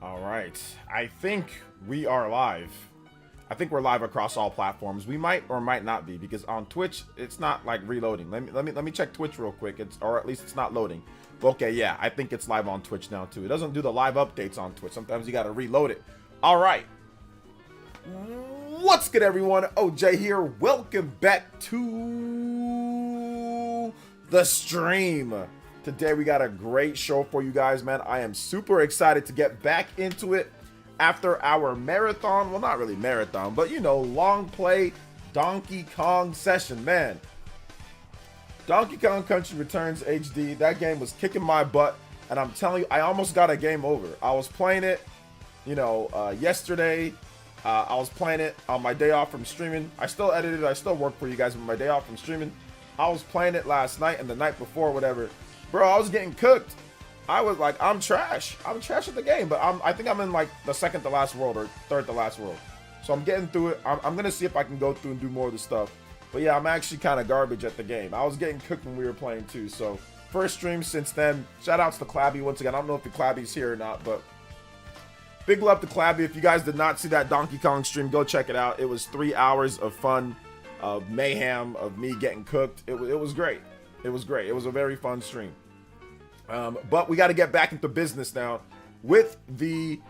All right. I think we are live. I think we're live across all platforms. We might or might not be because on Twitch it's not like reloading. Let me check Twitch real quick. Or at least it's not loading. Okay, yeah, I think it's live on Twitch now too. It doesn't do the live updates on Twitch. Sometimes you got to reload it. All right. What's good, everyone? OJ here. Welcome back to the stream. Today we got a great show for you guys, man. I am super excited to get back into it after our marathon. Well, not really marathon, but you know, long play Donkey Kong session, man. Donkey Kong Country Returns HD. That game was kicking my butt, and I'm telling you, I almost got a game over. I was playing it, yesterday. I was playing it on my day off from streaming. I still edited it. I still work for you guys on my day off from streaming. I was playing it last night and the night before, whatever. Bro, I was getting cooked. I was like, I'm trash. I'm trash at the game, but I think I'm in like the second to last world or third to last world. So I'm getting through it. I'm going to see if I can go through and do more of the stuff. But yeah, I'm actually kind of garbage at the game. I was getting cooked when we were playing too. So first stream since then. Shout outs to Clabby once again. I don't know if the Clabby's here or not, but big love to Clabby. If you guys did not see that Donkey Kong stream, go check it out. It was 3 hours of fun, of mayhem, of me getting cooked. It was great. It was great. It was a very fun stream. But we got to get back into business now with the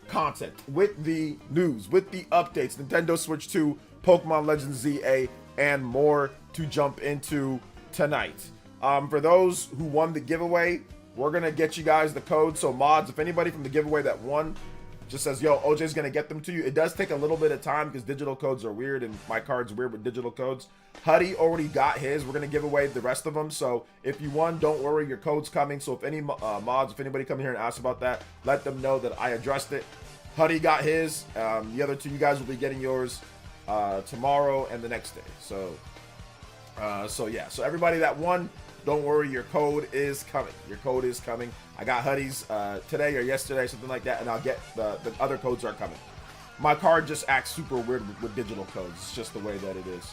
content, with the news, with the updates, Nintendo Switch 2, Pokemon Legends ZA, and more to jump into tonight. For those who won the giveaway, we're going to get you guys the code. So mods, if anybody from the giveaway that won just says, yo, OJ's going to get them to you. It does take a little bit of time because digital codes are weird and my card's weird with digital codes. Huddy already got his. We're going to give away the rest of them. So if you won, don't worry, your code's coming. So if any mods, if anybody come here and asks about that, let them know that I addressed it. Huddy got his. The other two, you guys will be getting yours tomorrow and the next day. So yeah. So everybody that won, don't worry, your code is coming. Your code is coming. I got Huddy's today or yesterday, something like that, and I'll get the other codes are coming. My card just acts super weird with digital codes. It's just the way that it is.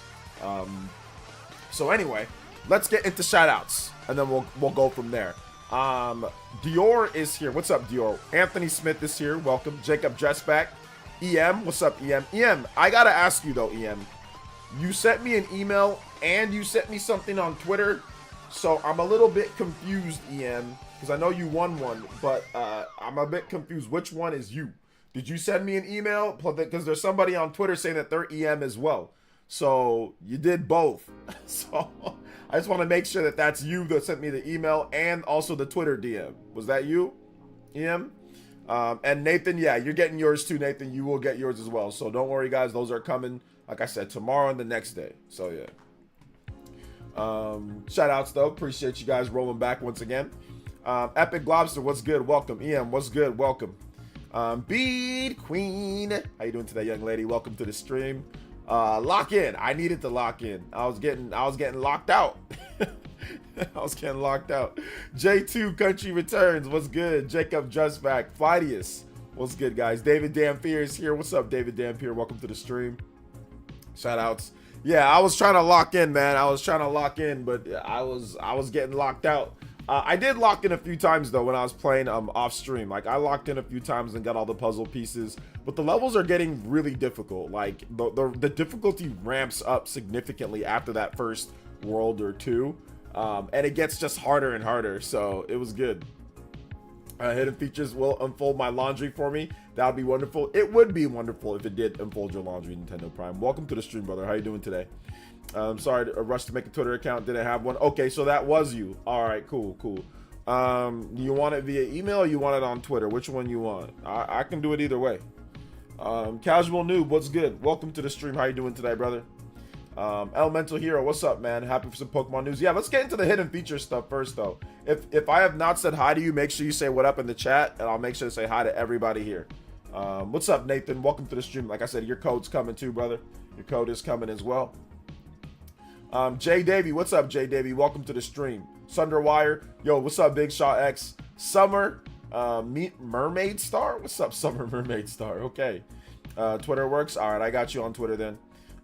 So anyway, let's get into shoutouts, and then we'll go from there. Dior is here. What's up, Dior? Anthony Smith is here. Welcome. Jacob Dressback. EM, what's up, EM? EM, I gotta ask you though, EM. You sent me an email and you sent me something on Twitter. So I'm a little bit confused, EM, because I know you won one, but I'm a bit confused. Which one is you? Did you send me an email? Because there's somebody on Twitter saying that they're EM as well. So you did both. So I just want to make sure that that's you that sent me the email and also the Twitter DM. Was that you, EM? And Nathan, yeah, you're getting yours too, Nathan. You will get yours as well. So don't worry, guys. Those are coming, like I said, tomorrow and the next day. So yeah. Shout outs though, appreciate you guys rolling back once again. Epic Lobster, what's good? Welcome. EM, what's good? Welcome. Bead Queen, how you doing today, young lady? Welcome to the stream. Lock in. I needed to lock in. I was getting locked out. I was getting locked out. J2 Country Returns, what's good? Jacob Justback, Flightius, what's good, guys? David Dampier is here. What's up, David Dampier? Welcome to the stream. Shout outs. Yeah, I was trying to lock in, man. I was trying to lock in, but I was getting locked out. I did lock in a few times though when I was playing off stream. Like I locked in a few times and got all the puzzle pieces, but the levels are getting really difficult. Like the difficulty ramps up significantly after that first world or two, and it gets just harder and harder. So it was good. Hidden features will unfold my laundry for me. That would be wonderful. It would be wonderful if it did unfold your laundry, Nintendo Prime. Welcome to the stream, brother. How you doing today? Sorry to rush to make a Twitter account. Didn't have one. Okay, so that was you. All right, cool. You want it via email or you want it on Twitter? Which one you want? I can do it either way. Casual Noob, what's good? Welcome to the stream. How you doing today, brother? Elemental Hero, what's up, man? Happy for some Pokemon news. Yeah, let's get into the hidden feature stuff first, though. If I have not said hi to you, make sure you say what up in the chat, and I'll make sure to say hi to everybody here. What's up, Nathan? Welcome to the stream. Like I said, your code's coming too, brother. Your code is coming as well. Jay Davey, what's up, Jay Davey? Welcome to the stream. Sunderwire, yo, what's up, Big Shaw X? Summer, Mermaid Star? What's up, Summer Mermaid Star? Okay. Twitter works. All right, I got you on Twitter then.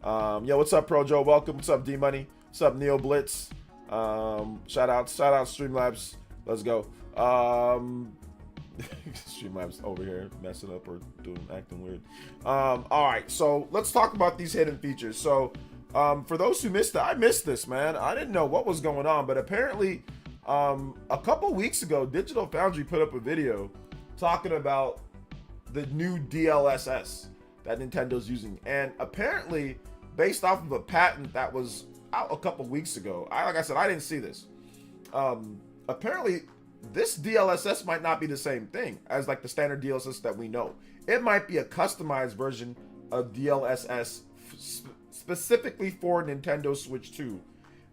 Yo, what's up, Projo? Welcome. What's up, D Money? What's up, Neo Blitz? Shout out Streamlabs. Let's go. Streamlabs over here messing up or acting weird. All right, so let's talk about these hidden features. So for those who missed it, I missed this, man. I didn't know what was going on, but apparently a couple weeks ago, Digital Foundry put up a video talking about the new DLSS that Nintendo's using, and apparently based off of a patent that was out a couple weeks ago. Like I said, I didn't see this. Apparently this DLSS might not be the same thing as like the standard DLSS that we know. It might be a customized version of DLSS specifically for Nintendo Switch 2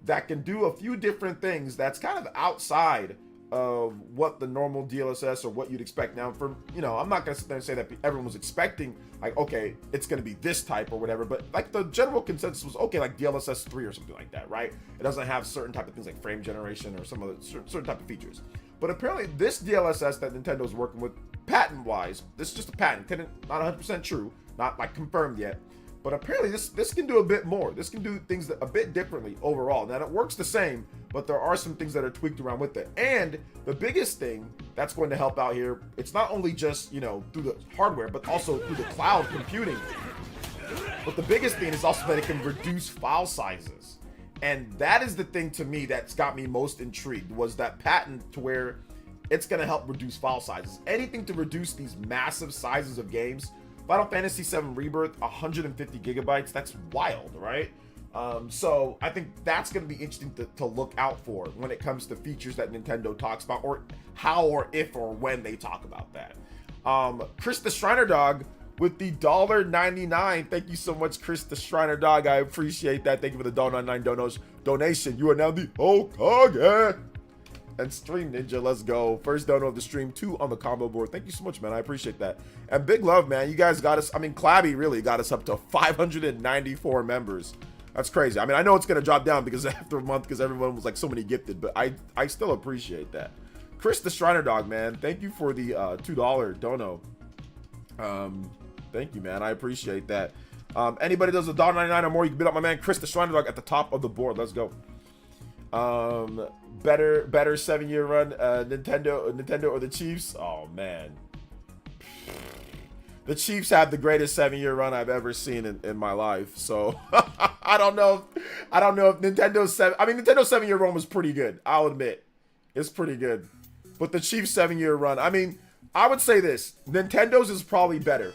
that can do a few different things that's kind of outside of what the normal DLSS or what you'd expect. Now, from, you know, I'm not gonna sit there and say that everyone was expecting like, okay, it's gonna be this type or whatever, but like the general consensus was okay, like DLSS 3 or something like that, right? It doesn't have certain type of things like frame generation or some other certain type of features. But apparently this DLSS that Nintendo's working with, patent-wise, this is just a patent, not 100% true, not like confirmed yet, but apparently this can do a bit more. This can do things a bit differently overall. Now it works the same, but there are some things that are tweaked around with it. And the biggest thing that's going to help out here, it's not only just, you know, through the hardware, but also through the cloud computing. But the biggest thing is also that it can reduce file sizes. And that is the thing to me that's got me most intrigued, was that patent to where it's going to help reduce file sizes. Anything to reduce these massive sizes of games. Final Fantasy VII Rebirth, 150 gigabytes, that's wild, right? So I think that's going to be interesting to look out for when it comes to features that Nintendo talks about, or how or if or when they talk about that. Chris the Shriner Dog with the $1.99. Thank you so much, Chris the Shriner Dog. I appreciate that. Thank you for the $1.99 donation. You are now the Hokage. And Stream Ninja, let's go. First dono of the stream, 2 on the combo board. Thank you so much, man. I appreciate that. And big love, man. You guys got us, I mean, Clabby really got us up to 594 members. That's crazy. I mean, I know it's going to drop down because after a month, because everyone was like so many gifted, but I still appreciate that. Chris the Shriner Dog, man. Thank you for the $2 dono. Thank you, man. I appreciate that. Anybody does $1.99 or more, you can bid up my man Chris the Shriner Dog at the top of the board. Let's go. Better 7-year run, Nintendo or the Chiefs. Oh man, the Chiefs have the greatest 7-year run I've ever seen in my life. So I don't know if Nintendo's 7-year run was pretty good. I'll admit it's pretty good, but the Chiefs 7-year run, I mean, I would say this: Nintendo's is probably better,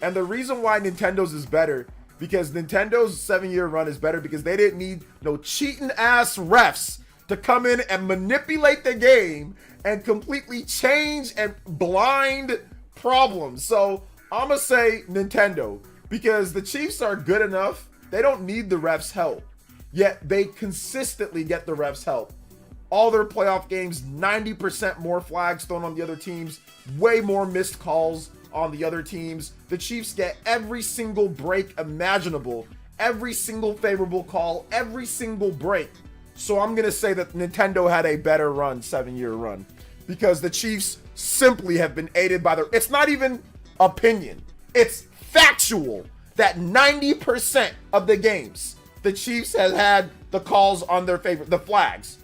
and the reason why Nintendo's is better, because Nintendo's 7-year run is better because they didn't need no cheating ass refs to come in and manipulate the game and completely change and blind problems. So I'm gonna say Nintendo, because the Chiefs are good enough. They don't need the refs' help, yet they consistently get the refs' help. All their playoff games, 90% more flags thrown on the other teams, way more missed calls on the other teams. The Chiefs get every single break imaginable, every single favorable call, every single break. So I'm going to say that Nintendo had a better run, 7-year run, because the Chiefs simply have been aided by it's not even opinion, it's factual that 90% of the games, the Chiefs have had the calls on their favor, the flags.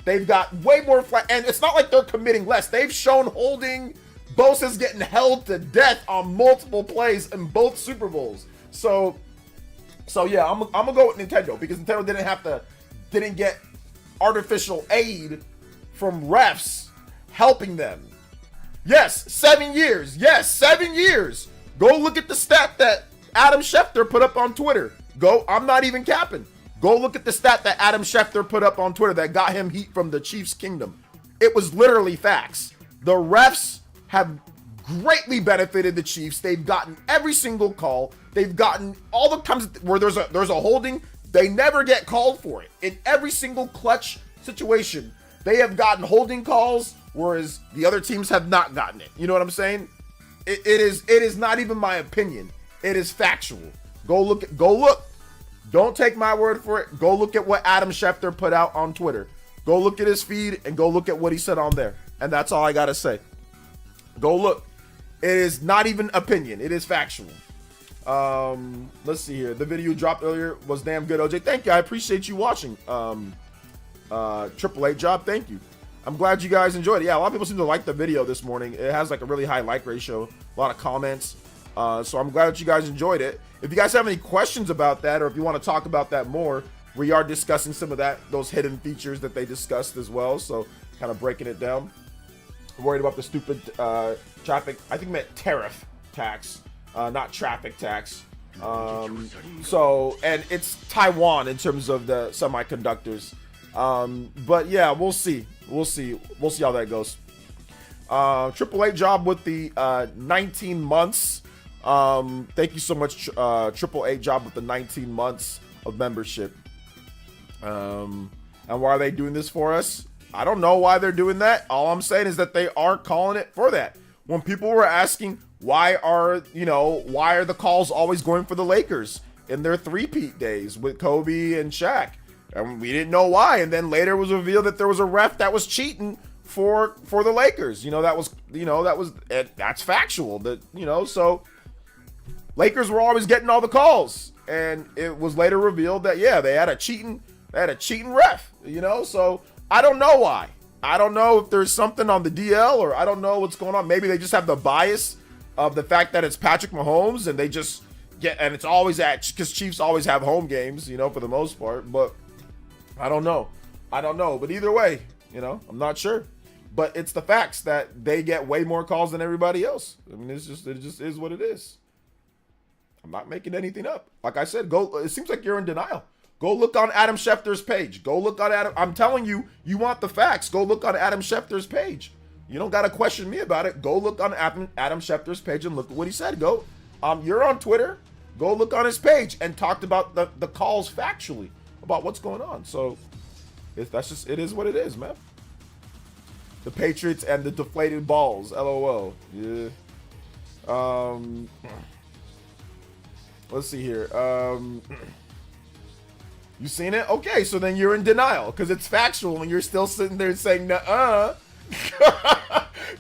They've got way more flags, and it's not like they're committing less. They've shown holding. Bosa's getting held to death on multiple plays in both Super Bowls. So yeah, I'm gonna go with Nintendo, because Nintendo didn't get artificial aid from refs helping them. Yes, 7 years. Yes, 7 years. Go look at the stat that Adam Schefter put up on Twitter. I'm not even capping. Go look at the stat that Adam Schefter put up on Twitter that got him heat from the Chiefs Kingdom. It was literally facts. The refs have greatly benefited the Chiefs. They've gotten every single call. They've gotten all the times where there's a holding, they never get called for it. In every single clutch situation, they have gotten holding calls, whereas the other teams have not gotten it. You know what I'm saying? It is not even my opinion. It is factual. Go look. Don't take my word for it. Go look at what Adam Schefter put out on Twitter. Go look at his feed and go look at what he said on there. And that's all I gotta say. Go look. It is not even opinion. It is factual. Let's see here. The video dropped earlier was damn good, OJ. Thank you. I appreciate you watching. Triple A job. Thank you. I'm glad you guys enjoyed it. Yeah, a lot of people seem to like the video this morning. It has like a really high like ratio, a lot of comments. So I'm glad that you guys enjoyed it. If you guys have any questions about that, or if you want to talk about that more, we are discussing some of those hidden features that they discussed as well. So kind of breaking it down. I'm worried about the stupid traffic. I think it meant tariff tax, not traffic tax. And it's Taiwan in terms of the semiconductors. But yeah, we'll see how that goes. Triple A job with the 19 months. Thank you so much, Triple A job with the 19 months of membership. And why are they doing this for us? I don't know why they're doing that. All I'm saying is that they are calling it for that. When people were asking why are the calls always going for the Lakers in their three-peat days with Kobe and Shaq? And we didn't know why. And then later it was revealed that there was a ref that was cheating for the Lakers. That's factual. So Lakers were always getting all the calls. And it was later revealed that, yeah, they had a cheating ref, So I don't know why. I don't know if there's something on the DL, or I don't know what's going on. Maybe they just have the bias of the fact that it's Patrick Mahomes, and they just and it's always because Chiefs always have home games, for the most part. But I don't know. But either way, I'm not sure. But it's the facts that they get way more calls than everybody else. I mean, it just is what it is. I'm not making anything up. Like I said, it seems like you're in denial. Go look on Adam Schefter's page. Go look on Adam. I'm telling you, you want the facts. Go look on Adam Schefter's page. You don't got to question me about it. Go look on Adam Schefter's page and look at what he said. You're on Twitter. Go look on his page and talked about the calls factually about what's going on. So it is what it is, man. The Patriots and the deflated balls. LOL. Yeah. Let's see here. You seen it? Okay, so then you're in denial because it's factual and you're still sitting there saying, nuh-uh.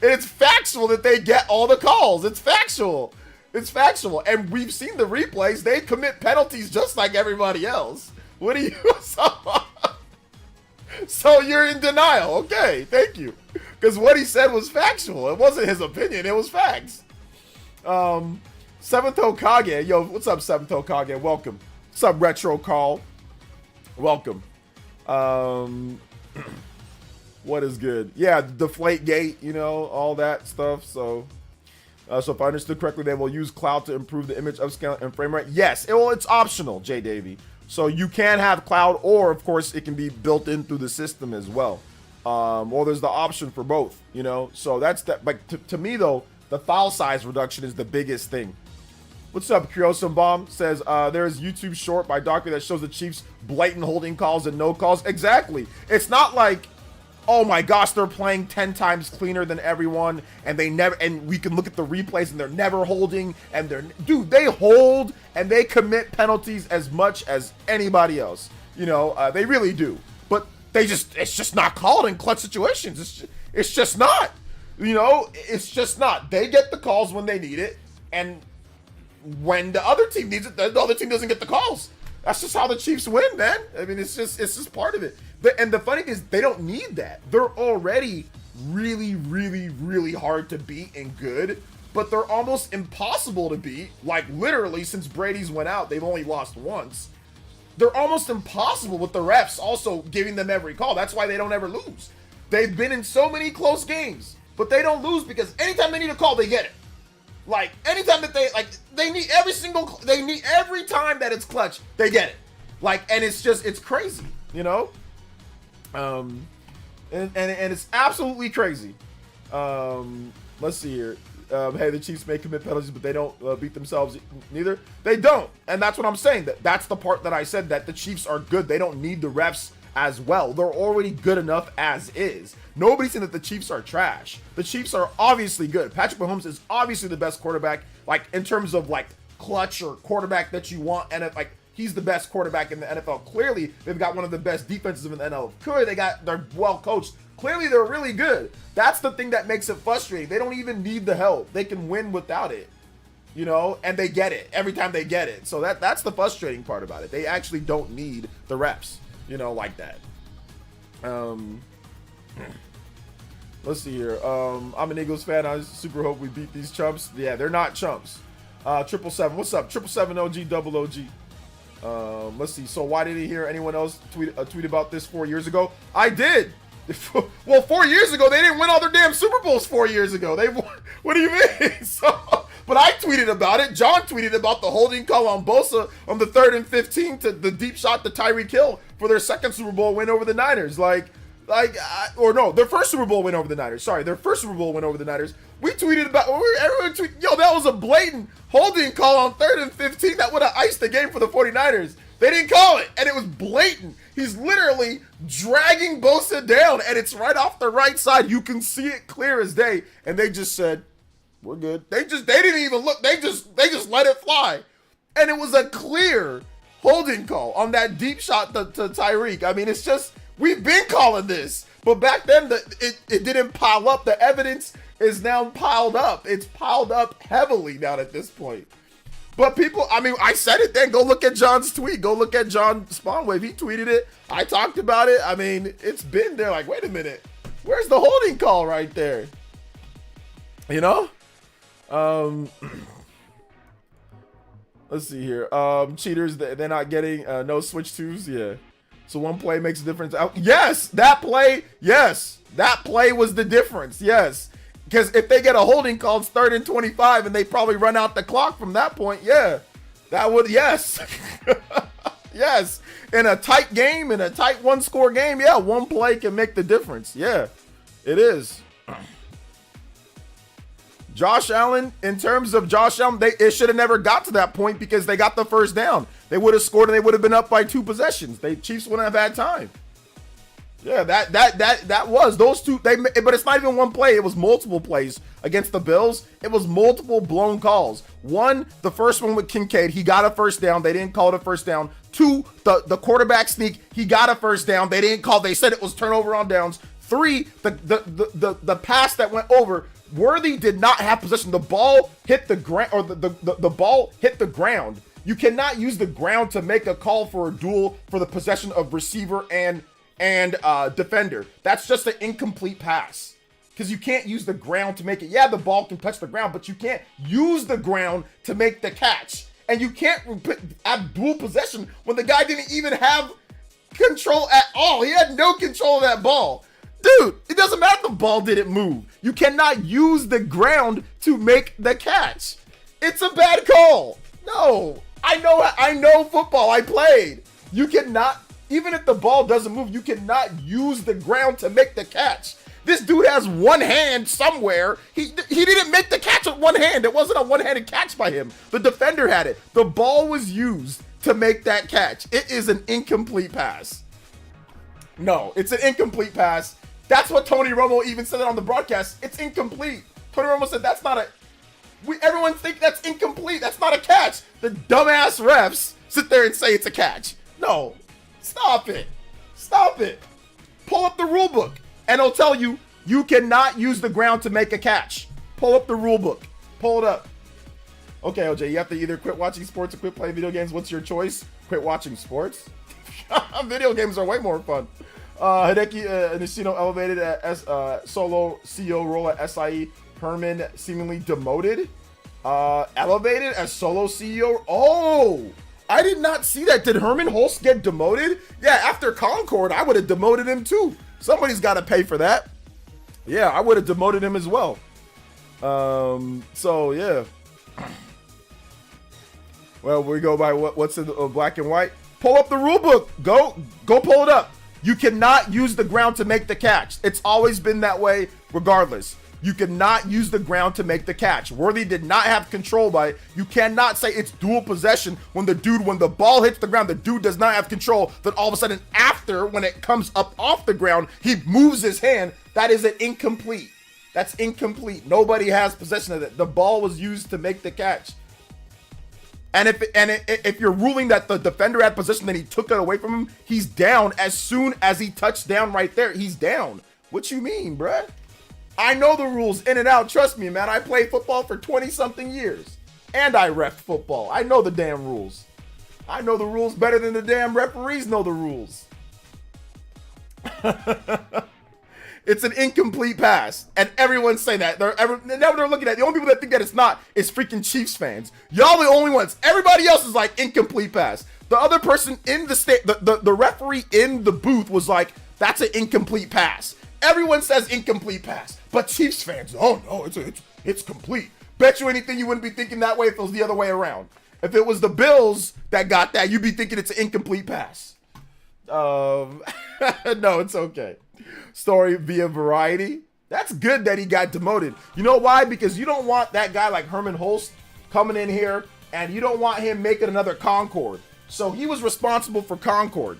It's factual that they get all the calls. It's factual. And we've seen the replays. They commit penalties just like everybody else. What do you... So you're in denial. Okay, thank you. Because what he said was factual. It wasn't his opinion. It was facts. Seventh Hokage. Yo, what's up, Seventh Hokage? Welcome. What's up, Retro Carl? Welcome. What is good? Yeah, deflate gate, all that stuff. So if I understood correctly, they will use cloud to improve the image upscale and frame rate. Yes, it's optional, J Davey. So you can have cloud, or of course it can be built in through the system as well. Or there's the option for both, So that's that. Like to me though, the file size reduction is the biggest thing. What's up, Kuriosan Bomb? Says, there's YouTube short by Docker that shows the Chiefs blatant holding calls and no calls. Exactly. It's not like, oh my gosh, they're playing 10 times cleaner than everyone, and we can look at the replays and they're never holding, and they hold and they commit penalties as much as anybody else. They really do. But it's just not called in clutch situations. It's just not. It's just not. They get the calls when they need it, and when the other team needs it, the other team doesn't get the calls. That's just how the Chiefs win, man. I mean, it's just part of it. And the funny thing is, they don't need that. They're already really, really, really hard to beat and good, but they're almost impossible to beat. Like, literally, since Brady's went out, they've only lost once. They're almost impossible with the refs also giving them every call. That's why they don't ever lose. They've been in so many close games, but they don't lose because anytime they need a call, they get it. Like, anytime that they need every time that it's clutch, they get it. Like, and it's crazy, and it's absolutely crazy. Let's see here. Hey, the Chiefs may commit penalties, but they don't beat themselves neither. They don't. And that's what I'm saying. That's the part that I said, that the Chiefs are good. They don't need the refs as well. They're already good enough as is. Nobody's saying that the Chiefs are trash. The Chiefs are obviously good. Patrick Mahomes is obviously the best quarterback, like in terms of like clutch or quarterback that you want, and like he's the best quarterback in the NFL. Clearly, they've got one of the best defenses in the NFL. Clearly, they're well coached. Clearly, they're really good. That's the thing that makes it frustrating. They don't even need the help. They can win without it, and they get it every time they get it. So that's the frustrating part about it. They actually don't need the reps, like that. Let's see here. I'm an Eagles fan. I super hope we beat these chumps. Yeah, they're not chumps. 777. What's up? 777 OG double OG. Let's see. So why did he hear anyone else tweet about this 4 years ago? I did. Well, 4 years ago, they didn't win all their damn Super Bowls 4 years ago. They won. What do you mean? But I tweeted about it. John tweeted about the holding call on Bosa on the 3rd and 15 to the deep shot to Tyreek Hill for their second Super Bowl win over the Niners. Their first Super Bowl win over the Niners. Sorry, their first Super Bowl win over the Niners. We tweeted about, everyone tweeted, yo, that was a blatant holding call on 3rd and 15 that would have iced the game for the 49ers. They didn't call it, and it was blatant. He's literally dragging Bosa down, and it's right off the right side. You can see it clear as day, and they just said, we're good. They didn't even look. They just let it fly. And it was a clear holding call on that deep shot to Tyreek. I mean, it's just, we've been calling this. But back then, it didn't pile up. The evidence is now piled up. It's piled up heavily now at this point. But people, I mean, I said it then. Go look at John's tweet. Go look at John Spawnwave. He tweeted it. I talked about it. I mean, it's been there. Like, wait a minute. Where's the holding call right there? You know? Let's see here. Cheaters, they're not getting no switch twos. Yeah. So one play makes a difference. Yes, that play. Yes, that play was the difference. Yes. Because if they get a holding call, it's 3rd and 25, and they probably run out the clock from that point. Yeah, that would, yes. Yes. In a tight game, in a tight one-score game, yeah, one play can make the difference. Yeah, it is. Josh Allen, in terms of Josh Allen, it should have never got to that point because they got the first down. They would have scored and they would have been up by 2 possessions. Chiefs wouldn't have had time. Yeah, that was those two. But it's not even one play. It was multiple plays against the Bills. It was multiple blown calls. One, the first one with Kincaid, he got a first down. They didn't call it a first down. 2, the quarterback sneak, he got a first down. They didn't call. They said it was turnover on downs. 3, the pass that went over. Worthy did not have possession. The ball hit the ground, or the ball hit the ground. You cannot use the ground to make a call for a duel for the possession of receiver and defender. That's just an incomplete pass because you can't use the ground to make it. Yeah, the ball can touch the ground, but you can't use the ground to make the catch. And you can't have dual possession when the guy didn't even have control at all. He had no control of that ball. Dude, it doesn't matter if the ball didn't move. You cannot use the ground to make the catch. It's a bad call. No, I know football. I played. You cannot, even if the ball doesn't move, you cannot use the ground to make the catch. This dude has one hand somewhere. He didn't make the catch with one hand. It wasn't a one-handed catch by him. The defender had it. The ball was used to make that catch. It is an incomplete pass. No, it's an incomplete pass. That's what Tony Romo even said it on the broadcast. It's incomplete. Tony Romo said that's not a... everyone think that's incomplete. That's not a catch. The dumbass refs sit there and say it's a catch. No. Stop it. Stop it. Pull up the rule book and it'll tell you you cannot use the ground to make a catch. Pull up the rule book. Pull it up. Okay, OJ, you have to either quit watching sports or quit playing video games. What's your choice? Quit watching sports? Video games are way more fun. Hideki Nishino elevated as solo CEO role at SIE. Herman seemingly demoted. Elevated as solo CEO. Oh, I did not see that. Did Herman Hulst get demoted? Yeah, after Concord, I would have demoted him too. Somebody's got to pay for that. Yeah, I would have demoted him as well. So yeah. Well, we go by what's in the black and white. Pull up the rule book. Go pull it up. You cannot use the ground to make the catch. It's always been that way regardless. You cannot use the ground to make the catch. Worthy did not have control by it. You cannot say it's dual possession when the ball hits the ground, the dude does not have control. Then all of a sudden after, when it comes up off the ground, he moves his hand. That is an incomplete. That's incomplete. Nobody has possession of it. The ball was used to make the catch. And if you're ruling that the defender had possession, then he took it away from him, he's down as soon as he touched down right there. He's down. What you mean, bruh? I know the rules in and out. Trust me, man. I played football for 20-something years. And I ref football. I know the damn rules. I know the rules better than the damn referees know the rules. It's an incomplete pass, and everyone's saying that. Now they're looking at the only people that think that it's not is freaking Chiefs fans. Y'all the only ones. Everybody else is like incomplete pass. The other person in the referee in the booth was like, that's an incomplete pass. Everyone says incomplete pass, but Chiefs fans, oh no, it's complete. Bet you anything you wouldn't be thinking that way if it was the other way around. If it was the Bills that got that, you'd be thinking it's an incomplete pass. No, it's okay. Story via Variety. That's good that he got demoted. You know why? Because you don't want that guy like Herman Holst coming in here, and you don't want him making another Concord. So he was responsible for Concord,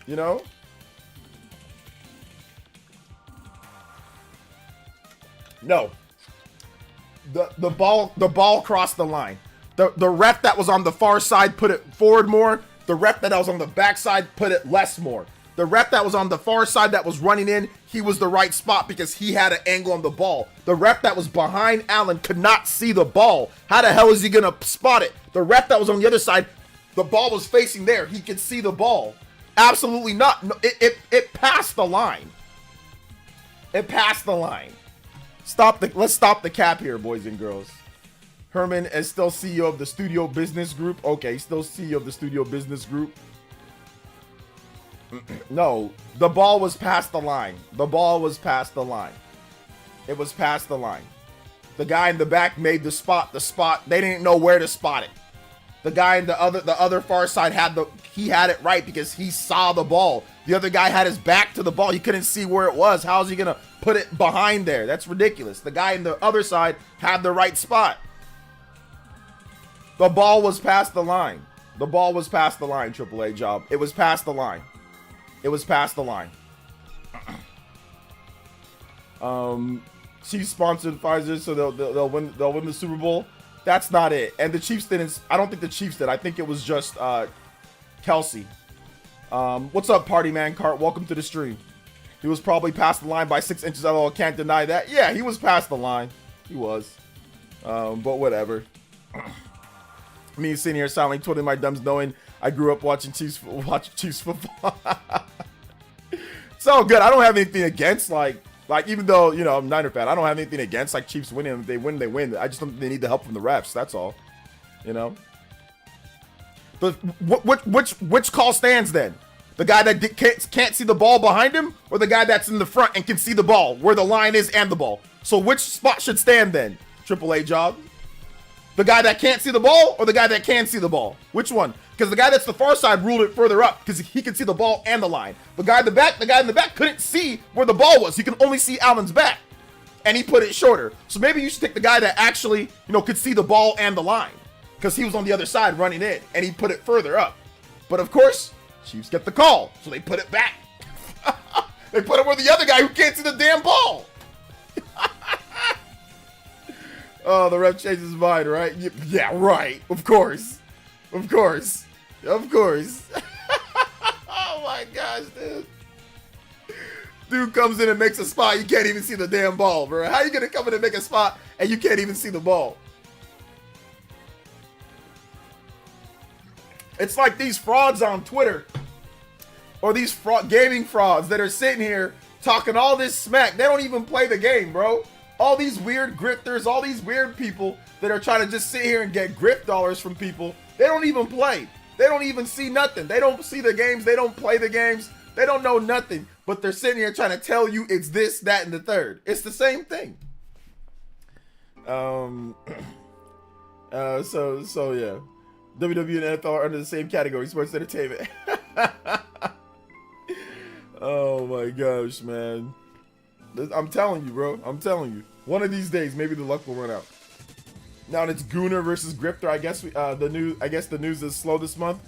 you know? No. The ball crossed the line. The ref that was on the far side put it forward more. The ref that was on the back side put it less more. The ref that was on the far side that was running in, he was the right spot because he had an angle on the ball. The ref that was behind Allen could not see the ball. How the hell is he going to spot it? The ref that was on the other side, the ball was facing there. He could see the ball. Absolutely not. No, it passed the line. It passed the line. Let's stop the cap here, boys and girls. Herman is still CEO of the Studio Business Group. Okay, still CEO of the Studio Business Group. No, the ball was past the line. The ball was past the line. It was past the line. The guy in the back made the spot. They didn't know where to spot it. The guy in the other far side had it right because he saw the ball. The other guy had his back to the ball. He couldn't see where it was. How is he gonna put it behind there? That's ridiculous. The guy in the other side had the right spot. The ball was past the line. The ball was past the line, AAA job. It was past the line. It was past the line. Chiefs sponsored Pfizer, so they'll win the Super Bowl. That's not it. And the Chiefs didn't. I don't think the Chiefs did. I think it was just Kelsey. What's up, Party Man Cart? Welcome to the stream. He was probably past the line by 6 inches. I can't deny that. Yeah, he was past the line. He was. But whatever. Me sitting here sounding twiddling my thumbs, knowing I grew up watching Chiefs football. It's all good. I don't have anything against like even though I'm a Niner fan, I don't have anything against like Chiefs winning. If they win, they win. I just don't think they need the help from the refs. That's all. But which call stands then? The guy that can't see the ball behind him, or the guy that's in the front and can see the ball where the line is and the ball? So which spot should stand then? AAA job. The guy that can't see the ball or the guy that can see the ball? Which one? Because the guy that's the far side ruled it further up because he could see the ball and the line. The guy in the back couldn't see where the ball was. He could only see Allen's back. And he put it shorter. So maybe you should take the guy that actually, could see the ball and the line. Because he was on the other side running in and he put it further up. But of course, Chiefs get the call. So they put it back. They put it where the other guy who can't see the damn ball. Oh, the ref changed his mind, right? Yeah, right. Of course. Oh my gosh, dude. Dude comes in and makes a spot. You can't even see the damn ball, bro. How are you going to come in and make a spot and you can't even see the ball? It's like these frauds on Twitter or these gaming frauds that are sitting here talking all this smack. They don't even play the game, bro. All these weird grifters, all these weird people that are trying to just sit here and get grift dollars from people. They don't even play. They don't even see nothing. They don't see the games. They don't play the games. They don't know nothing. But they're sitting here trying to tell you it's this, that, and the third. It's the same thing. So yeah. WWE and NFL are under the same category, sports entertainment. Oh my gosh, man. I'm telling you, bro. I'm telling you. One of these days, maybe the luck will run out. Now it's Gooner versus Grifter. I guess the news is slow this month.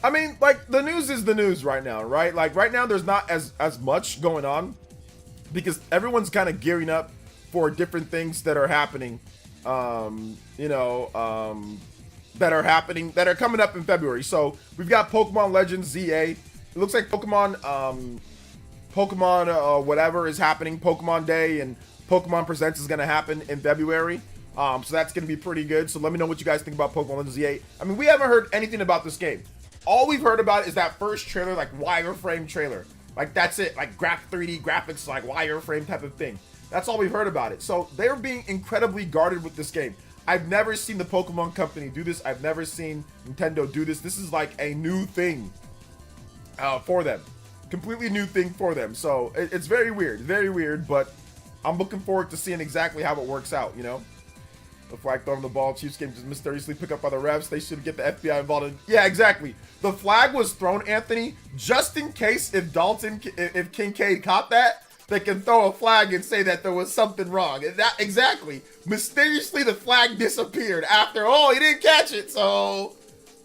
I mean, like, the news is the news right now, right? Like, right now there's not as much going on because everyone's kind of gearing up for different things that are happening. That are coming up in February. So we've got Pokemon Legends ZA. It looks like Pokemon whatever is happening, Pokemon Day and Pokemon Presents is going to happen in February. So that's going to be pretty good. So let me know what you guys think about Pokemon Legends Z8. I mean, we haven't heard anything about this game. All we've heard about is that first trailer, like wireframe trailer. Like that's it, like 3D graphics, like wireframe type of thing. That's all we've heard about it. So they're being incredibly guarded with this game. I've never seen the Pokemon Company do this. I've never seen Nintendo do this. This is like a new thing for them. Completely new thing for them. So it's very weird, but I'm looking forward to seeing exactly how it works out, you know? The flag thrown on the ball, Chiefs game just mysteriously pick up by the refs. They should get the FBI involved in. Yeah, exactly. The flag was thrown, Anthony, just in case if Kincaid caught that, they can throw a flag and say that there was something wrong. And that exactly. Mysteriously, the flag disappeared after. Oh, he didn't catch it, so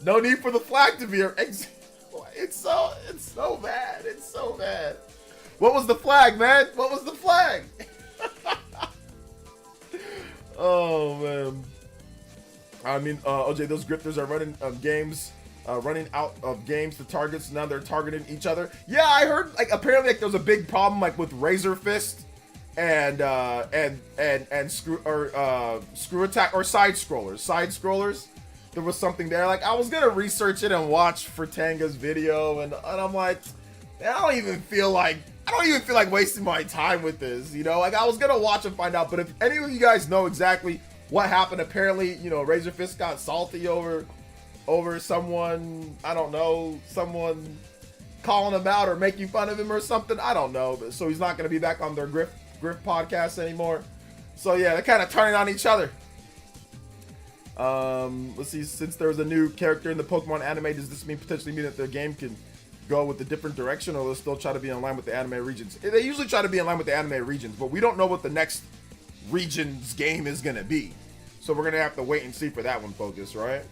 no need for the flag to be. It's so bad. It's so bad. What was the flag, man? What was the flag? Oh man. I mean, OJ, those grifters are running running out of games to targets. Now they're targeting each other. Yeah, I heard like apparently like there was a big problem like with Razor Fist and Screw Attack or Side Scrollers. There was something there. Like I was gonna research it and watch Fertanga's video, and I'm like, man, I don't even feel like wasting my time with this, you know? Like I was gonna watch and find out, but if any of you guys know exactly what happened, apparently, you know, Razor Fist got salty over someone, I don't know, someone calling him out or making fun of him or something. I don't know. So he's not gonna be back on their Griff podcast anymore. So yeah, they're kind of turning on each other. Let's see, since there's a new character in the Pokemon anime, does this potentially mean that their game can go with a different direction, or they'll still try to be in line with the anime regions? They usually try to be in line with the anime regions, but we don't know what the next region's game is gonna be. So we're gonna have to wait and see for that one, Focus, right?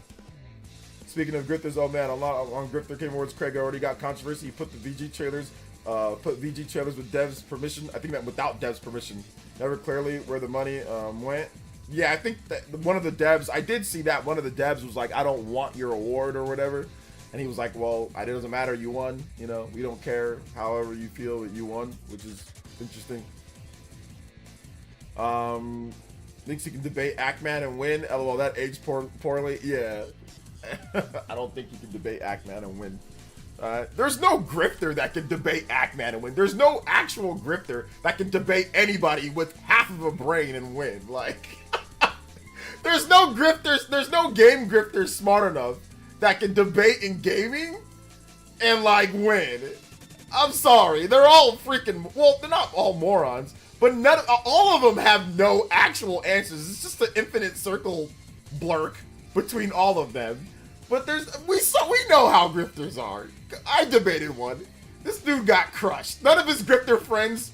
Speaking of grifters, oh man, on Grifter Game Awards, Craig already got controversy. He put the VG trailers with devs' permission. I think that without devs' permission. Never clearly where the money went. Yeah, I think that one of the devs, I did see that one of the devs was like, I don't want your award or whatever. And he was like, well, it doesn't matter, you won. You know, we don't care however you feel that you won, which is interesting. Thinks he can debate Ackman and win. LOL, that aged poorly. Yeah. I don't think you can debate Ackman and win. There's no grifter that can debate Ackman and win. There's no actual grifter that can debate anybody with half of a brain and win. Like, there's no grifters, there's no game grifters smart enough that can debate in gaming and like win. I'm sorry, they're all freaking, well, they're not all morons, but all of them have no actual answers. It's just an infinite circle blurk between all of them. But we know how grifters are. I debated one. This dude got crushed. None of his grifter friends,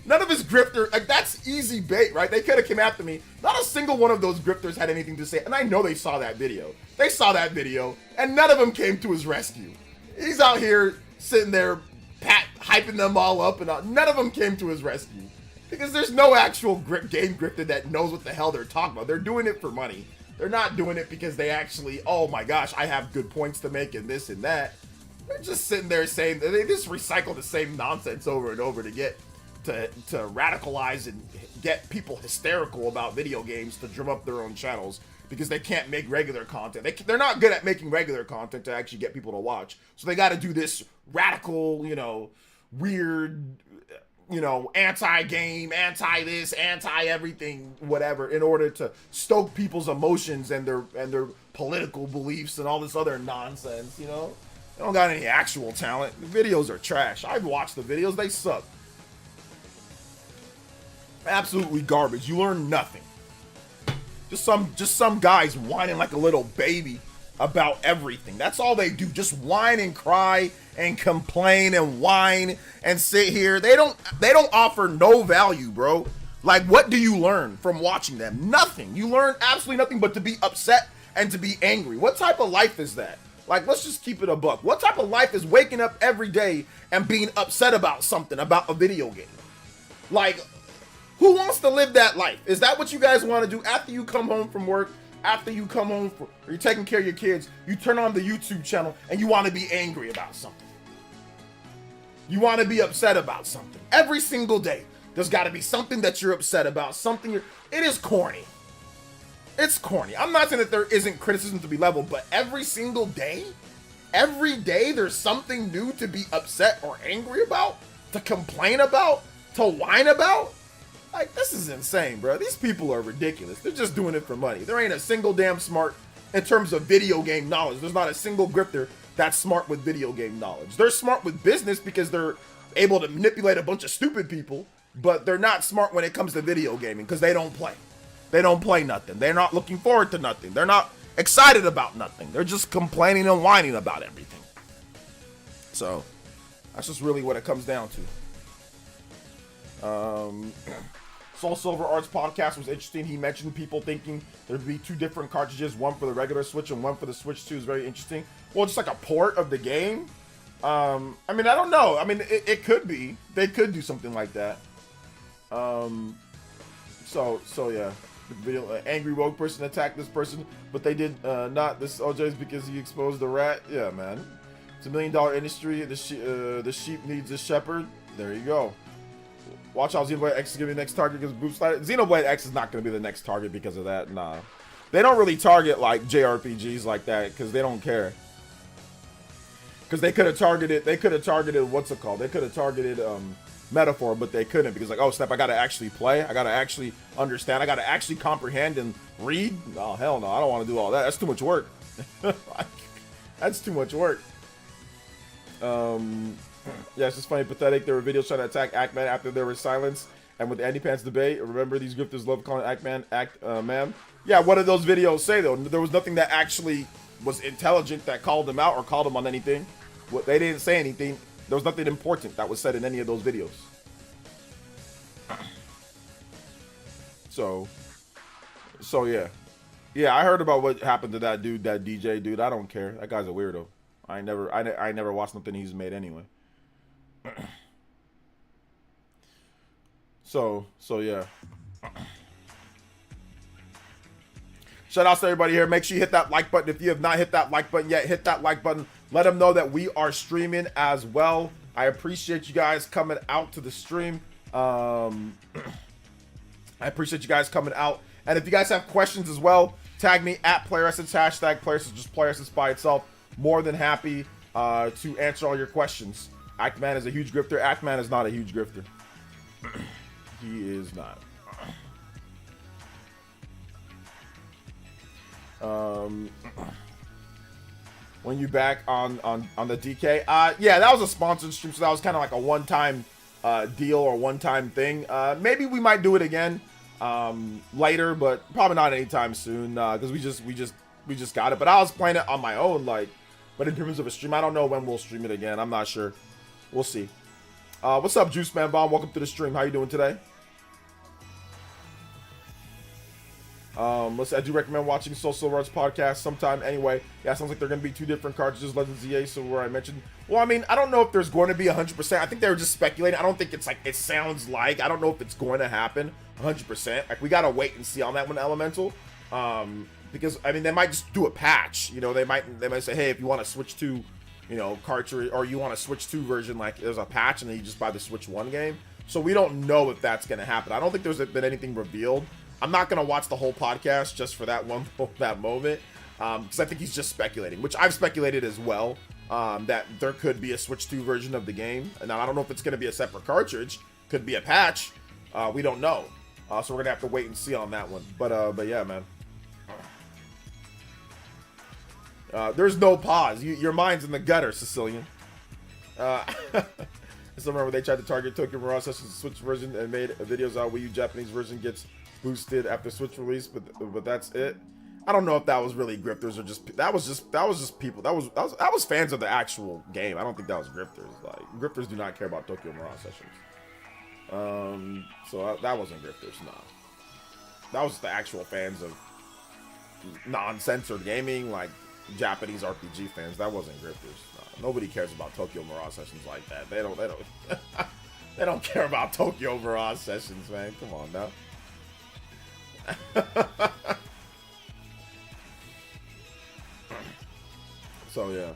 none of his grifter, like that's easy bait, right? They could have came after me. Not a single one of those grifters had anything to say. And I know they saw that video. They saw that video and none of them came to his rescue. He's out here sitting there hyping them all up and all. None of them came to his rescue. Because there's no actual game grifter that knows what the hell they're talking about. They're doing it for money. They're not doing it because they actually, oh my gosh, I have good points to make and this and that. They're just sitting there saying, they just recycle the same nonsense over and over to get, to radicalize and get people hysterical about video games to drum up their own channels because they can't make regular content. They're not good at making regular content to actually get people to watch. So they got to do this radical, you know, weird, you know, anti-game, anti-this, anti-everything, whatever, in order to stoke people's emotions and their political beliefs and all this other nonsense, you know? They don't got any actual talent. The videos are trash. I've watched the videos. They suck. Absolutely garbage. You learn nothing. Just some guys whining like a little baby about everything. That's all they do. Just whine and cry and complain and whine and sit here. They don't offer no value, bro. Like, what do you learn from watching them? Nothing. You learn absolutely nothing but to be upset and to be angry. What type of life is that? Like, let's just keep it a buck. What type of life is waking up every day and being upset about something, about a video game? Like, who wants to live that life? Is that what you guys want to do after you come home from work? After you come home or you're taking care of your kids, you turn on the YouTube channel and you want to be angry about something. You want to be upset about something. Every single day, there's got to be something that you're upset about. It is corny. It's corny. I'm not saying that there isn't criticism to be leveled, but every single day, every day there's something new to be upset or angry about, to complain about, to whine about. Like, this is insane, bro. These people are ridiculous. They're just doing it for money. There ain't a single damn smart in terms of video game knowledge. There's not a single grifter that's smart with video game knowledge. They're smart with business because they're able to manipulate a bunch of stupid people, but they're not smart when it comes to video gaming because they don't play. They don't play nothing. They're not looking forward to nothing. They're not excited about nothing. They're just complaining and whining about everything. So that's just really what it comes down to. Soul Silver Arts podcast was interesting. He mentioned people thinking there'd be 2 different cartridges, one for the regular Switch and one for the Switch 2 is very interesting. Well, just like a port of the game. I mean, I don't know. I mean, it could be. They could do something like that. So yeah. The video, angry woke person attacked this person, but they did not. This OJ's because he exposed the rat. Yeah, man. It's $1 million industry. The sheep needs a shepherd. There you go. Watch how Xenoblade X is going to be the next target because Boop Slider. Xenoblade X is not going to be the next target because of that. Nah. They don't really target like JRPGs like that because they don't care. Because they could have targeted, what's it called? They could have targeted Metaphor, but they couldn't because like, oh snap, I got to actually play. I got to actually understand. I got to actually comprehend and read. Oh, hell no. I don't want to do all that. That's too much work. That's too much work. Yeah, it's just funny, pathetic. There were videos trying to attack Act-Man after there was silence. And with the Andy Pants debate, remember these grifters love calling Act-Man Act-Man? Yeah, what did those videos say, though? There was nothing that actually was intelligent that called him out or called him on anything. They didn't say anything. There was nothing important that was said in any of those videos. So yeah. Yeah, I heard about what happened to that dude, that DJ dude. I don't care. That guy's a weirdo. I never watched nothing he's made anyway. So yeah. Shout out to everybody here. Make sure you hit that like button. If you have not hit that like button yet, hit that like button. Let them know that we are streaming as well. I appreciate you guys coming out to the stream. I appreciate you guys coming out. And if you guys have questions as well, tag me at PlayerEssence, hashtag PlayerEssence, just PlayerEssence by itself. More than happy to answer all your questions. Act-Man is a huge grifter. Act-Man is not a huge grifter. He is not. When you back on the DK, yeah, that was a sponsored stream, so that was kind of like a one-time deal or one-time thing. Maybe we might do it again later, but probably not anytime soon because we just got it. But I was playing it on my own, like. But in terms of a stream, I don't know when we'll stream it again. I'm not sure. We'll see. What's up, Juice Man Bomb? Welcome to the stream. How you doing today? I do recommend watching Soul Silver Arts podcast sometime. Anyway, yeah, sounds like they're going to be 2 different cartridges. Legends EA, so where I mentioned. Well, I mean, I don't know if there's going to be 100%. I think they were just speculating. I don't think it's like it sounds like. I don't know if it's going to happen 100%. Like we gotta wait and see on that one, Elemental. Because I mean, they might just do a patch. You know, they might say, hey, if you want to switch to, you know, cartridge, or you want to switch to version, like there's a patch, and then you just buy the Switch 1 game. So we don't know if that's going to happen. I don't think there's been anything revealed. I'm not going to watch the whole podcast just for that one that moment, because I think he's just speculating, which I've speculated as well, that there could be a Switch 2 version of the game. And now I don't know if it's going to be a separate cartridge. Could be a patch. We don't know. So we're going to have to wait and see on that one. But yeah, man. There's no pause. Your mind's in the gutter, Sicilian. So remember they tried to target Tokyo Mirage Sessions Switch version and made videos out. Wii U Japanese version gets boosted after Switch release, but that's it. I don't know if that was really grifters or just that was just people that was fans of the actual game. I don't think that was grifters. Like grifters do not care about Tokyo Mirage Sessions. So that wasn't grifters. Nah, that was the actual fans of non-censored gaming, like Japanese RPG fans. That wasn't grifters. Nah, nobody cares about Tokyo Mirage Sessions like that. They don't they don't care about Tokyo Mirage Sessions, man. Come on now. So yeah.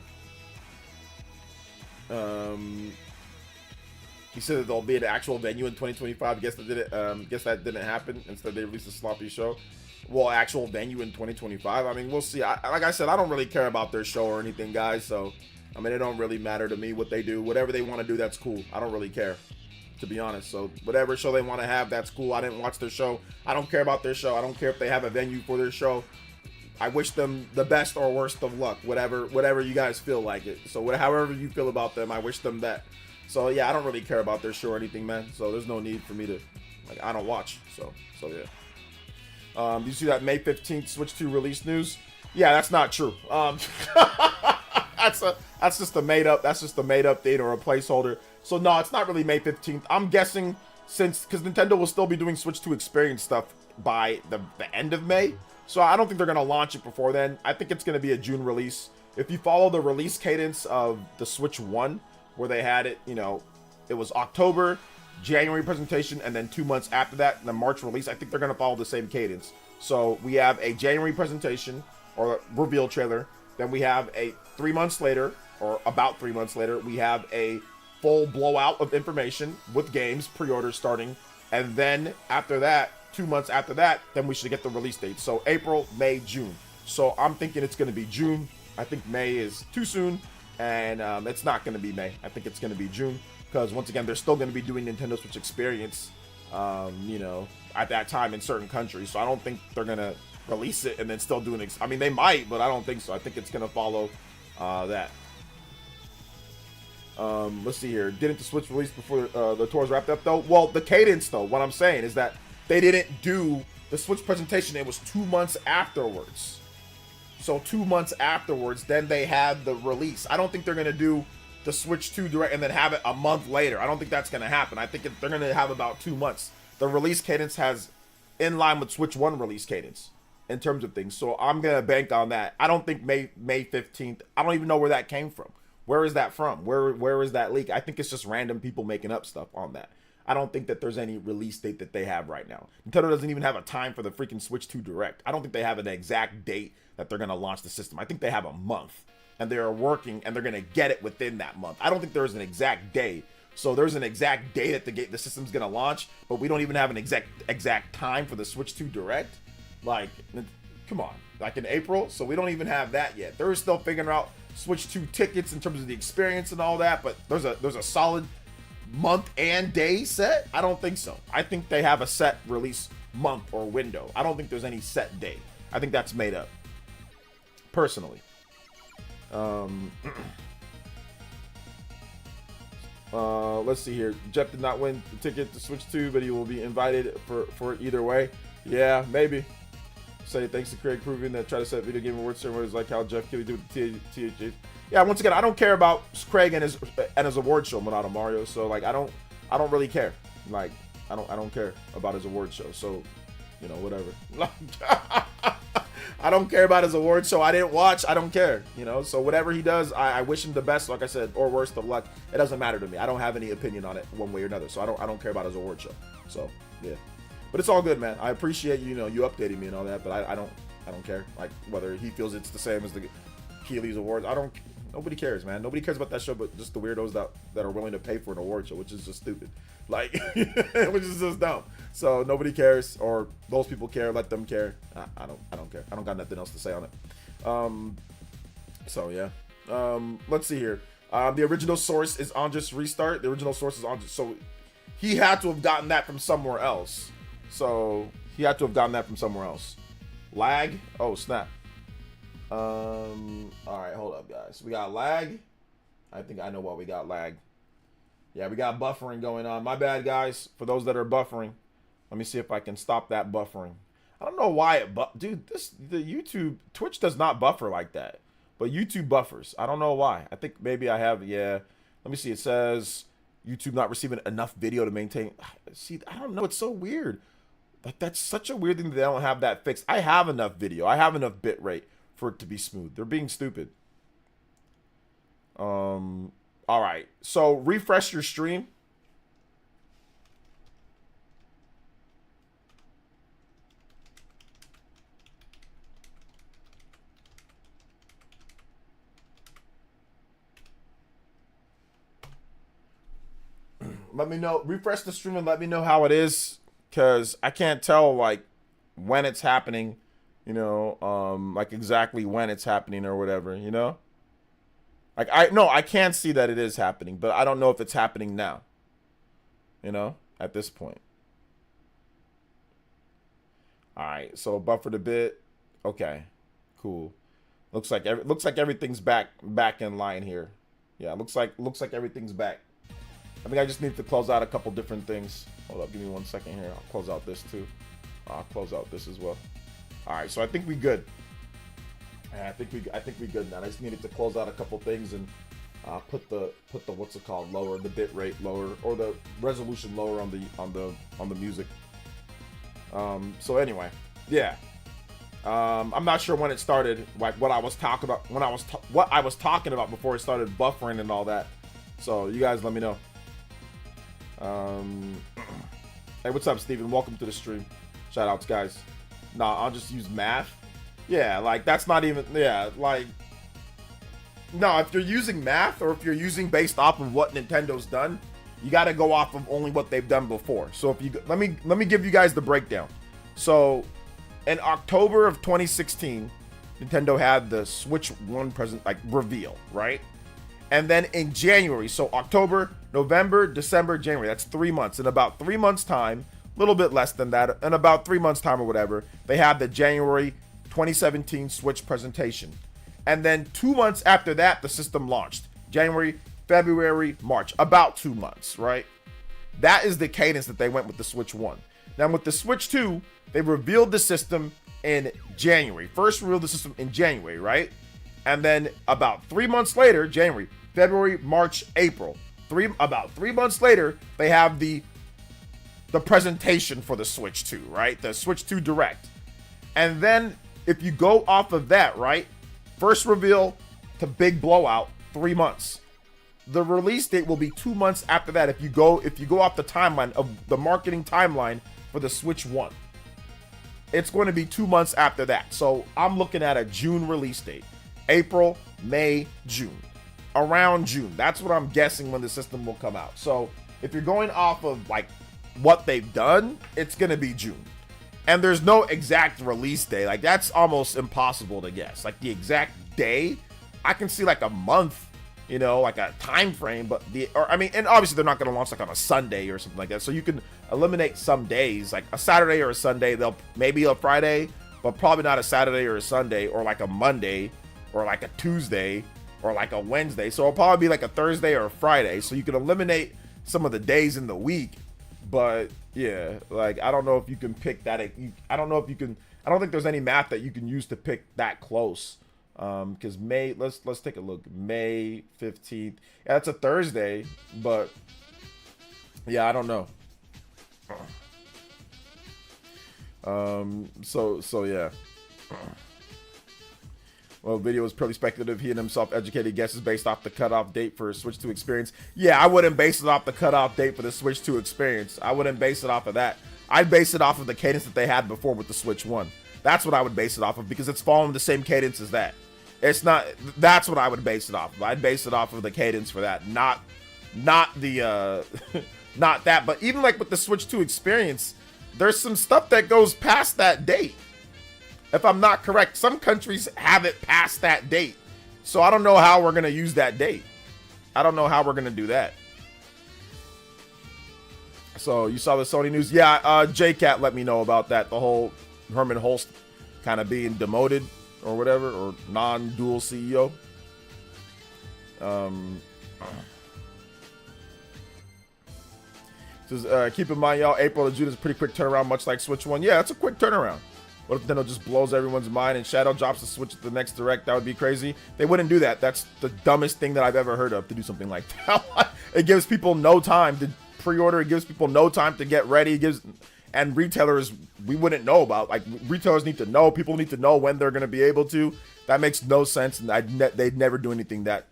He said that there'll be an actual venue in 2025. Guess that didn't happen. Instead, they released a sloppy show. well, actual venue in 2025. I mean, we'll see. Like I said, I don't really care about their show or anything, guys. So, I mean, it don't really matter to me what they do. Whatever they want to do, that's cool. I don't really care, to be honest. So, whatever show they want to have, that's cool. I didn't watch their show. I don't care about their show. I don't care if they have a venue for their show. I wish them the best or worst of luck, whatever you guys feel like it. So, however you feel about them, I wish them that. So, yeah, I don't really care about their show or anything, man. So, there's no need for me to, like, I don't watch. So yeah. Do you see that May 15th Switch 2 release news? Yeah, that's not true. That's just a made up date or a placeholder. So no, it's not really May 15th. I'm guessing because Nintendo will still be doing Switch 2 experience stuff by the end of May. So I don't think they're gonna launch it before then. I think it's gonna be a June release. If you follow the release cadence of the Switch 1, where they had it, it was October, January presentation, and then 2 months after that, the March release. I think they're going to follow the same cadence. So we have a January presentation or reveal trailer. Then we have 3 months later, or about 3 months later, we have a full blowout of information with games, pre-orders starting. And then after that, 2 months after that, then we should get the release date. So April, May, June. So I'm thinking it's going to be June. I think May is too soon. And it's not going to be May. I think it's going to be June. Because once again, they're still going to be doing Nintendo Switch Experience, at that time in certain countries. So I don't think they're going to release it and then still do I mean, they might, but I don't think so. I think it's going to follow that. Let's see here. Didn't the Switch release before the tours wrapped up, though? Well, the cadence, though, what I'm saying is that they didn't do the Switch presentation. It was 2 months afterwards. So 2 months afterwards, then they had the release. I don't think they're going to do the Switch 2 Direct and then have it a month later. I don't think that's going to happen. I think they're going to have about 2 months. The release cadence has in line with Switch 1 release cadence in terms of things. So I'm going to bank on that. I don't think May 15th. I don't even know where that came from. Where is that from? Where is that leak? I think it's just random people making up stuff on that. I don't think that there's any release date that they have right now. Nintendo doesn't even have a time for the freaking Switch 2 Direct. I don't think they have an exact date that they're going to launch the system. I think they have a month. And they're working, and they're going to get it within that month. I don't think there's an exact day. So there's an exact day that the system's going to launch, but we don't even have an exact time for the Switch 2 Direct. Like, come on. Like in April? So we don't even have that yet. They're still figuring out Switch 2 tickets in terms of the experience and all that, but there's a solid month and day set? I don't think so. I think they have a set release month or window. I don't think there's any set day. I think that's made up. Personally. Let's see here. Jeff did not win the ticket to Switch 2, but he will be invited for it either way. Yeah, maybe. Say thanks to Craig proving that try to set video game award ceremonies like how Jeff Keighley did with the THG. Yeah, once again, I don't care about Craig and his award show, Monado Mario. So like, I don't really care. Like, I don't care about his award show. So, whatever. I don't care about his award show. I didn't watch. I don't care. So whatever he does, I wish him the best. Like I said, or worst of luck. It doesn't matter to me. I don't have any opinion on it one way or another. So I don't care about his award show. So yeah, but it's all good, man. I appreciate you updating me and all that. But I don't care. Like whether he feels it's the same as the Keighley's awards. Nobody cares, man. Nobody cares about that show, but just the weirdos that are willing to pay for an award show, which is just stupid. Like, which is just dumb. So nobody cares, or those people care. Let them care. I don't care. I don't got nothing else to say on it. So yeah. Let's see here. The original source is Andres Restart. The original source is Andres. So he had to have gotten that from somewhere else. Lag. Oh snap. All right, hold up, guys. We got lag. I think I know why we got lag. Yeah, we got buffering going on. My bad, guys. For those that are buffering, let me see if I can stop that buffering. I don't know why dude, the Twitch does not buffer like that, but YouTube buffers. I don't know why. I think maybe I have, yeah. Let me see. It says YouTube not receiving enough video to maintain. See, I don't know. It's so weird. That's such a weird thing that they don't have that fixed. I have enough video. I have enough bit rate for it to be smooth. They're being stupid. All right. So refresh your stream. Let me know. Refresh the stream and let me know how it is, because I can't tell like when it's happening, you know, like exactly when it's happening or whatever, you know? Like I can see that it is happening, but I don't know if it's happening now. You know, at this point. All right, so buffered a bit. Okay, cool. Looks like everything's back in line here. Yeah, looks like everything's back. I think I just need to close out a couple different things. Hold up, give me 1 second here. I'll close out this too. I'll close out this as well. All right, so I think we good. I think we good now. I just needed to close out a couple things and put the what's it called, lower the bit rate lower, or the resolution lower on the music. So anyway, yeah. I'm not sure when it started, like what I was talking about what I was talking about before it started buffering and all that. So you guys let me know. Hey, what's up, Steven? Welcome to the stream. Shout outs, guys. Nah, I'll just use math. Yeah, like that's not even, yeah, like, no, if you're using math or if you're using based off of what Nintendo's done, you got to go off of only what they've done before. So if you, let me give you guys the breakdown. So in October of 2016, Nintendo had the Switch 1 reveal, right? And then in January, so October, November, December, January, that's 3 months. In about 3 months time, a little bit less than that, in about 3 months time or whatever, they had the January 2017 Switch presentation. And then 2 months after that, the system launched. January, February, March, about 2 months, right? That is the cadence that they went with the Switch 1. Now with the Switch 2, they revealed the system in January. First revealed the system in January, right? And then about 3 months later, January, February, March, April, about 3 months later, they have the presentation for the Switch 2, right? The Switch 2 Direct. And then if you go off of that, right? First reveal to big blowout, 3 months. The release date will be 2 months after that if you go off the timeline of the marketing timeline for the Switch 1. It's going to be 2 months after that. So I'm looking at a June release date. April, May, June. Around June. That's what I'm guessing when the system will come out. So if you're going off of like what they've done, it's going to be June. And there's no exact release day. Like that's almost impossible to guess. Like the exact day, I can see like a month, you know, like a time frame, but and obviously they're not going to launch like on a Sunday or something like that. So you can eliminate some days, like a Saturday or a Sunday. They'll maybe a Friday, but probably not a Saturday or a Sunday, or like a Monday or like a Tuesday or like a Wednesday. So it'll probably be like a Thursday or a Friday. So you can eliminate some of the days in the week. But yeah, like I don't know if you can pick that. I don't think there's any math that you can use to pick that close. Because May, let's take a look. May 15th. Yeah, that's a Thursday, but yeah, I don't know. So yeah. Well, video was purely speculative. He and himself educated guesses based off the cutoff date for Switch 2 experience. Yeah, I wouldn't base it off the cutoff date for the Switch 2 experience. I wouldn't base it off of that. I'd base it off of the cadence that they had before with the Switch 1. That's what I would base it off of, because it's following the same cadence as that. It's not, that's what I would base it off of. I'd base it off of the cadence for that, not the, not that. But even like with the Switch 2 experience, there's some stuff that goes past that date. If I'm not correct, some countries have it past that date. So I don't know how we're going to use that date. I don't know how we're going to do that. So you saw the Sony news? Yeah, JCat let me know about that. The whole Herman Holst kind of being demoted or whatever, or non-dual CEO. Says, keep in mind, y'all, April to June is a pretty quick turnaround, much like Switch 1. Yeah, it's a quick turnaround. What if Nintendo just blows everyone's mind and Shadow drops the Switch at the next Direct? That would be crazy. They wouldn't do that. That's the dumbest thing that I've ever heard of, to do something like that. It gives people no time to pre-order. It gives people no time to get ready. And retailers, we wouldn't know about. Like, retailers need to know. People need to know when they're going to be able to. That makes no sense, and they'd never do anything that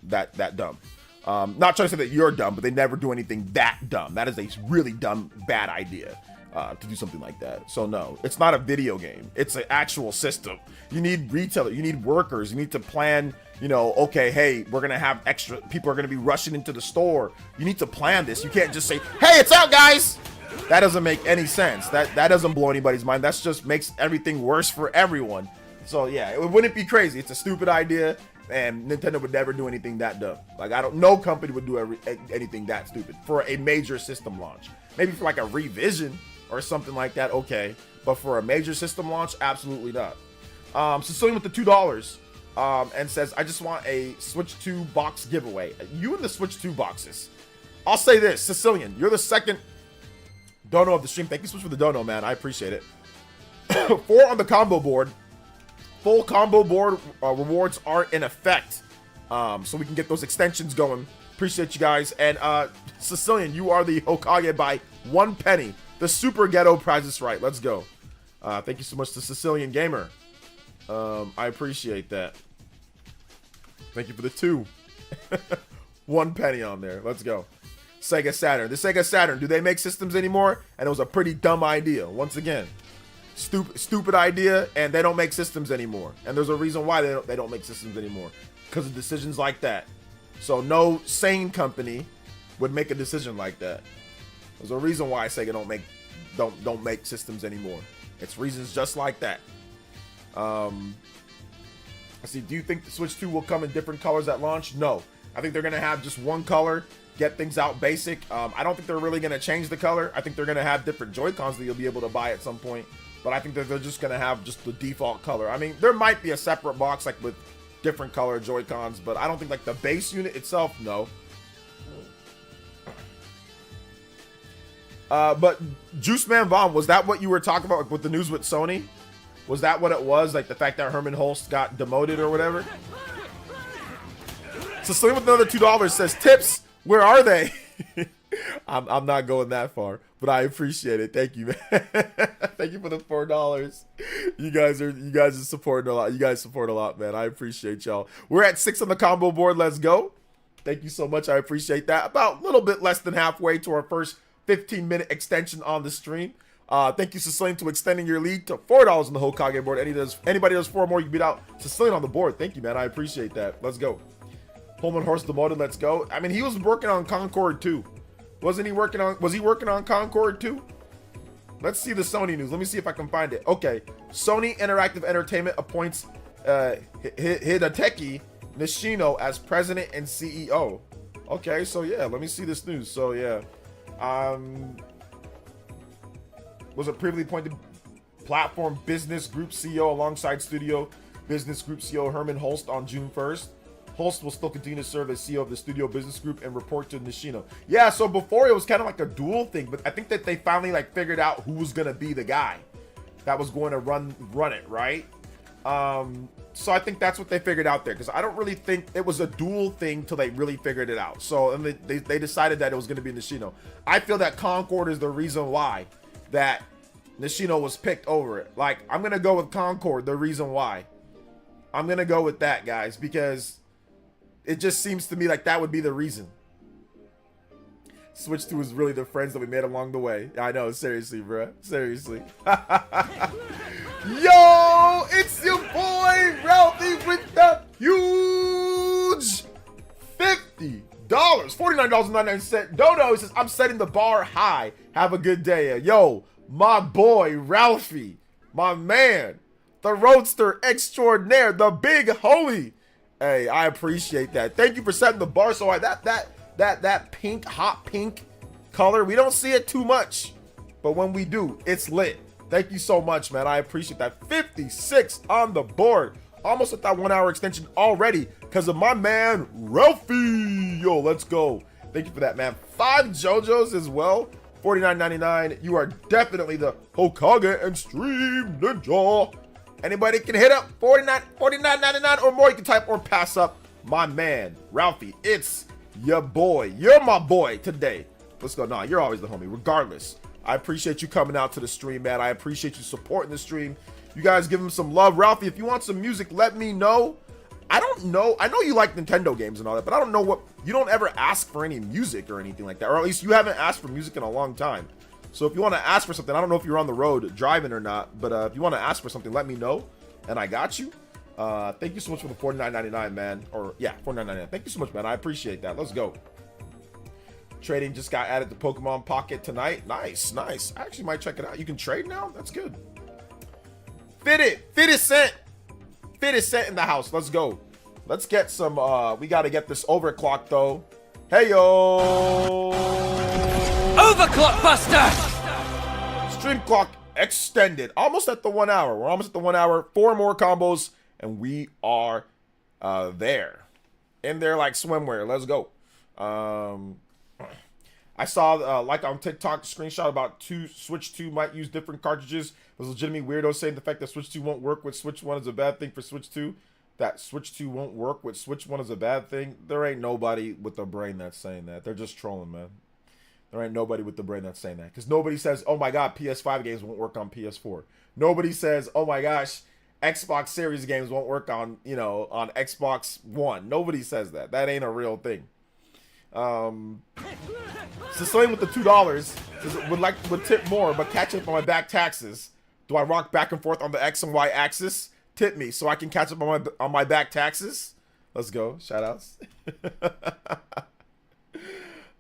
dumb. Not trying to say that you're dumb, but they never do anything that dumb. That is a really dumb, bad idea. To do something like that. So no, it's not a video game. It's an actual system. You need retailers, you need workers, you need to plan, you know, okay, hey, we're gonna have extra people are gonna be rushing into the store. You need to plan this. You can't just say, hey, it's out, guys. That doesn't make any sense. That doesn't blow anybody's mind. That's just makes everything worse for everyone. So yeah, it wouldn't be crazy. It's a stupid idea, and Nintendo would never do anything that dumb. Like no company would do anything that stupid for a major system launch. Maybe for like a revision or something like that, okay. But for a major system launch, absolutely not. Sicilian with the $2 and says, I just want a Switch 2 box giveaway. You and the Switch 2 boxes. I'll say this, Sicilian, you're the second dono of the stream. Thank you so much for the dono, man. I appreciate it. 4 on the combo board. Full combo board rewards are in effect. So we can get those extensions going. Appreciate you guys. And Sicilian, you are the Hokage by 1 penny. The super ghetto prize is right. Let's go. Thank you so much to Sicilian Gamer. I appreciate that. Thank you for the 2. 1 penny on there. Let's go. Sega Saturn. The Sega Saturn, do they make systems anymore? And it was a pretty dumb idea. Once again, stupid idea, and they don't make systems anymore. And there's a reason why they don't make systems anymore. Because of decisions like that. So no sane company would make a decision like that. There's a reason why Sega don't make systems anymore. It's reasons just like that. I see. Do you think the Switch 2 will come in different colors at launch? No. I think they're gonna have just one color, get things out basic. I don't think they're really gonna change the color. I think they're gonna have different Joy-Cons that you'll be able to buy at some point. But I think that they're just gonna have just the default color. I mean, there might be a separate box like with different color Joy-Cons, but I don't think like the base unit itself, no. But Juice Man Vaughn, was that what you were talking about, like, with the news with Sony? Was that what it was? Like the fact that Herman Holst got demoted or whatever? So Slim with another $2 says, tips, where are they? I'm not going that far, but I appreciate it. Thank you, man. Thank you for the $4. You guys are supporting a lot. You guys support a lot, man. I appreciate y'all. We're at 6 on the combo board. Let's go. Thank you so much. I appreciate that. About a little bit less than halfway to our first 15-minute extension on the stream. Thank you, Sicilian, to extending your lead to $4 on the Hokage board. Anybody does 4 more, you beat out Sicilian on the board. Thank you, man. I appreciate that. Let's go. Pullman Horse demoted. Let's go. I mean, he was working on Concord too. Was he working on Concord too? Let's see the Sony news. Let me see if I can find it. Okay. Sony Interactive Entertainment appoints Hideteki Nishino as president and CEO. Okay, so yeah, let me see this news. So yeah. Was a previously appointed Platform Business Group CEO alongside Studio Business Group CEO Herman Holst on June 1st. Holst will still continue to serve as CEO of the Studio Business Group and report to Nishino. Yeah, so before it was kind of like a dual thing, but I think that they finally like figured out who was gonna be the guy that was going to run it, right? So I think that's what they figured out there, because I don't really think it was a dual thing till they really figured it out. So and they decided that it was going to be Nishino. I feel that Concord is the reason why that Nishino was picked over it. Like, I'm going to go with Concord, the reason why. I'm going to go with that, guys, because it just seems to me like that would be the reason. Switch 2 is really the friends that we made along the way. I know, seriously, bro. Seriously. Yo, it's your boy, Ralphie, with the huge $50. $49.99. Dodo says, I'm setting the bar high. Have a good day. Yo, my boy, Ralphie, my man, the roadster extraordinaire, the big homie. Hey, I appreciate that. Thank you for setting the bar so high. That pink, hot pink color, we don't see it too much, but when we do, it's lit. Thank you so much, man. I appreciate that. 56 on the board. Almost at that 1 hour extension already because of my man, Ralphie. Yo, let's go. Thank you for that, man. 5 JoJo's as well. $49.99. You are definitely the Hokage and Stream Ninja. Anybody can hit up $49.99 or more. You can type or pass up my man, Ralphie. It's your boy. You're my boy today. Let's go. Nah, you're always the homie, regardless. I appreciate you coming out to the stream, man. I appreciate you supporting the stream. You guys give him some love. Ralphie, if you want some music, let me know. I don't know. I know you like Nintendo games and all that, but I don't know what... You don't ever ask for any music or anything like that. Or at least you haven't asked for music in a long time. So if you want to ask for something, I don't know if you're on the road driving or not, but if you want to ask for something, let me know. And I got you. Thank you so much for the $49.99, man. Or, yeah, $49.99. Thank you so much, man. I appreciate that. Let's go. Trading just got added to Pokemon Pocket tonight. Nice, nice. I actually might check it out. You can trade now? That's good. Fit Cent in the house. Let's go. Let's get some, we got to get this overclock though. Hey, yo. Overclock Buster. Stream clock extended. Almost at the 1 hour. We're almost at the 1 hour. 4 more combos and we are there. In there like swimwear. Let's go. I saw like on TikTok screenshot about Switch 2 might use different cartridges. There's legitimate weirdos saying the fact that Switch 2 won't work with Switch 1 is a bad thing for Switch 2. That Switch 2 won't work with Switch 1 is a bad thing. There ain't nobody with a brain that's saying that. They're just trolling, man. There ain't nobody with the brain that's saying that. Because nobody says, oh my god, PS5 games won't work on PS4. Nobody says, oh my gosh, Xbox Series games won't work on, you know, on Xbox One. Nobody says that. That ain't a real thing. Cecilian with the $2 says, would tip more, but catch up on my back taxes. Do I rock back and forth on the X and Y axis? Tip me so I can catch up on my back taxes. Let's go. Shout outs.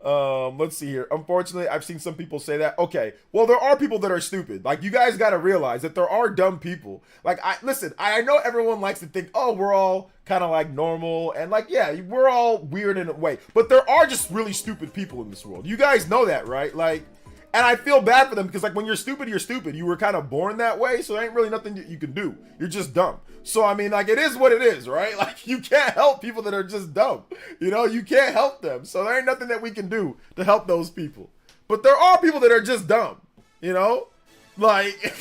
Let's see here. Unfortunately, I've seen some people say that. Okay, well, there are people that are stupid. Like, you guys got to realize that there are dumb people. Like, I know everyone likes to think, oh, we're all kind of like normal. And like, yeah, we're all weird in a way. But there are just really stupid people in this world. You guys know that, right? Like, and I feel bad for them because, like, when you're stupid, you're stupid. You were kind of born that way, so there ain't really nothing that you can do. You're just dumb. So, I mean, like, it is what it is, right? Like, you can't help people that are just dumb. You know, you can't help them. So there ain't nothing that we can do to help those people. But there are people that are just dumb, you know? Like, and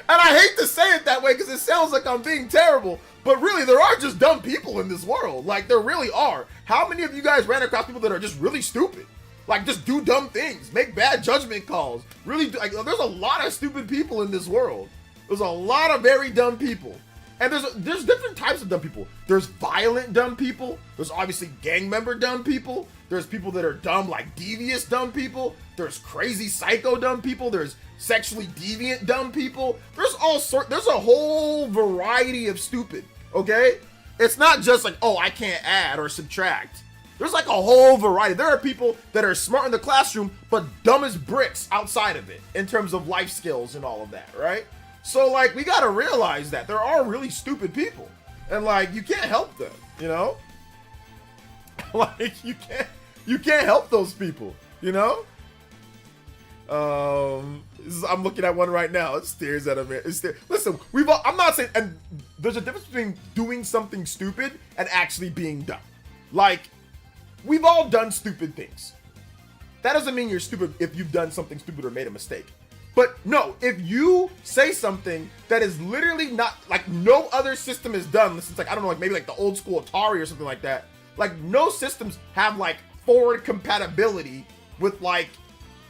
I hate to say it that way because it sounds like I'm being terrible. But really, there are just dumb people in this world. Like, there really are. How many of you guys ran across people that are just really stupid? Like, just do dumb things, make bad judgment calls. Really, like, there's a lot of stupid people in this world. There's a lot of very dumb people. And there's different types of dumb people. There's violent dumb people. There's obviously gang member dumb people. There's people that are dumb, like devious dumb people. There's crazy psycho dumb people. There's sexually deviant dumb people. There's a whole variety of stupid, okay? It's not just like, oh, I can't add or subtract. There's like a whole variety. There are people that are smart in the classroom, but dumb as bricks outside of it in terms of life skills and all of that, right? So, like, we gotta realize that there are really stupid people. And, like, you can't help them, you know? Like, you can't help those people, you know? I'm looking at one right now. It stares at him. Listen, I'm not saying, and there's a difference between doing something stupid and actually being dumb. Like, we've all done stupid things. That doesn't mean you're stupid if you've done something stupid or made a mistake. But no, if you say something that is literally not, like, no other system is done, since, like, I don't know, like, maybe like the old school Atari or something like that, like, no systems have, like, forward compatibility with, like,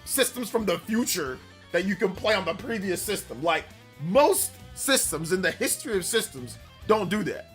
systems from the future that you can play on the previous system. Like, most systems in the history of systems don't do that.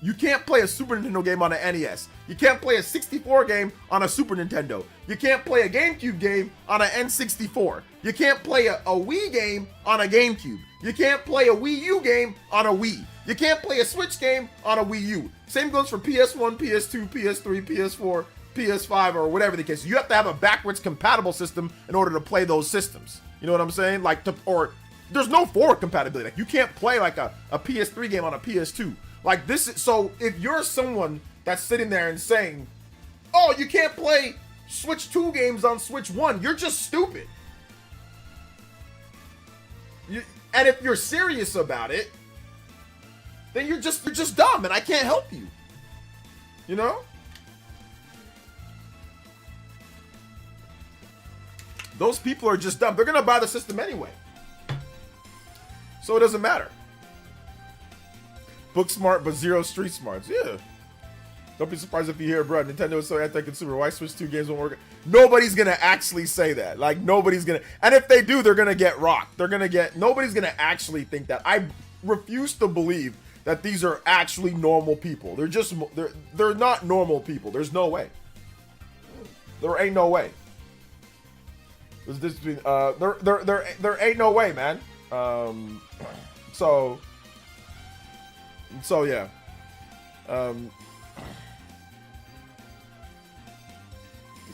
You can't play a Super Nintendo game on an NES. You can't play a 64 game on a Super Nintendo. You can't play a GameCube game on an N64. You can't play a Wii game on a GameCube. You can't play a Wii U game on a Wii. You can't play a Switch game on a Wii U. Same goes for PS1, PS2, PS3, PS4, PS5, or whatever the case. You have to have a backwards compatible system in order to play those systems. You know what I'm saying? Like, or there's no forward compatibility. Like, you can't play like a PS3 game on a PS2. Like, this is, so if you're someone that's sitting there and saying, oh, you can't play Switch 2 games on Switch 1, you're just stupid. And if you're serious about it, then you're just dumb, and I can't help you. You know? Those people are just dumb. They're gonna buy the system anyway. So it doesn't matter. Book smart, but zero street smarts. Yeah. Don't be surprised if you hear, bro, Nintendo is so anti-consumer. Why Switch 2 games won't work? Nobody's going to actually say that. Like, nobody's going to. And if they do, they're going to get rocked. Nobody's going to actually think that. I refuse to believe that these are actually normal people. They're not normal people. There's no way. There ain't no way. There's this between, there ain't no way, man. So yeah.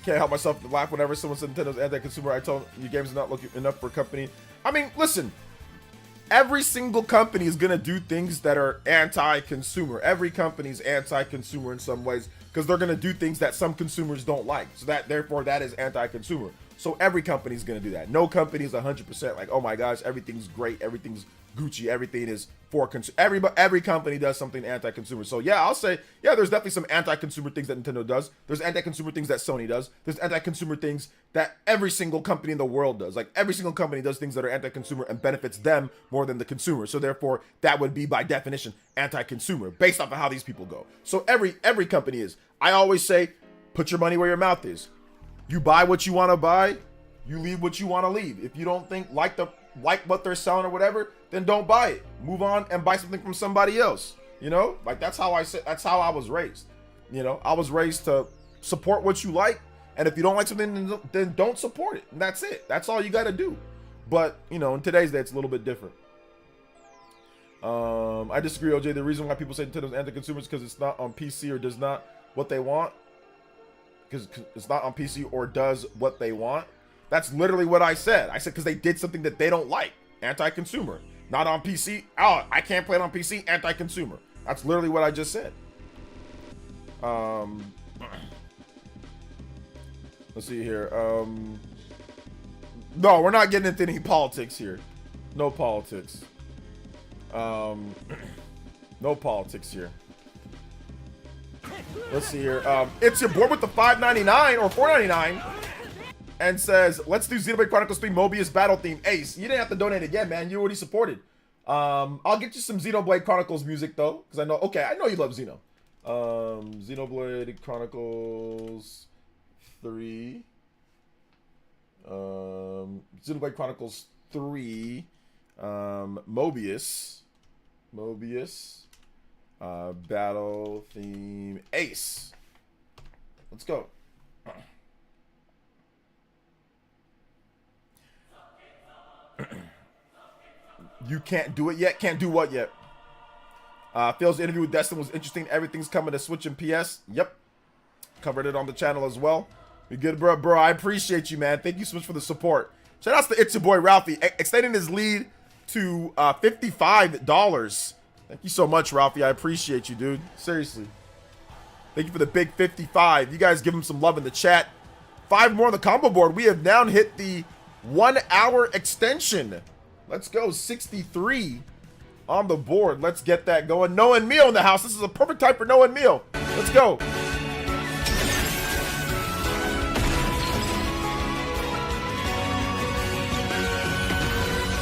Can't help myself to laugh whenever someone says Nintendo's anti-consumer. I told you games are not looking enough for a company. I mean, listen. Every single company is going to do things that are anti-consumer. Every company is anti-consumer in some ways because they're going to do things that some consumers don't like. So that, therefore, that is anti-consumer. So every company is going to do that. No company is 100% like, oh my gosh, everything's great, everything's Gucci, everything is for consumer. Every company does something anti-consumer. So yeah, I'll say, yeah, there's definitely some anti-consumer things that Nintendo does. There's anti-consumer things that Sony does. There's anti-consumer things that every single company in the world does. Like every single company does things that are anti-consumer and benefits them more than the consumer. So therefore, that would be by definition anti-consumer based off of how these people go. So every company is. I always say, put your money where your mouth is. You buy what you want to buy. You leave what you want to leave. If you don't think like what they're selling or whatever, then don't buy it. Move on and buy something from somebody else. You know, like that's how I was raised. You know, I was raised to support what you like, and if you don't like something, then don't support it. And that's it. That's all you got to do. But you know, in today's day, it's a little bit different. I disagree, OJ. The reason why people say Nintendo's anti-consumer is because it's not on PC or does not what they want. Because it's not on PC or does what they want. That's literally what I said. I said because they did something that they don't like. Anti-consumer. Not on PC. Oh, I can't play it on PC. Anti-consumer. That's literally what I just said. Let's see here. No, we're not getting into any politics here. No politics. No politics here. Let's see here. It's your board with the $5.99 or $4.99 and says, let's do Xenoblade Chronicles 3 Mobius battle theme. Ace, you didn't have to donate again, man. You already supported. I'll get you some Xenoblade Chronicles music though, because I know you love Xeno. Xenoblade Chronicles 3. Xenoblade Chronicles 3. Mobius. Battle theme Ace. Let's go. You can't do it yet? Can't do what yet? Phil's interview with Destin was interesting. Everything's coming to Switch and PS. Yep. Covered it on the channel as well. You good, bro? Bro, I appreciate you, man. Thank you so much for the support. Shout outs to It's Your Boy Ralphie, extending his lead to $55. Thank you so much, Ralphie. I appreciate you, dude. Seriously. Thank you for the big 55. You guys give him some love in the chat. 5 more on the combo board. We have now hit the 1 hour extension. Let's go. 63 on the board. Let's get that going. Noah and Mio in the house. This is a perfect time for Noah and Mio. Let's go.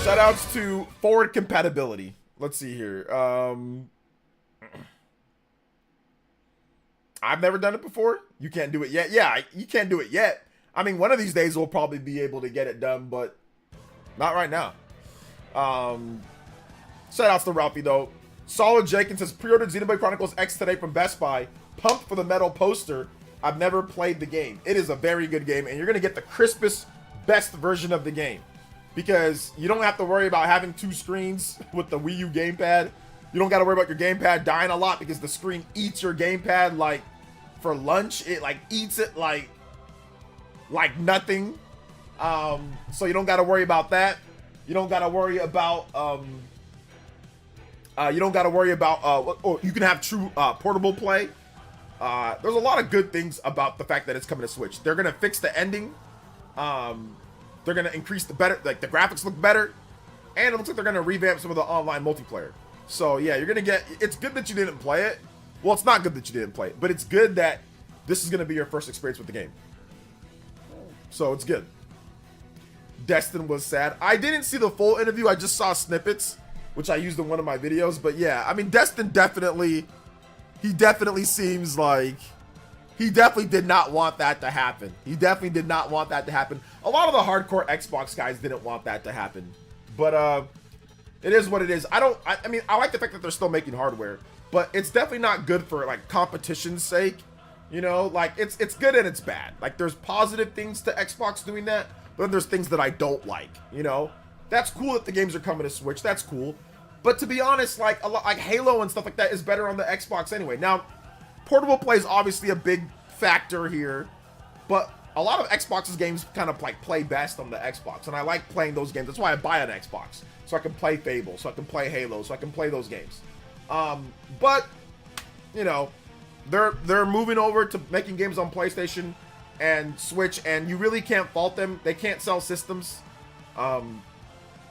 Shout outs to forward compatibility. Let's see here. I've never done it before. You can't do it yet. Yeah, you can't do it yet. I mean, one of these days we'll probably be able to get it done, but not right now. Shout outs to Ralphie though. Solid Jenkins says pre-ordered Xenoblade Chronicles X today from Best Buy. Pumped for the metal poster. I've never played the game. It is a very good game, and you're gonna get the crispest, best version of the game. Because you don't have to worry about having 2 screens with the Wii U gamepad. You don't got to worry about your gamepad dying a lot because the screen eats your gamepad like for lunch. It like eats it like nothing. So you don't got to worry about that. You don't got to worry about you can have true portable play. There's a lot of good things about the fact that it's coming to Switch. They're gonna fix the ending. They're gonna increase the graphics look better, and it looks like they're gonna revamp some of the online multiplayer. So yeah, you're gonna get. It's good that you didn't play it. Well, it's not good that you didn't play it, but it's good that this is gonna be your first experience with the game. So it's good. Destin was sad. I didn't see the full interview. I just saw snippets, which I used in one of my videos. But yeah, I mean, Destin definitely seems like. He definitely did not want that to happen. A lot of the hardcore Xbox guys didn't want that to happen. But it is what it is. I mean, I like the fact that they're still making hardware, but it's definitely not good for like competition's sake. You know, like it's good and it's bad. Like there's positive things to Xbox doing that, but then there's things that I don't like. You know, that's cool that the games are coming to Switch. That's cool. But to be honest, like a lot like Halo and stuff like that is better on the Xbox anyway. Now, portable play is obviously a big factor here, but a lot of Xbox's games kind of like play best on the Xbox, and I like playing those games. That's why I buy an Xbox, so I can play Fable, so I can play Halo, so I can play those games. But you know, they're moving over to making games on PlayStation and Switch, and you really can't fault them. They can't sell systems, and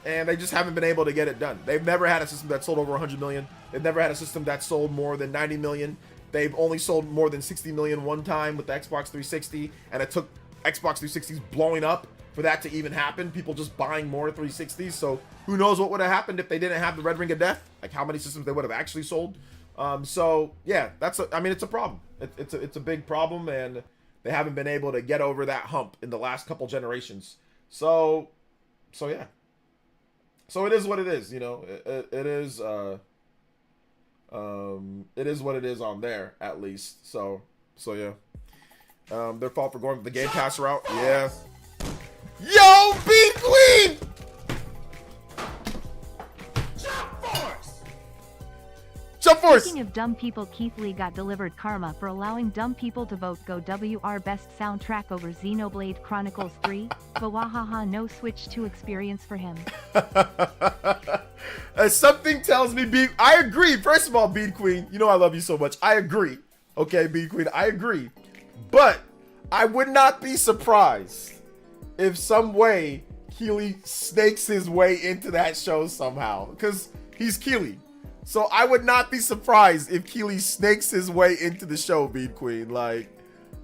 they just haven't been able to get it done. They've never had a system that sold over 100 million. They've never had a system that sold more than 90 million. They've only sold more than 60 million one time with the Xbox 360, and it took Xbox 360s blowing up for that to even happen. People just buying more 360s. So who knows what would have happened if they didn't have the Red Ring of Death? Like how many systems they would have actually sold. So yeah, I mean, it's a problem. It's a big problem, and they haven't been able to get over that hump in the last couple generations. So yeah. So it is what it is. You know, it is what it is on there, at least. So yeah. Their fault for going the Game Pass route. Yeah. Yo, Beat Queen! Jump Force! Speaking of dumb people, Keith Lee got delivered karma for allowing dumb people to vote Go WR Best Soundtrack over Xenoblade Chronicles 3. Bawahaha, no Switch 2 experience for him. Something tells me I agree. First of all, Beat Queen, you know I love you so much. I agree. Okay, Beat Queen, I agree. But I would not be surprised if some way Keeley snakes his way into that show somehow, because he's Keeley. So I would not be surprised if Keeley snakes his way into the show, Beat Queen. Like,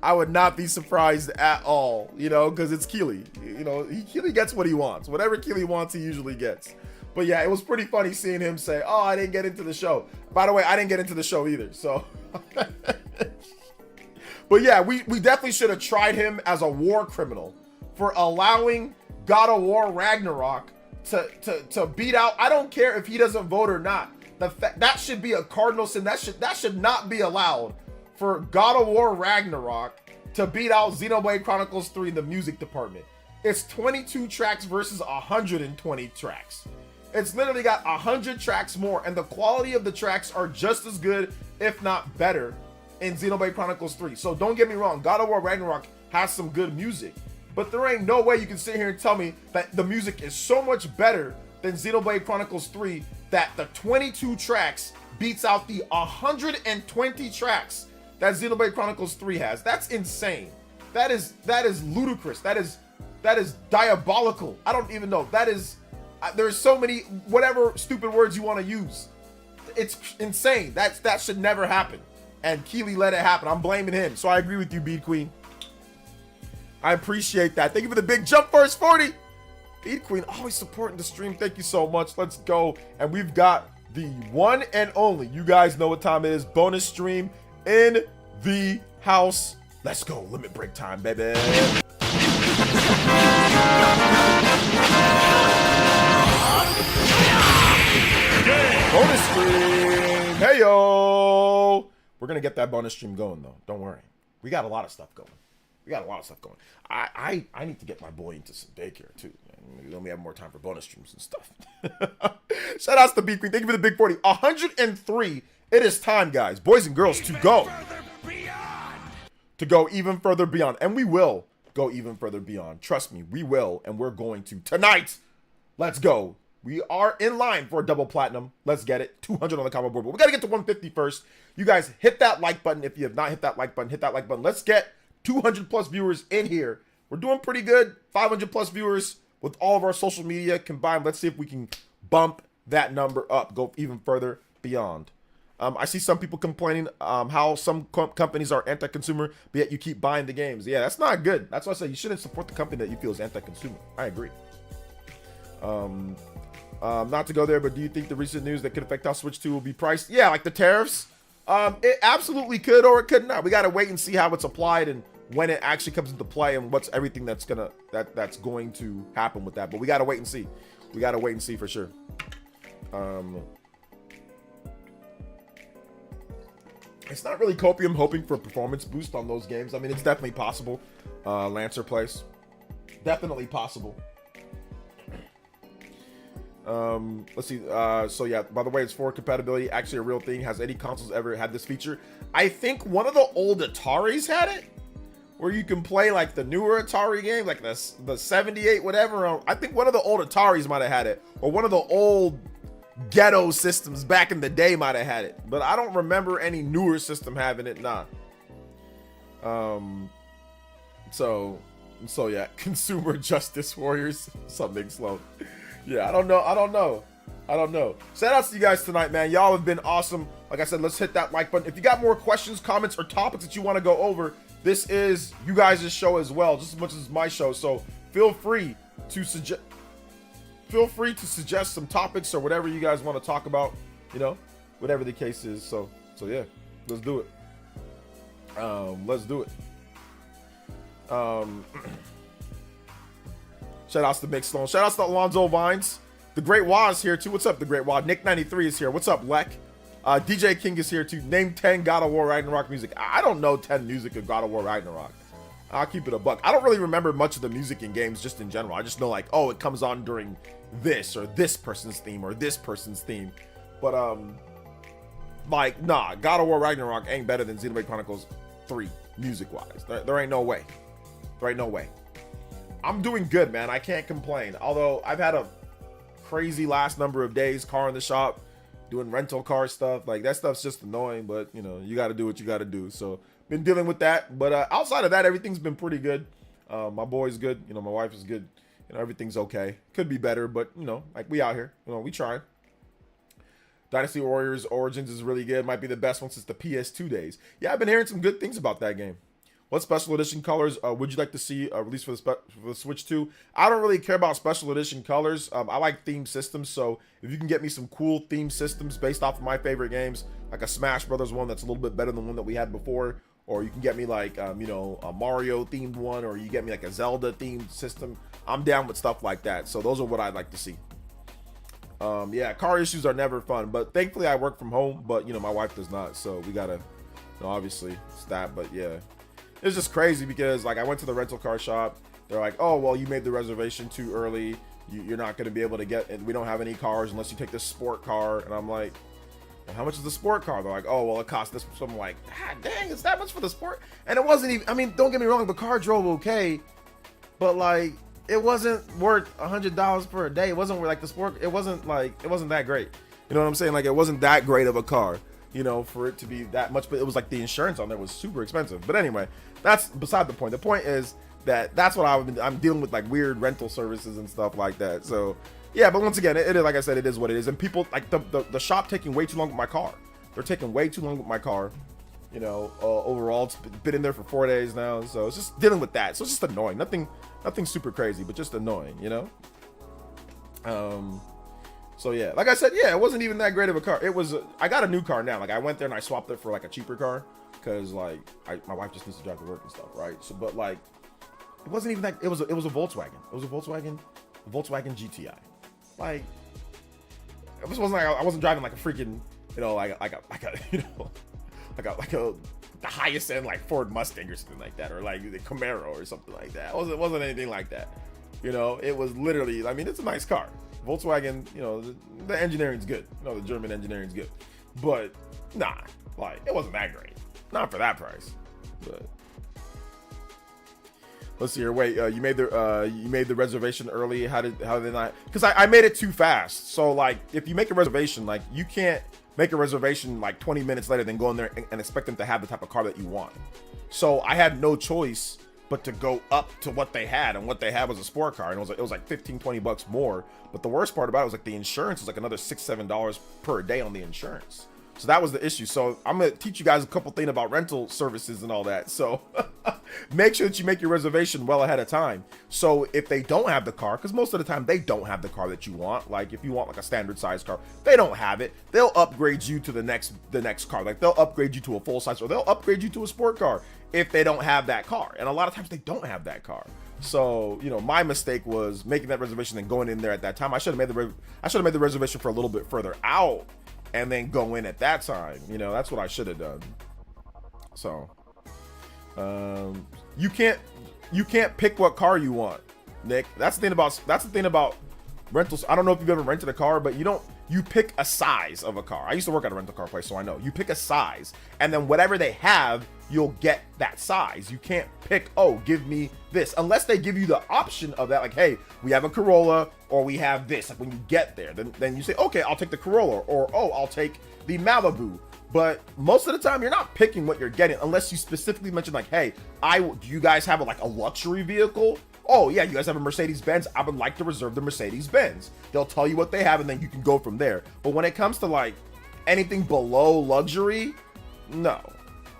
I would not be surprised at all, you know, because it's Keeley. You know, Keeley gets what he wants. Whatever Keeley wants, he usually gets. But yeah, it was pretty funny seeing him say, oh, I didn't get into the show. By the way, I didn't get into the show either, so. But yeah, we definitely should have tried him as a war criminal for allowing God of War Ragnarok to beat out. I don't care if he doesn't vote or not. That should be a cardinal sin. That should not be allowed for God of War Ragnarok to beat out Xenoblade Chronicles 3 in the music department. It's 22 tracks versus 120 tracks. It's literally got 100 tracks more, and the quality of the tracks are just as good, if not better, in Xenoblade Chronicles 3. So don't get me wrong, God of War Ragnarok has some good music, but there ain't no way you can sit here and tell me that the music is so much better than Xenoblade Chronicles 3 that the 22 tracks beats out the 120 tracks that Xenoblade Chronicles 3 has. That's insane. That is ludicrous. That is diabolical. I don't even know. There's so many whatever stupid words you want to use. It's insane. That should never happen. And Keeley let it happen. I'm blaming him. So I agree with you, Beat Queen. I appreciate that. Thank you for the big Jump First 40. Beat Queen always supporting the stream. Thank you so much. Let's go. And we've got the one and only, you guys know what time it is, bonus stream in the house. Let's go. Limit break time, baby. Bonus stream. Hey, yo. We're going to get that bonus stream going, though. Don't worry. We got a lot of stuff going. I need to get my boy into some daycare, too. Then we have more time for bonus streams and stuff. Shout outs to Beat Queen. Thank you for the big 40. 103. It is time, guys, boys and girls, to go. To go even further beyond. And we will go even further beyond. Trust me, we will. And we're going to tonight. Let's go. We are in line for a double platinum. Let's get it. 200 on the combo board. But we got to get to 150 first. You guys hit that like button. If you have not hit that like button, hit that like button. Let's get 200 plus viewers in here. We're doing pretty good. 500 plus viewers with all of our social media combined. Let's see if we can bump that number up. Go even further beyond. I see some people complaining how some companies are anti-consumer, but yet you keep buying the games. Yeah, that's not good. That's why I say you shouldn't support the company that you feel is anti-consumer. I agree. Not to go there, but do you think the recent news that could affect how Switch 2 will be priced? Yeah, like the tariffs. It absolutely could, or it could not. We got to wait and see how it's applied and when it actually comes into play and what's everything that's going to happen with that. But we got to wait and see. We got to wait and see for sure. It's not really copium hoping for a performance boost on those games. I mean, it's definitely possible. Lancer Place. Definitely possible. Let's see. So yeah, by the way, it's forward compatibility actually a real thing. Has any consoles ever had this feature? I think one of the old Ataris had it, where you can play like the newer Atari game, like the 78 whatever. I think one of the old Ataris might have had it, or one of the old ghetto systems back in the day might have had it, but I don't remember any newer system having it. Nah. So yeah, consumer justice warriors, something slow. Yeah, I don't know. Shout outs to you guys tonight, man. Y'all have been awesome. Like I said, let's hit that like button. If you got more questions, comments, or topics that you want to go over, this is you guys' show as well, just as much as my show. So feel free to suggest some topics or whatever you guys want to talk about, you know, whatever the case is. So yeah, let's do it. Let's do it. Shout outs to Mick Sloan. Shout outs to Alonzo Vines. The Great Waz here too. What's up, The Great Waz? Nick93 is here. What's up, Lek? DJ King is here too. Name 10 God of War Ragnarok music. I don't know 10 music of God of War Ragnarok. I'll keep it a buck. I don't really remember much of the music in games just in general. I just know like, oh, it comes on during this or this person's theme or this person's theme. But like, nah, God of War Ragnarok ain't better than Xenoblade Chronicles 3 music-wise. There ain't no way. There ain't no way. I'm doing good, man. I can't complain. Although I've had a crazy last number of days, car in the shop, doing rental car stuff. Like that stuff's just annoying, but you know, you got to do what you got to do. So been dealing with that. But outside of that, everything's been pretty good. My boy's good. You know, my wife is good. You know, everything's okay. Could be better, but you know, like we out here. You know, we trying. Dynasty Warriors Origins is really good. Might be the best one since the PS2 days. Yeah, I've been hearing some good things about that game. What special edition colors would you like to see released for the Switch 2? I don't really care about special edition colors. I like theme systems, so if you can get me some cool theme systems based off of my favorite games, like a Smash Brothers one that's a little bit better than the one that we had before, or you can get me like, you know, a Mario themed one, or you get me like a Zelda themed system, I'm down with stuff like that. So those are what I'd like to see. Yeah, car issues are never fun, but thankfully I work from home, but you know, my wife does not, so we gotta, you know, obviously stop. But yeah, it's just crazy because like I went to the rental car shop, they're like, oh well, you made the reservation too early, you're not going to be able to get, and we don't have any cars unless you take this sport car. And I'm like, well, how much is the sport car? They're like, oh well, it costs this. So I'm like, ah, dang, it's that much for the sport? And it wasn't even, I mean, don't get me wrong, the car drove okay, but like it wasn't worth $100 per day. It wasn't like the sport, it wasn't that great. You know what I'm saying? Like it wasn't that great of a car, you know, for it to be that much. But it was like the insurance on there was super expensive. But anyway, that's beside the point. The point is that that's what I'm dealing with, like weird rental services and stuff like that. So yeah, but once again, it is, like I said, it is what it is. And people like the shop taking way too long with my car. They're taking way too long with my car. You know, overall, it's been in there for 4 days now. So it's just dealing with that. So it's just annoying. Nothing super crazy, but just annoying, you know? So yeah, like I said, yeah, it wasn't even that great of a car. It was, I got a new car now. Like I went there and I swapped it for like a cheaper car. Cause like, my wife just needs to drive to work and stuff, right? So, but like, it wasn't even that, it was a Volkswagen. It was a Volkswagen GTI. Like, it just wasn't like, I wasn't driving like a freaking, you know, like a you know, like a the highest end like Ford Mustang or something like that, or like the Camaro or something like that. It wasn't anything like that. You know, it was literally, I mean, it's a nice car. Volkswagen, you know, the engineering's good. You know, the German engineering's good. But nah, like it wasn't that great. Not for that price. But let's see here. Wait, you made the reservation early. How did they not? Because I made it too fast. So like, if you make a reservation, like you can't make a reservation like 20 minutes later, then go in there and expect them to have the type of car that you want. So I had no choice but to go up to what they had, and what they had was a sport car, and it was like 15-20 bucks more. But the worst part about it was like the insurance was like another $6-7 per day on the insurance. So that was the issue. So I'm going to teach you guys a couple things about rental services and all that. So make sure that you make your reservation well ahead of time. So if they don't have the car, because most of the time they don't have the car that you want. Like if you want like a standard size car, they don't have it. They'll upgrade you to the next car. Like they'll upgrade you to a full size, or they'll upgrade you to a sport car if they don't have that car. And a lot of times they don't have that car. So, you know, my mistake was making that reservation and going in there at that time. I should have made the reservation for a little bit further out, and then go in at that time. You know, that's what I should have done. So, you can't pick what car you want, Nick. That's the thing about rentals. I don't know if you've ever rented a car, but you pick a size of a car. I used to work at a rental car place, so I know. You pick a size, and then whatever they have, you'll get that size. You can't pick, oh, give me this, unless they give you the option of that, like, hey, we have a Corolla or we have this. Like when you get there, then you say, okay, I'll take the Corolla, or oh, I'll take the Malibu. But most of the time, you're not picking what you're getting unless you specifically mention, like, hey, do you guys have a luxury vehicle? Oh yeah, you guys have a Mercedes-Benz. I would like to reserve the Mercedes-Benz. They'll tell you what they have, and then you can go from there. But when it comes to like anything below luxury, no.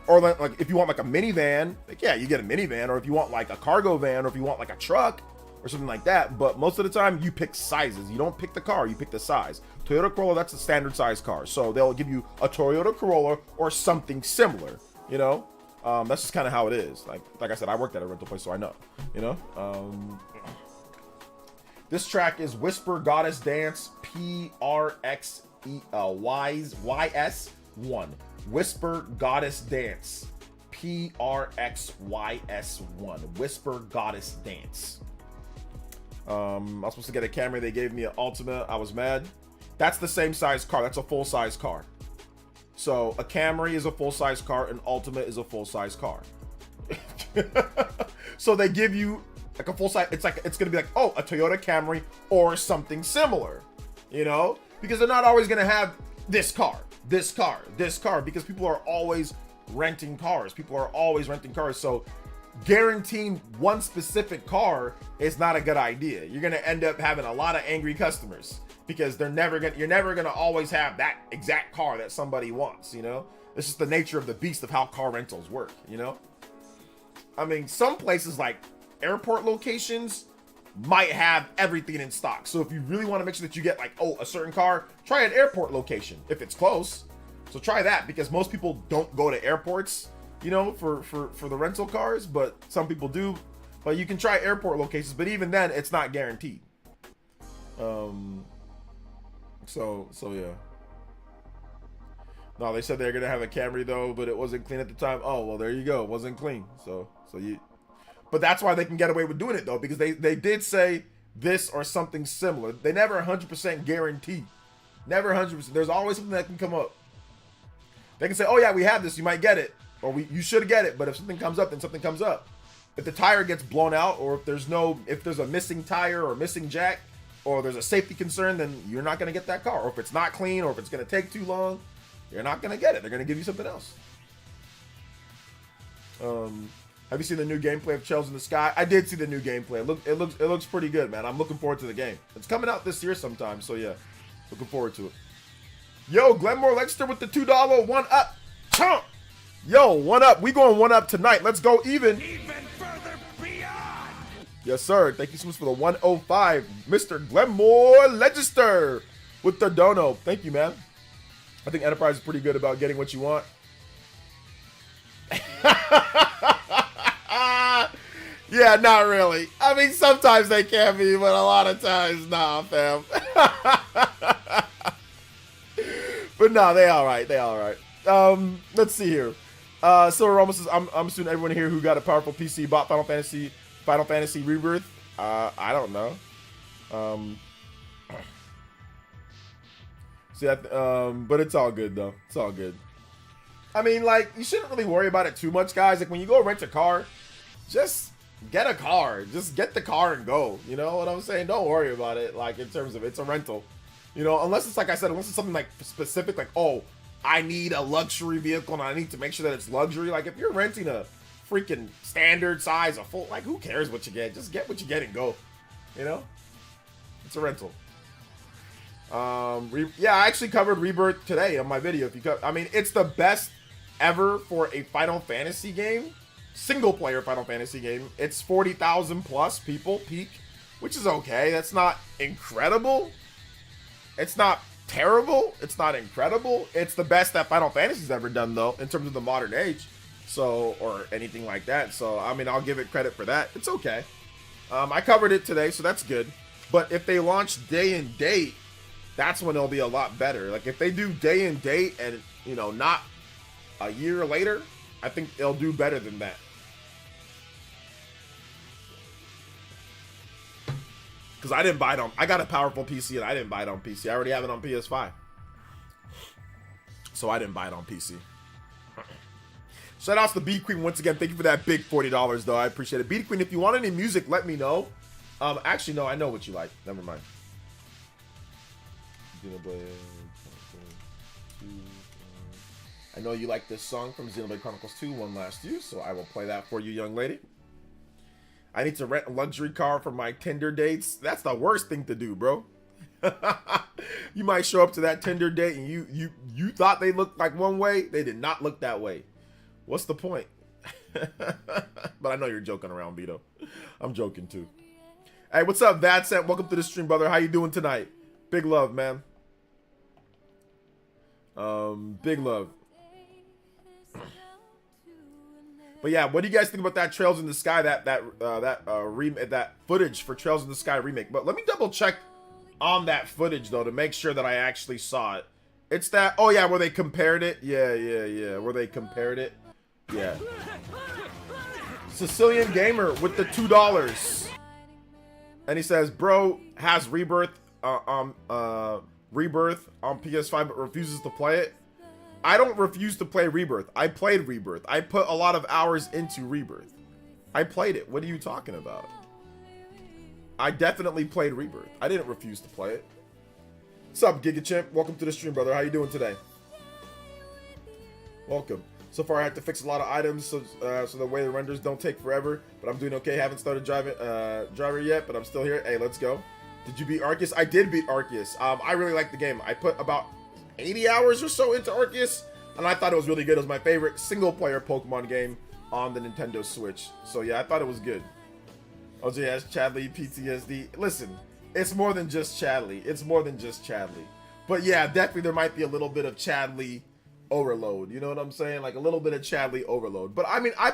Or like if you want like a minivan, like yeah, you get a minivan. Or if you want like a cargo van, or if you want like a truck or something like that. But most of the time, you pick sizes. You don't pick the car, you pick the size. Toyota Corolla, that's a standard size car. So they'll give you a Toyota Corolla or something similar, you know? That's just kind of how it is. Like I said, I worked at a rental place, so I know, you know? This track is Whisper Goddess Dance PRXYS1. Whisper Goddess Dance PRXYS1. Whisper Goddess Dance. I was supposed to get a Camry. They gave me an Altima. I was mad. That's the same size car. That's a full size car. So a Camry is a full size car. An Altima is a full size car. So they give you like a full size. It's gonna be like, oh, a Toyota Camry or something similar, you know, because they're not always gonna have this car, because people are always renting cars. So guaranteeing one specific car is not a good idea. You're gonna end up having a lot of angry customers because you're never gonna always have that exact car that somebody wants, you know? It's just the nature of the beast of how car rentals work, you know? I mean, some places like airport locations might have everything in stock. So if you really want to make sure that you get like, oh, a certain car, try an airport location if it's close. So try that, because most people don't go to airports, you know, for the rental cars, but some people do. But you can try airport locations, but even then it's not guaranteed. So yeah. No, they said they're gonna have a Camry though, but it wasn't clean at the time. Oh, well, there you go. It wasn't clean. But that's why they can get away with doing it though, because they did say this or something similar. They never 100% guarantee. Never 100%. There's always something that can come up. They can say, oh yeah, we have this, you might get it, or you should get it. But if something comes up, then something comes up. If the tire gets blown out, or if there's a missing tire or missing jack, or there's a safety concern, then you're not gonna get that car. Or if it's not clean, or if it's gonna take too long, you're not gonna get it. They're gonna give you something else. Have you seen the new gameplay of Chels in the Sky? I did see the new gameplay. It looks pretty good, man. I'm looking forward to the game. It's coming out this year sometime, so yeah, looking forward to it. Yo, Glenmore Lexter with the $2 1 up. Chump. Yo, 1 up. We going 1 up tonight. Let's go even. Even further beyond. Yes, sir. Thank you so much for the 105, Mr. Glenmore Legister with the dono. Thank you, man. I think Enterprise is pretty good about getting what you want. Yeah, not really. I mean, sometimes they can be, but a lot of times, nah, fam. But no, they all right. Let's see here. Silver Ramos says, I'm assuming everyone here who got a powerful PC bought Final Fantasy Rebirth. I don't know. But it's all good though. It's all good. I mean, like, you shouldn't really worry about it too much, guys. Like, when you go rent a car, just get a car. Just get the car and go. You know what I'm saying? Don't worry about it. Like, in terms of it's a rental. You know, unless it's like I said, unless it's something like specific, like, oh, I need a luxury vehicle and I need to make sure that it's luxury. Like, if you're renting a freaking standard size, a full, like, who cares what you get? Just get what you get and go. You know? It's a rental. Yeah, I actually covered Rebirth today on my video. I mean, it's the best ever for a Final Fantasy game. Single player Final Fantasy game. It's 40,000 plus people peak, which is okay. That's not incredible. It's not terrible. It's not incredible. It's the best that Final Fantasy's ever done, though, in terms of the modern age. So, or anything like that. So, I mean, I'll give it credit for that. It's okay. I covered it today, so that's good. But if they launch day and date, that's when it'll be a lot better. Like, if they do day and date and, you know, not a year later, I think they'll do better than that. Because I didn't buy it on... I got a powerful PC and I didn't buy it on PC. I already have it on PS5. So I didn't buy it on PC. Shout outs to B Queen once again. Thank you for that big $40 though. I appreciate it. B Queen, if you want any music, let me know. Actually, no, I know what you like. Never mind. I know you like this song from Xenoblade Chronicles 2, One Last You, so I will play that for you, young lady. I need to rent a luxury car for my Tinder dates. That's the worst thing to do, bro. You might show up to that Tinder date and you thought they looked like one way. They did not look that way. What's the point? But I know you're joking around, Vito. I'm joking too. Hey, what's up, Vadsent? Welcome to the stream, brother. How you doing tonight? Big love, man. Big love. But yeah, what do you guys think about that Trails in the Sky, that footage for Trails in the Sky remake? But let me double check on that footage though to make sure that I actually saw it. It's that, oh yeah, where they compared it. Yeah, where they compared it. Yeah. Sicilian Gamer with the $2. And he says, bro has Rebirth on PS5 but refuses to play it. I don't refuse to play Rebirth. I played Rebirth. I put a lot of hours into Rebirth. I played it. What are you talking about? I definitely played Rebirth. I didn't refuse to play it. What's up, GigaChimp? Welcome to the stream, brother. How you doing today? Welcome. So far, I had to fix a lot of items so the way the renders don't take forever. But I'm doing okay. Haven't started driver yet, but I'm still here. Hey, let's go. Did you beat Arceus? I did beat Arceus. I really like the game. I put about 80 hours or so into Arceus, and I thought it was really good. It was my favorite single-player Pokemon game on the Nintendo Switch. So yeah, I thought it was good. OJ has Chadley PTSD. Listen, it's more than just Chadley. It's more than just Chadley. But yeah, definitely there might be a little bit of Chadley overload. You know what I'm saying? Like a little bit of Chadley overload. But I mean, I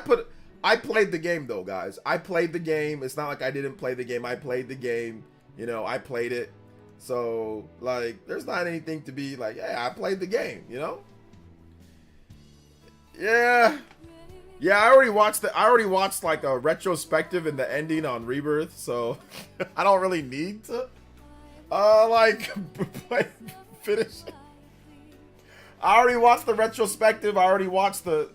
played the game though, guys. I played the game. It's not like I didn't play the game. I played the game. You know, I played it. So, like, there's not anything to be like, yeah, I played the game, you know? Yeah. Yeah, I already watched like a retrospective and the ending on Rebirth, so I don't really need to like finish it. I already watched the retrospective. I already watched the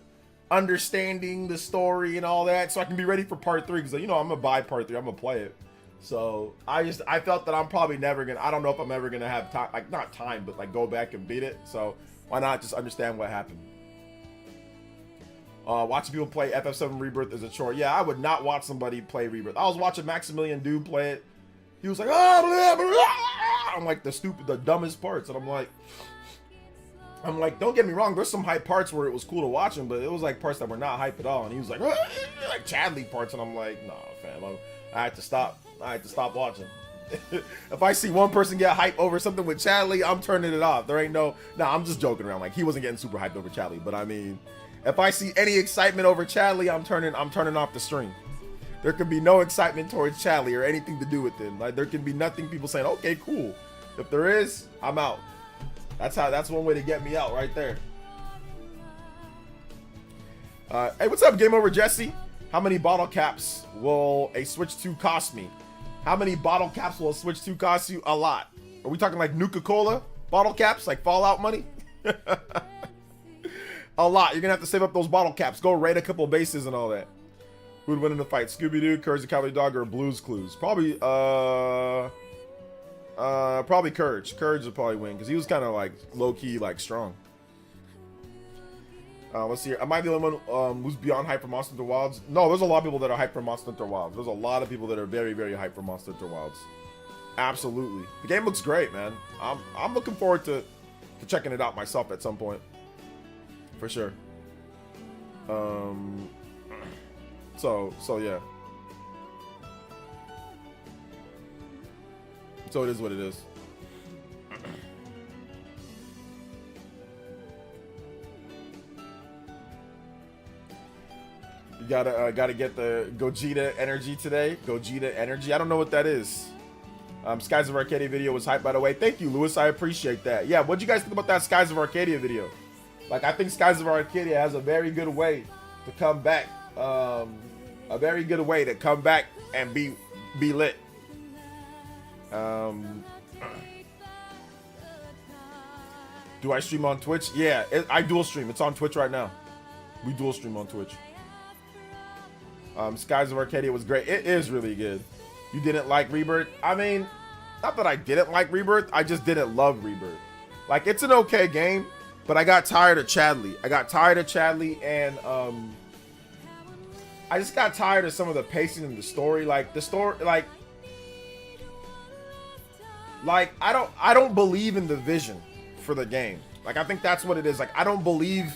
understanding the story and all that, so I can be ready for part 3 because you know I'm gonna buy part 3. I'm gonna play it. So I felt that I'm probably never gonna, I don't know if I'm ever gonna have time, like not time, but like go back and beat it. So why not just understand what happened? Watching people play FF7 Rebirth is a chore. Yeah, I would not watch somebody play Rebirth. I was watching Maximilian Dude play it. He was like, oh, blah, blah, blah. I'm like the dumbest parts. And I'm like, don't get me wrong, there's some hype parts where it was cool to watch him, but it was like parts that were not hype at all. And he was like Chadley parts. And I'm like, nah, fam, I had to stop watching. If I see one person get hyped over something with Chadley, I'm turning it off. There ain't no, I'm just joking around. Like he wasn't getting super hyped over Chadley, but I mean, if I see any excitement over Chadley, I'm turning off the stream. There could be no excitement towards Chadley or anything to do with him. Like there can be nothing. People saying, okay, cool. If there is, I'm out. That's one way to get me out right there. Hey, what's up, Game Over Jesse? How many bottle caps will a Switch 2 cost me? How many bottle caps will a Switch 2 cost you? A lot. Are we talking like Nuka-Cola bottle caps, like Fallout money? A lot. You're gonna have to save up those bottle caps. Go raid a couple bases and all that. Who'd win in the fight? Scooby-Doo, Courage the Cowardly Dog, or Blue's Clues? Probably, probably Courage. Courage would probably win because he was kind of like low-key, like strong. Let's see here. Am I the only one who's beyond hype for Monster Hunter Wilds? No, there's a lot of people that are hyped for Monster Hunter Wilds. There's a lot of people that are very, very hyped for Monster Hunter Wilds. Absolutely. The game looks great, man. I'm looking forward to checking it out myself at some point. For sure. So yeah. So it is what it is. You gotta get the Gogeta energy today. Gogeta energy. I don't know what that is. Skies of Arcadia video was hyped, by the way. Thank you, Lewis. I appreciate that. Yeah, what'd you guys think about that Skies of Arcadia video? Like, I think Skies of Arcadia has a very good way to come back. A very good way to come back and be lit. Do I stream on Twitch? Yeah, I dual stream. It's on Twitch right now. We dual stream on Twitch. Skies of Arcadia was great. It is really good. You didn't like Rebirth? I mean, not that I didn't like Rebirth. I just didn't love Rebirth. Like, it's an okay game, but I got tired of Chadley. And I just got tired of some of the pacing in the story. Like, the story, like I don't believe in the vision for the game. Like, I think that's what it is. Like, I don't believe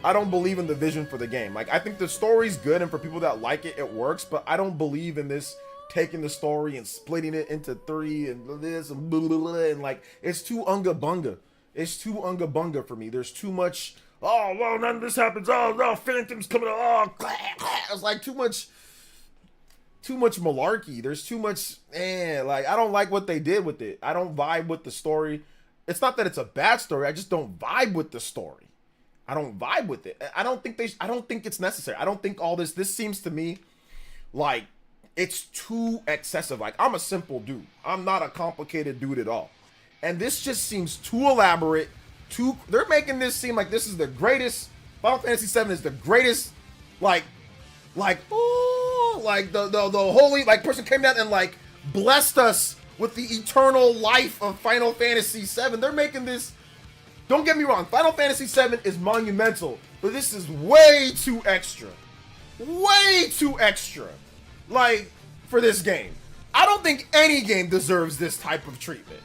in the vision for the game. Like, I think the story's good, and for people that like it, it works, but I don't believe in this taking the story and splitting it into 3 and this and blah, blah, blah, and like, it's too unga bunga. It's too unga bunga for me. There's too much, oh, well, none of this happens. Oh, no, Phantom's coming. Oh, it's like too much malarkey. There's too much, like, I don't like what they did with it. I don't vibe with the story. It's not that it's a bad story. I just don't vibe with the story. I don't vibe with it. I don't think it's necessary. I don't think all this seems to me like it's too excessive. Like, I'm a simple dude. I'm not a complicated dude at all. And this just seems too elaborate. They're making this seem like this is the greatest. Final Fantasy VII is the greatest, like the holy, like, person came down and like blessed us with the eternal life of Final Fantasy VII. They're making this. Don't get me wrong, Final Fantasy VII is monumental, but this is way too extra. Way too extra. Like, for this game. I don't think any game deserves this type of treatment.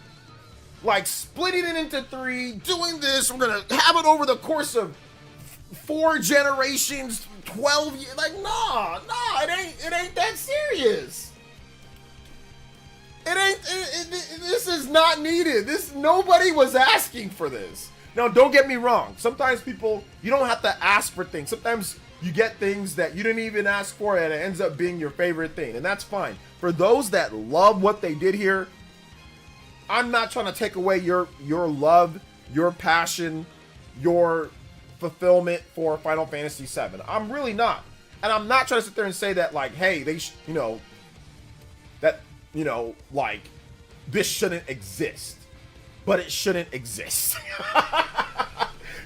Like, splitting it into 3, doing this, we're gonna have it over the course of 4 generations, 12 years. Like, nah, it ain't that serious. This is not needed. Nobody was asking for this. Now, don't get me wrong. Sometimes people, you don't have to ask for things. Sometimes you get things that you didn't even ask for and it ends up being your favorite thing. And that's fine. For those that love what they did here, I'm not trying to take away your love, your passion, your fulfillment for Final Fantasy VII. I'm really not. And I'm not trying to sit there and say that, like, hey, like, this shouldn't exist. But it shouldn't exist.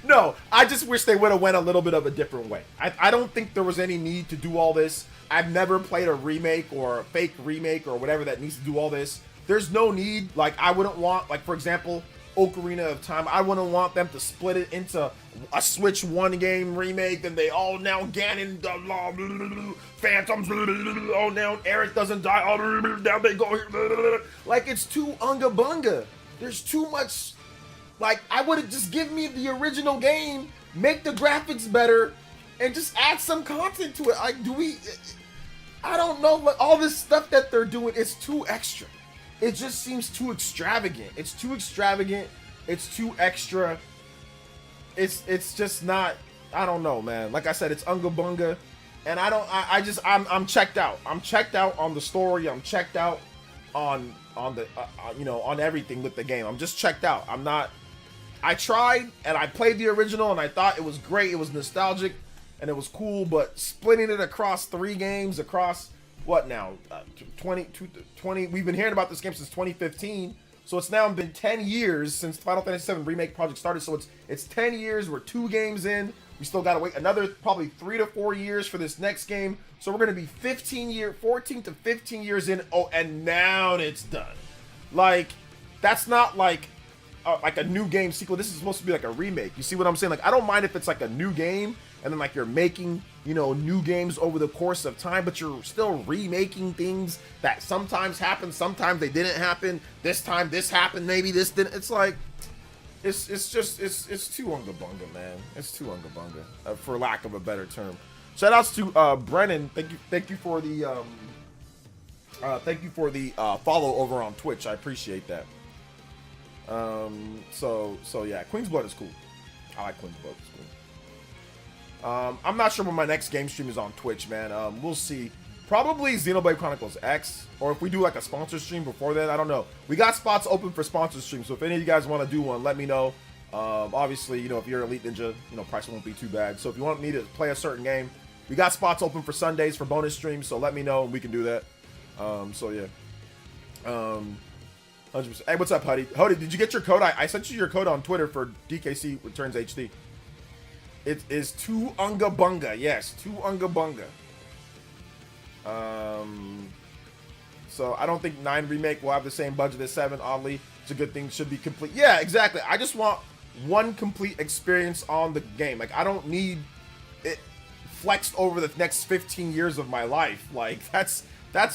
No, I just wish they would have went a little bit of a different way. I don't think there was any need to do all this. I've never played a remake or a fake remake or whatever that needs to do all this. There's no need. Like, I wouldn't want, like, for example, Ocarina of Time, I wouldn't want them to split it into a Switch 1 game remake, and they all now Ganon, Phantoms, oh, now Eric doesn't die, oh, now they go here. Like, it's too unga bunga. There's too much. Like, I would have just give me the original game, make the graphics better, and just add some content to it. Like, I don't know, what all this stuff that they're doing is too extra. It just seems too extravagant. It's too extravagant. It's too extra. It's just not, I don't know, man. Like I said, it's unga bunga, and I'm checked out. I'm checked out on the story. I'm checked out on the on everything with the game. I'm just checked out. I tried and I played the original and I thought it was great. It was nostalgic and it was cool, but splitting it across 3 games across what now? 20, we've been hearing about this game since 2015. So it's now been 10 years since Final Fantasy VII Remake project started. So it's 10 years. We're 2 games in. We still got to wait another probably 3 to 4 years for this next game. So we're going to be 14 to 15 years in. Oh, and now it's done. Like, that's not like a new game sequel. This is supposed to be like a remake. You see what I'm saying? Like, I don't mind if it's like a new game and then like you're making, new games over the course of time, but you're still remaking things that sometimes happen, sometimes they didn't happen. This time this happened, maybe this didn't. It's like, it's too unga bunga, man. It's too unga bunga, for lack of a better term. Shout outs to Brennan. Thank you for the follow over on Twitch. I appreciate that. So yeah, Queen's Blood is cool. I like Queen's Blood. It's cool. I'm not sure when my next game stream is on Twitch, man. We'll see. Probably Xenoblade Chronicles X, or if we do like a sponsor stream before that, I don't know. We got spots open for sponsor streams, so if any of you guys want to do one, let me know. Obviously, if you're Elite Ninja, price won't be too bad. So if you want me to play a certain game, we got spots open for Sundays for bonus streams, so let me know and we can do that. So yeah. 100%. Hey, what's up, Huddy? Huddy, did you get your code? I sent you your code on Twitter for DKC Returns HD. It is 2 Unga Bunga. Yes, 2 Unga Bunga. So I don't think 9 Remake will have the same budget as 7, oddly. It's a good thing, should be complete. Yeah, exactly. I just want one complete experience on the game. Like, I don't need it flexed over the next 15 years of my life. Like, that's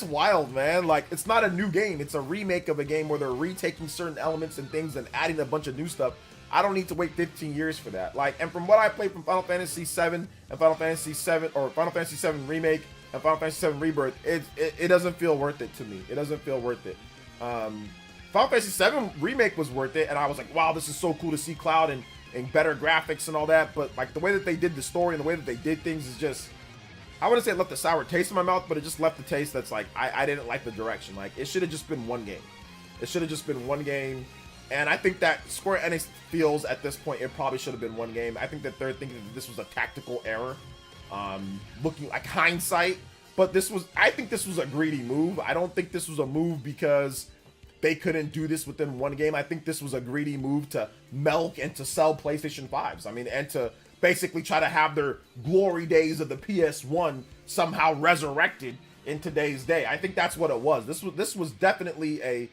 wild, man. Like, it's not a new game. It's a remake of a game where they're retaking certain elements and things and adding a bunch of new stuff. I don't need to wait 15 years for that. Like, and from what I played from Final Fantasy 7 and Final Fantasy 7 or Final Fantasy 7 Remake and Final Fantasy 7 Rebirth, it doesn't feel worth it to me. It doesn't feel worth it. Final Fantasy 7 Remake was worth it, and I was like, wow, this is so cool to see Cloud and better graphics and all that. But like the way that they did the story and the way that they did things is just, I wouldn't say it left a sour taste in my mouth, but it just left the taste that's like, I didn't like the direction. Like, it should have just been one game. It should have just been one game. And I think that Square Enix feels at this point it probably should have been one game. I think that they're thinking that this was a tactical error, looking like hindsight. But I think this was a greedy move. I don't think this was a move because they couldn't do this within one game. I think this was a greedy move to milk and to sell PlayStation 5s. I mean, and to basically try to have their glory days of the PS1 somehow resurrected in today's day. I think that's what it was. This was definitely a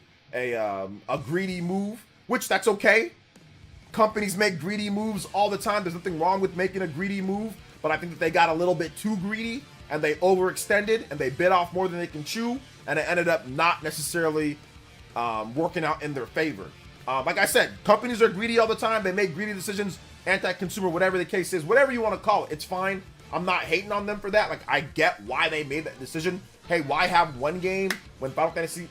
greedy move, which that's okay. Companies make greedy moves all the time. There's nothing wrong with making a greedy move, but I think that they got a little bit too greedy and they overextended and they bit off more than they can chew, and it ended up not necessarily working out in their favor. Like I said, companies are greedy all the time. They make greedy decisions, anti-consumer, whatever the case is, whatever you want to call it. It's fine. I'm not hating on them for that. Like, I get why they made that decision. Hey, why have one game when Final Fantasy,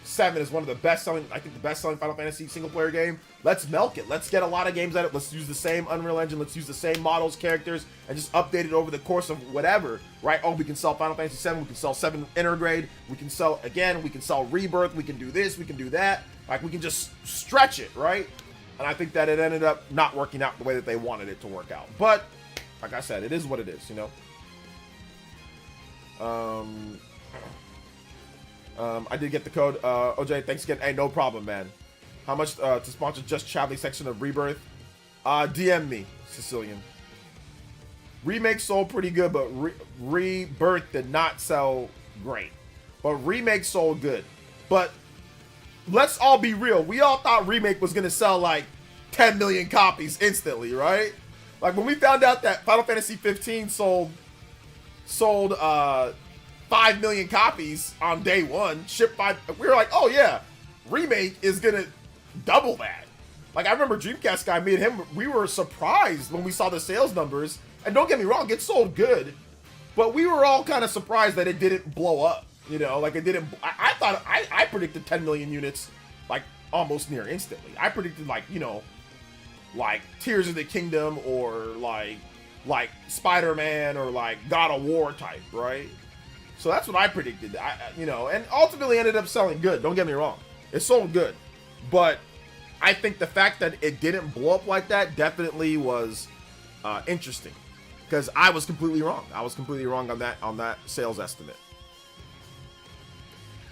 7 is one of the best-selling, I think the best-selling Final Fantasy single-player game. Let's milk it. Let's get a lot of games at it. Let's use the same Unreal Engine. Let's use the same models, characters, and just update it over the course of whatever, right? Oh, we can sell Final Fantasy 7. We can sell 7 Intergrade. We can sell, again, we can sell Rebirth. We can do this. We can do that. Like, we can just stretch it, right? And I think that it ended up not working out the way that they wanted it to work out. But, like I said, it is what it is, you know? I did get the code. OJ, thanks again. Hey, no problem, man. How much to sponsor Just Chatly section of Rebirth? DM me, Sicilian. Remake sold pretty good, but Rebirth did not sell great. But Remake sold good. But let's all be real. We all thought Remake was gonna sell like 10 million copies instantly, right? Like when we found out that Final Fantasy 15 sold 5 million copies on day one, shipped 5, we were like, oh yeah, Remake is gonna double that. Like, I remember Dreamcast guy, me and him, we were surprised when we saw the sales numbers. And don't get me wrong, it sold good, but we were all kind of surprised that it didn't blow up. You know, like it didn't. I thought I predicted 10 million units like almost near instantly. I predicted like, you know, like Tears of the Kingdom or like Spider-Man or like God of War type, right? So that's what I predicted. You know, and ultimately ended up selling good. Don't get me wrong, it sold good, but I think the fact that it didn't blow up like that definitely was interesting, because I was completely wrong. I was completely wrong on that sales estimate.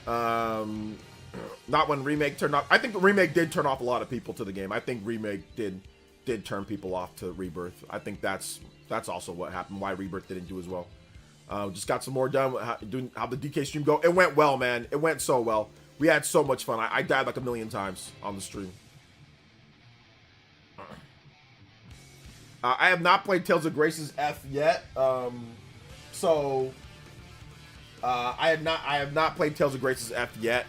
Not when Remake turned off. I think the Remake did turn off a lot of people to the game. I think Remake did turn people off to Rebirth. I think that's also what happened, why Rebirth didn't do as well. Just got some more done. How the DK stream go? It went well, man. It went so well. We had so much fun. I died like a million times on the stream. I have not played Tales of Grace's F yet. So I have not played Tales of Grace's F yet.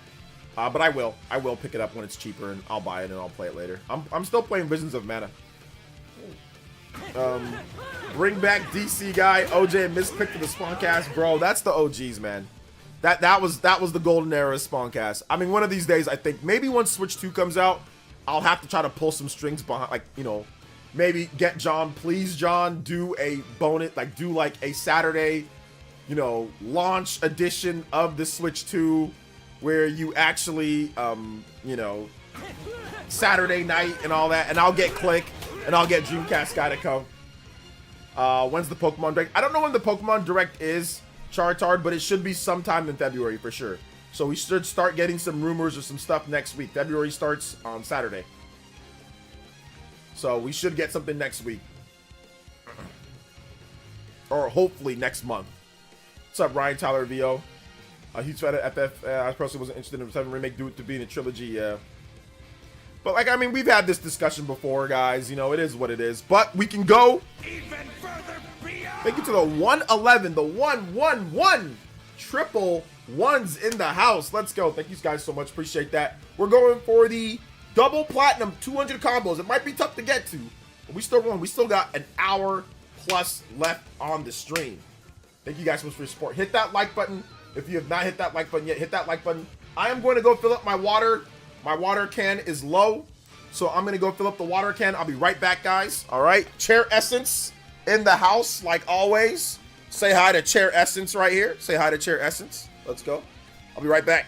But I will pick it up when it's cheaper, and I'll buy it and I'll play it later. I'm still playing Visions of Mana. Bring back DC guy, OJ and Mispick to the Spawncast, bro. That's the OGs, man. That was the golden era of Spawncast. I mean, one of these days, I think maybe once Switch 2 comes out, I'll have to try to pull some strings behind, like, you know, maybe get John, please John, do a bonus, like do like a Saturday, you know, launch edition of the Switch 2 where you actually, you know, Saturday night and all that, and I'll get Click and I'll get Dreamcast guy to come. When's the Pokemon Direct? I don't know when the Pokemon Direct is, Charizard, but it should be sometime in February for sure. So we should start getting some rumors or some stuff next week. February starts on Saturday. So we should get something next week. Or hopefully next month. What's up, Ryan Tyler VO? Huge fan of FF. I personally wasn't interested in the 7 remake due to being a trilogy, yeah. But, like, I mean, we've had this discussion before, guys. You know, it is what it is. But we can go. Even further beyond. Thank you to the 111, the 111. Triple ones in the house. Let's go. Thank you guys so much. Appreciate that. We're going for the double platinum 200 combos. It might be tough to get to, but we still rolling. We still got an hour plus left on the stream. Thank you guys so much for your support. Hit that like button. If you have not hit that like button yet, hit that like button. I am going to go fill up my water. My water can is low, so I'm going to go fill up the water can. I'll be right back, guys. All right. Chair Essence in the house, like always. Say hi to Chair Essence right here. Say hi to Chair Essence. Let's go. I'll be right back.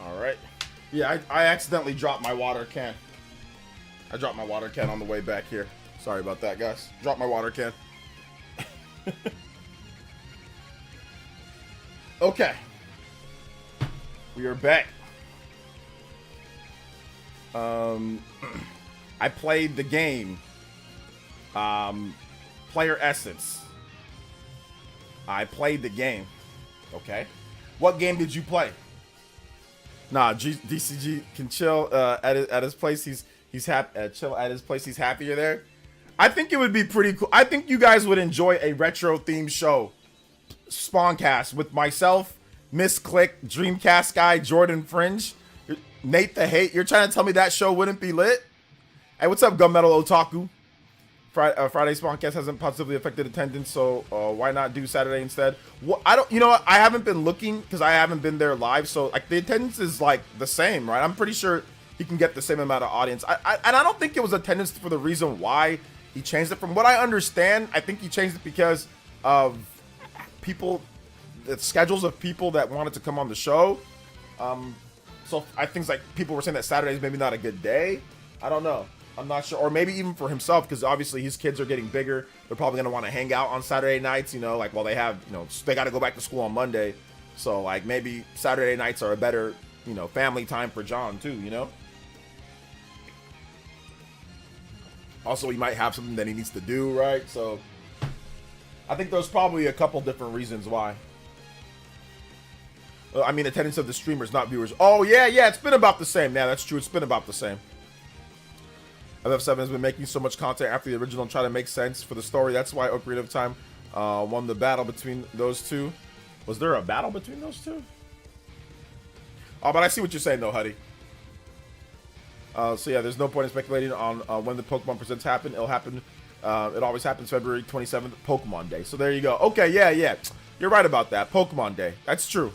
All right. Yeah, I accidentally dropped my water can. I dropped my water can on the way back here. Sorry about that, guys. Dropped my water can. Okay. We are back. I played the game. Player Essence. I played the game. Okay. What game did you play? Nah, DCG can chill at his place. He's happy. Chill at his place. He's happier there. I think it would be pretty cool. I think you guys would enjoy a retro themed show, Spawncast, with myself, Miss Click, Dreamcast guy, Jordan Fringe, Nate the Hate. You're trying to tell me that show wouldn't be lit? Hey, what's up, Gunmetal Otaku? Friday Spawncast hasn't positively affected attendance, so why not do Saturday instead? Well, I don't, you know what? I haven't been looking because I haven't been there live, so like the attendance is like the same, right? I'm pretty sure he can get the same amount of audience. And I don't think it was attendance for the reason why he changed it. From what I understand, I think he changed it because of people, the schedules of people that wanted to come on the show. So I think like people were saying that Saturday is maybe not a good day. I don't know. I'm not sure. Or maybe even for himself, because obviously his kids are getting bigger. They're probably going to want to hang out on Saturday nights, you know, like while they have, you know, they got to go back to school on Monday. So like maybe Saturday nights are a better, you know, family time for John too, you know? Also, he might have something that he needs to do, right? So I think there's probably a couple different reasons why. I mean, attendance of the streamers, not viewers. Oh, yeah, it's been about the same. Yeah, that's true. It's been about the same. FF7 has been making so much content after the original and trying to make sense for the story. That's why Ocarina of Time won the battle between those two. Was there a battle between those two? Oh, but I see what you're saying, though, Huddy. So, yeah, there's no point in speculating on when the Pokemon Presents happen. It'll happen. It always happens February 27th, Pokemon Day. So there you go. Okay, yeah. You're right about that. Pokemon Day. That's true.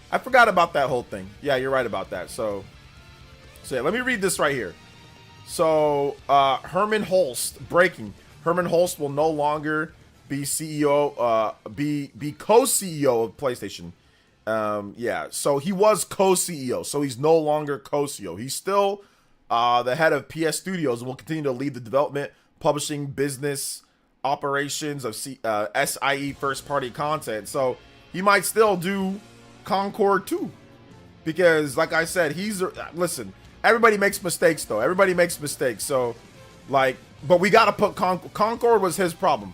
I forgot about that whole thing. Yeah, you're right about that. So yeah, let me read this right here. So, Herman Holst, breaking. Herman Holst will no longer be CEO, be co-CEO of PlayStation. Yeah, so he was co-CEO, so he's no longer co-CEO. He's still the head of PS Studios and will continue to lead the development, publishing, business operations of SIE first-party content. So he might still do Concord 2 because, like I said, listen. Everybody makes mistakes, though. Everybody makes mistakes. So, like, but we gotta put Concord was his problem.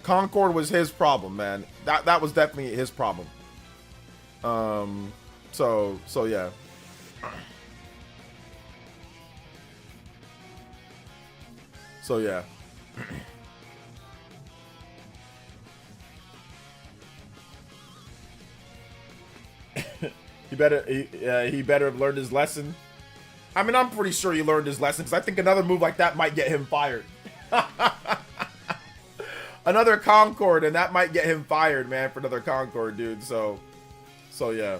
Concord was his problem, man. That was definitely his problem. So yeah. So yeah. He better have learned his lesson. I mean, I'm pretty sure he learned his lesson because I think another move like that might get him fired. Another Concord, and that might get him fired, man, for another Concord, dude. So yeah.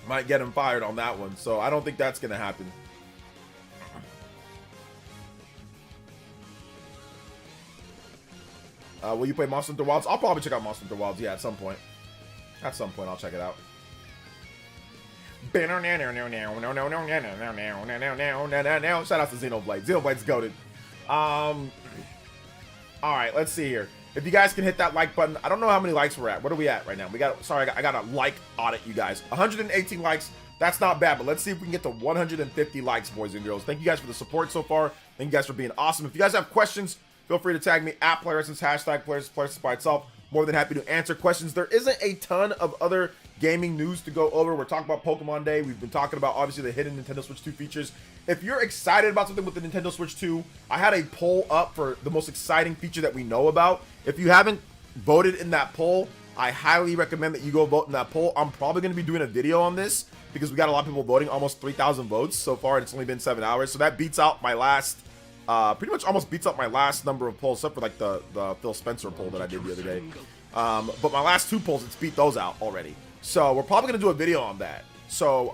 Might get him fired on that one. So I don't think that's gonna happen. Will you play Monster Hunter Wilds? I'll probably check out Monster Hunter Wilds, yeah, at some point. At some point, I'll check it out. Shout out to Xenoblade. Xenoblade's goated. Alright, let's see here. If you guys can hit that like button. I don't know how many likes we're at. What are we at right now? I got a like audit, you guys. 118 likes. That's not bad, but let's see if we can get to 150 likes, boys and girls. Thank you guys for the support so far. Thank you guys for being awesome. If you guys have questions, feel free to tag me at PlayerEssence, hashtag PlayerEssence by itself. More than happy to answer questions. There isn't a ton of other gaming news to go over. We're talking about Pokemon Day. We've been talking about, obviously, the hidden Nintendo Switch 2 features. If you're excited about something with the Nintendo Switch 2, I had a poll up for the most exciting feature that we know about. If you haven't voted in that poll, I highly recommend that you go vote in that poll. I'm probably going to be doing a video on this because we got a lot of people voting, almost 3,000 votes so far, and it's only been 7 hours. So that beats out my last... pretty much almost beats up my last number of polls, except for like the Phil Spencer poll that I did the other day. But my last 2 polls, it's beat those out already. So we're probably gonna do a video on that. So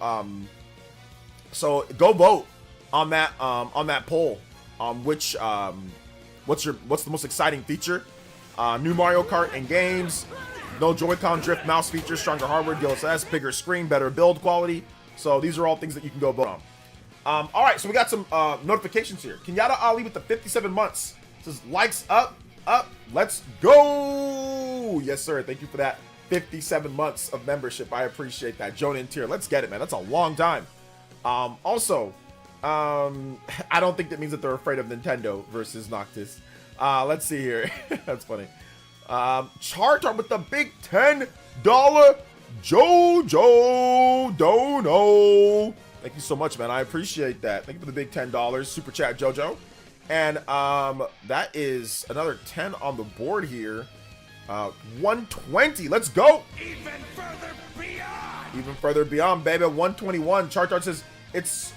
go vote on that poll on which what's the most exciting feature? New Mario Kart in games, no Joy-Con drift mouse feature, stronger hardware, DLSS, bigger screen, better build quality. So these are all things that you can go vote on. All right, so we got some notifications here. Kenyatta Ali with the 57 months says likes up. Let's go. Yes, sir. Thank you for that 57 months of membership. I appreciate that. Joan in tier. Let's get it, man. That's a long time. Also, I don't think that means that they're afraid of Nintendo versus Noctis. Let's see here. That's funny. Charter with the big $10 Jojo Dono. Thank you so much, man. I appreciate that. Thank you for the big $10 super chat, Jojo. And that is another 10 on the board here. 120. Let's go. Even further beyond. Even further beyond, baby. 121. Chartart says it's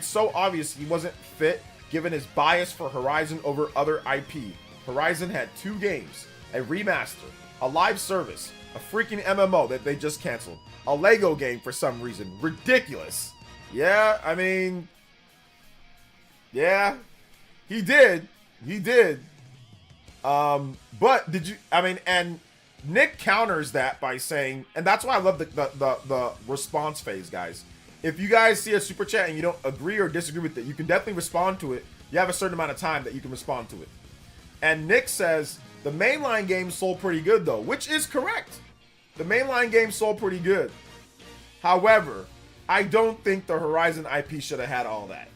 so obvious he wasn't fit given his bias for Horizon over other IP. Horizon had 2 games, a remaster, a live service, a freaking MMO that they just canceled, a Lego game for some reason. Ridiculous. Yeah, I mean, yeah, he did. But did you, I mean, and Nick counters that by saying, and that's why I love the response phase, guys. If you guys see a super chat and you don't agree or disagree with it, you can definitely respond to it. You have a certain amount of time that you can respond to it. And Nick says, the mainline game sold pretty good though, which is correct. The mainline game sold pretty good. However, I don't think the Horizon IP should have had all that.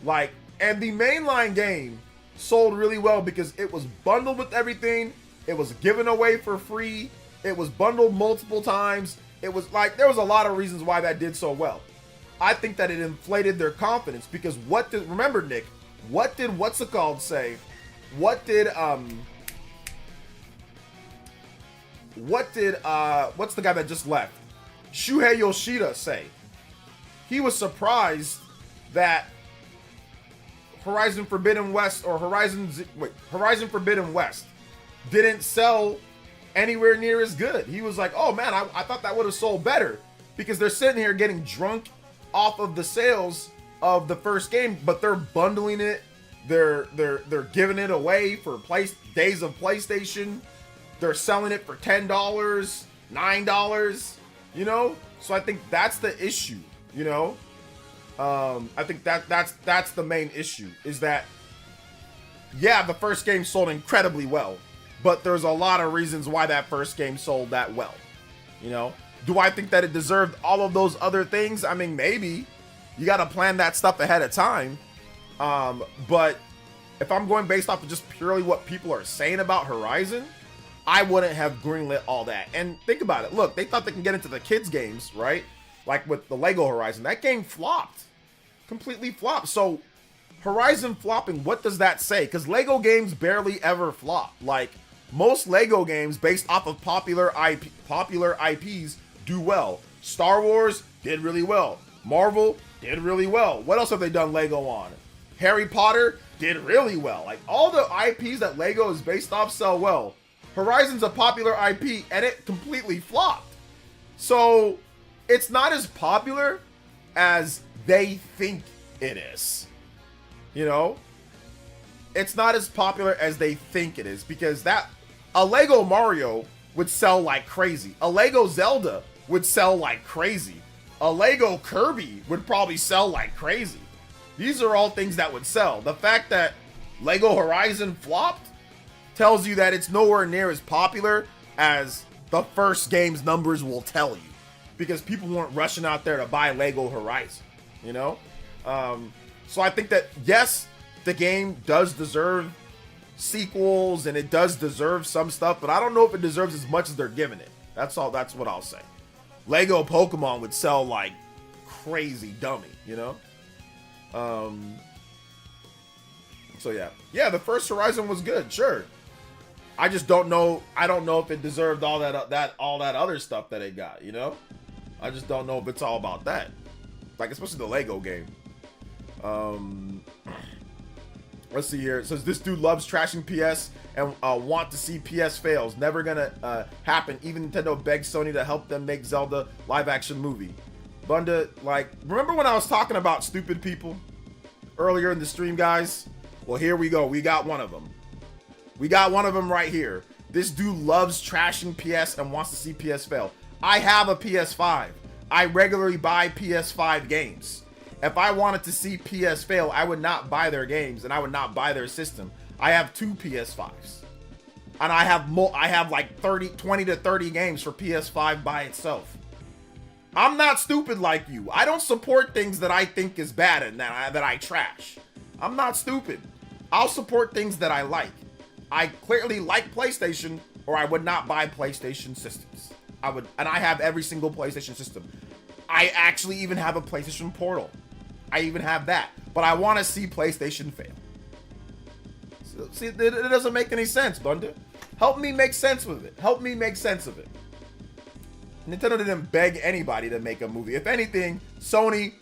Like, And the mainline game sold really well because it was bundled with everything. It was given away for free. It was bundled multiple times. It was like, there was a lot of reasons why that did so well. I think that it inflated their confidence because remember, Nick, what did what's the guy that just left? Shuhei Yoshida say? He was surprised that Horizon Forbidden West didn't sell anywhere near as good. He was like, oh man, I thought that would have sold better because they're sitting here getting drunk off of the sales of the first game, but they're bundling it. They're giving it away for days of PlayStation. They're selling it for $10, $9, you know? So I think that's the issue, you know? I think that's the main issue is that, yeah, the first game sold incredibly well, but there's a lot of reasons why that first game sold that well, you know? Do I think that it deserved all of those other things? I mean, maybe. You got to plan that stuff ahead of time. But if I'm going based off of just purely what people are saying about Horizon, I wouldn't have greenlit all that. And think about it. Look, they thought they can get into the kids' games, right? Like with the Lego Horizon. That game flopped. Completely flopped. So Horizon flopping, what does that say? Because Lego games barely ever flop. Like most Lego games based off of popular IPs do well. Star Wars did really well. Marvel did really well. What else have they done Lego on? Harry Potter did really well. Like all the IPs that Lego is based off sell well. Horizon's a popular IP and it completely flopped. So it's not as popular as they think it is. You know? It's not as popular as they think it is because a Lego Mario would sell like crazy. A Lego Zelda would sell like crazy. A Lego Kirby would probably sell like crazy. These are all things that would sell. The fact that Lego Horizon flopped tells you that it's nowhere near as popular as the first game's numbers will tell you. Because people weren't rushing out there to buy Lego Horizon, you know? So I think that, yes, the game does deserve sequels and it does deserve some stuff, but I don't know if it deserves as much as they're giving it. That's what I'll say. Lego Pokemon would sell like crazy dummy, you know? So yeah, the first Horizon was good, sure. I just don't know. I don't know if it deserved all that other stuff that it got, you know? I just don't know if it's all about that. Like especially the Lego game. Let's see here. It says this dude loves trashing PS and want to see PS fails. Never gonna happen. Even Nintendo begs Sony to help them make Zelda live action movie. Bunda, like, remember when I was talking about stupid people earlier in the stream, guys? Well, here we go. We got one of them. We got one of them right here. This dude loves trashing PS and wants to see PS fail. I have a PS5. I regularly buy PS5 games. If I wanted to see PS fail, I would not buy their games and I would not buy their system. I have 2 PS5s. And I have like 20 to 30 games for PS5 by itself. I'm not stupid like you. I don't support things that I think is bad and that I trash. I'm not stupid. I'll support things that I like. I clearly like PlayStation, or I would not buy PlayStation systems. And I have every single PlayStation system. I actually even have a PlayStation Portal. I even have that. But I want to see PlayStation fail. So, see, it doesn't make any sense, Bunda. Help me make sense with it. Help me make sense of it. Nintendo didn't beg anybody to make a movie. If anything, Sony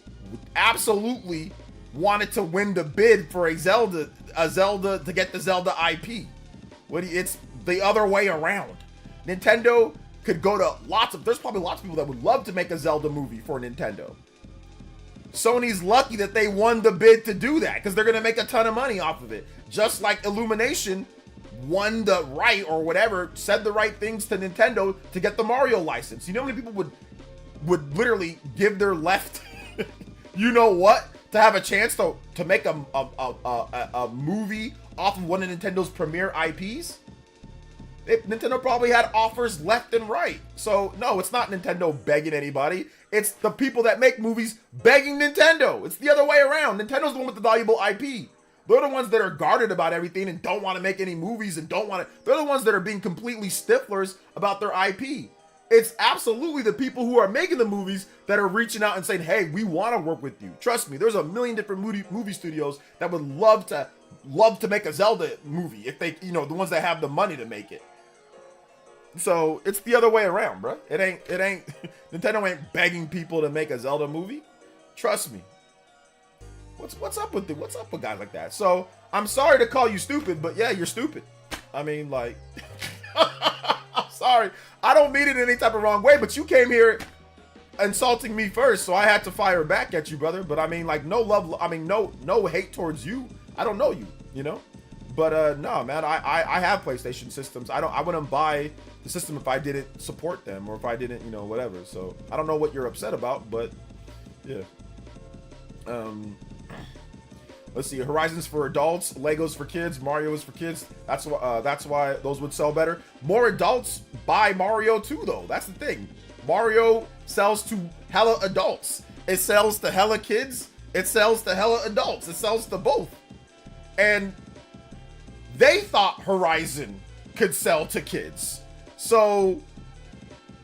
absolutely wanted to win the bid for a Zelda to get the Zelda IP. It's the other way around. Nintendo could go to there's probably lots of people that would love to make a Zelda movie for Nintendo. Sony's lucky that they won the bid to do that because they're going to make a ton of money off of it. Just like Illumination won the right or whatever, said the right things to Nintendo to get the Mario license. You know how many people would literally give their left, you know what, to have a chance to make a movie off of one of Nintendo's premier IPs? Nintendo probably had offers left and right. So no, it's not Nintendo begging anybody. It's the people that make movies begging Nintendo. It's the other way around. Nintendo's the one with the valuable IP. They're the ones that are guarded about everything and don't want to make any movies and don't want to. They're the ones that are being completely stiflers about their IP. It's absolutely the people who are making the movies that are reaching out and saying, hey, we want to work with you. Trust me, there's a million different movie studios that would love to make a Zelda movie if they, the ones that have the money to make it. So it's the other way around, bro. It ain't Nintendo ain't begging people to make a Zelda movie. Trust me. What's up with what's up with guys like that? So I'm sorry to call you stupid, but yeah, you're stupid. I mean, like, I'm sorry. I don't mean it in any type of wrong way, but you came here insulting me first, so I had to fire back at you, brother. But I mean, like, no love. I mean, no hate towards you. I don't know you, But no, man. I have PlayStation systems. I wouldn't buy the system if I didn't support them or if I didn't, whatever. So I don't know what you're upset about, but yeah. Let's see. Horizon's for adults, Legos for kids, Mario is for kids. That's why those would sell better. More adults buy Mario too, though. That's the thing. Mario sells to hella adults. It sells to hella kids. It sells to hella adults. It sells to both. And they thought Horizon could sell to kids. So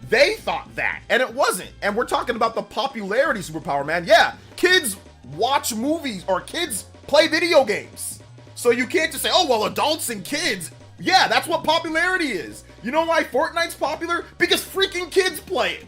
they thought that, and it wasn't. And we're talking about the popularity superpower, man. Yeah, kids watch movies or kids play video games. So you can't just say, oh, well, adults and kids. Yeah, that's what popularity is. You know why Fortnite's popular? Because freaking kids play it.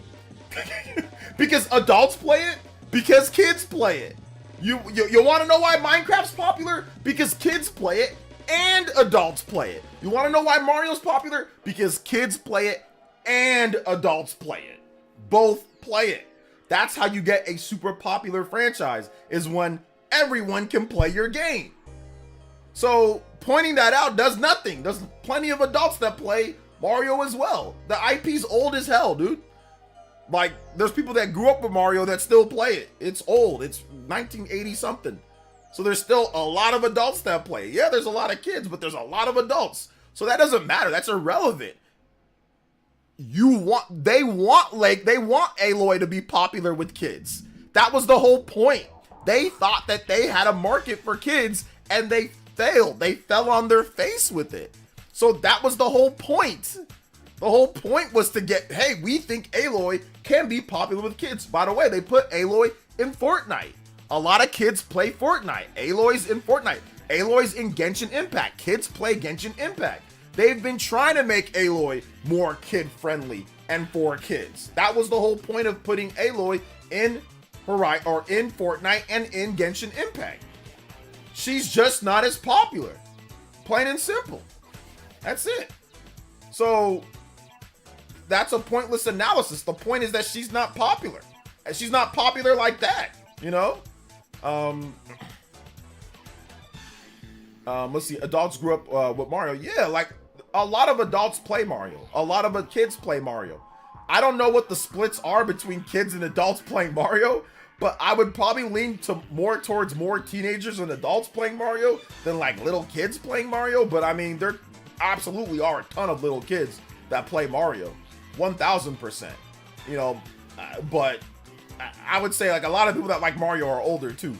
Because adults play it? Because kids play it. You want to know why Minecraft's popular? Because kids play it and adults play it. You want to know why Mario's popular? Because kids play it and adults play it. Both play it. That's how you get a super popular franchise, is when everyone can play your game. So pointing that out does nothing. There's plenty of adults that play Mario as well. The IP's old as hell, dude. Like, there's people that grew up with Mario that still play it. It's old. It's 1980 something. So there's still a lot of adults that play. Yeah, there's a lot of kids, but there's a lot of adults. So that doesn't matter. That's irrelevant. They want Aloy to be popular with kids. That was the whole point. They thought that they had a market for kids and they failed. They fell on their face with it. So that was the whole point. The whole point was to get, hey, we think Aloy can be popular with kids. By the way, they put Aloy in Fortnite. A lot of kids play Fortnite. Aloy's in Fortnite. Aloy's in Genshin Impact. Kids play Genshin Impact. They've been trying to make Aloy more kid-friendly and for kids. That was the whole point of putting Aloy in Horizon or in Fortnite and in Genshin Impact. She's just not as popular. Plain and simple. That's it. So that's a pointless analysis. The point is that she's not popular. And she's not popular like that, let's see. Adults grew up with Mario. Yeah, like a lot of adults play Mario. A lot of kids play Mario. I don't know what the splits are between kids and adults playing Mario, but I would probably lean towards more teenagers and adults playing Mario than like little kids playing Mario. But I mean, there absolutely are a ton of little kids that play Mario, 1000%. But I would say like a lot of people that like Mario are older too.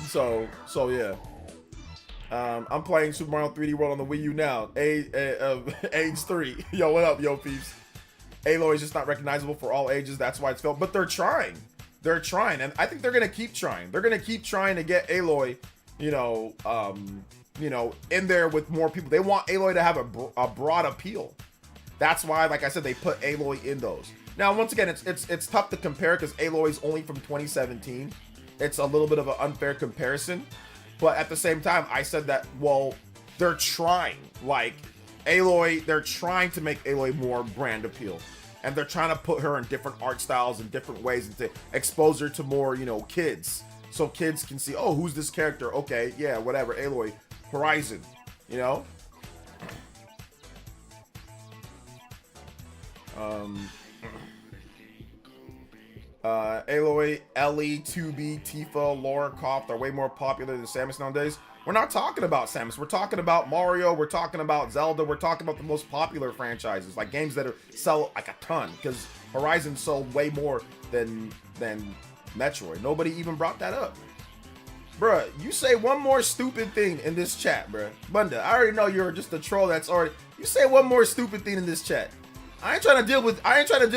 So yeah. I'm playing Super Mario 3D World on the Wii U now. Age 3. Yo, what up, yo, peeps? Aloy is just not recognizable for all ages. That's why it's failed. But they're trying. They're trying. And I think they're going to keep trying. They're going to keep trying to get Aloy, in there with more people. They want Aloy to have a broad appeal. That's why, like I said, they put Aloy in those. Now, once again, it's tough to compare because Aloy is only from 2017. It's a little bit of an unfair comparison. But at the same time, I said that, well, they're trying. Like, Aloy, they're trying to make Aloy more brand appeal. And they're trying to put her in different art styles and different ways and to expose her to more, kids. So kids can see, oh, who's this character? Okay, yeah, whatever, Aloy, Horizon, Aloy, Ellie, 2B, Tifa, Lara Croft are way more popular than Samus nowadays. We're not talking about Samus. We're talking about Mario. We're talking about Zelda. We're talking about the most popular franchises, like games that sell like a ton. Because Horizon sold way more than Metroid. Nobody even brought that up. Bruh, you say one more stupid thing in this chat, bruh. Bunda, I already know you're just a troll that's already... You say one more stupid thing in this chat. I ain't trying to deal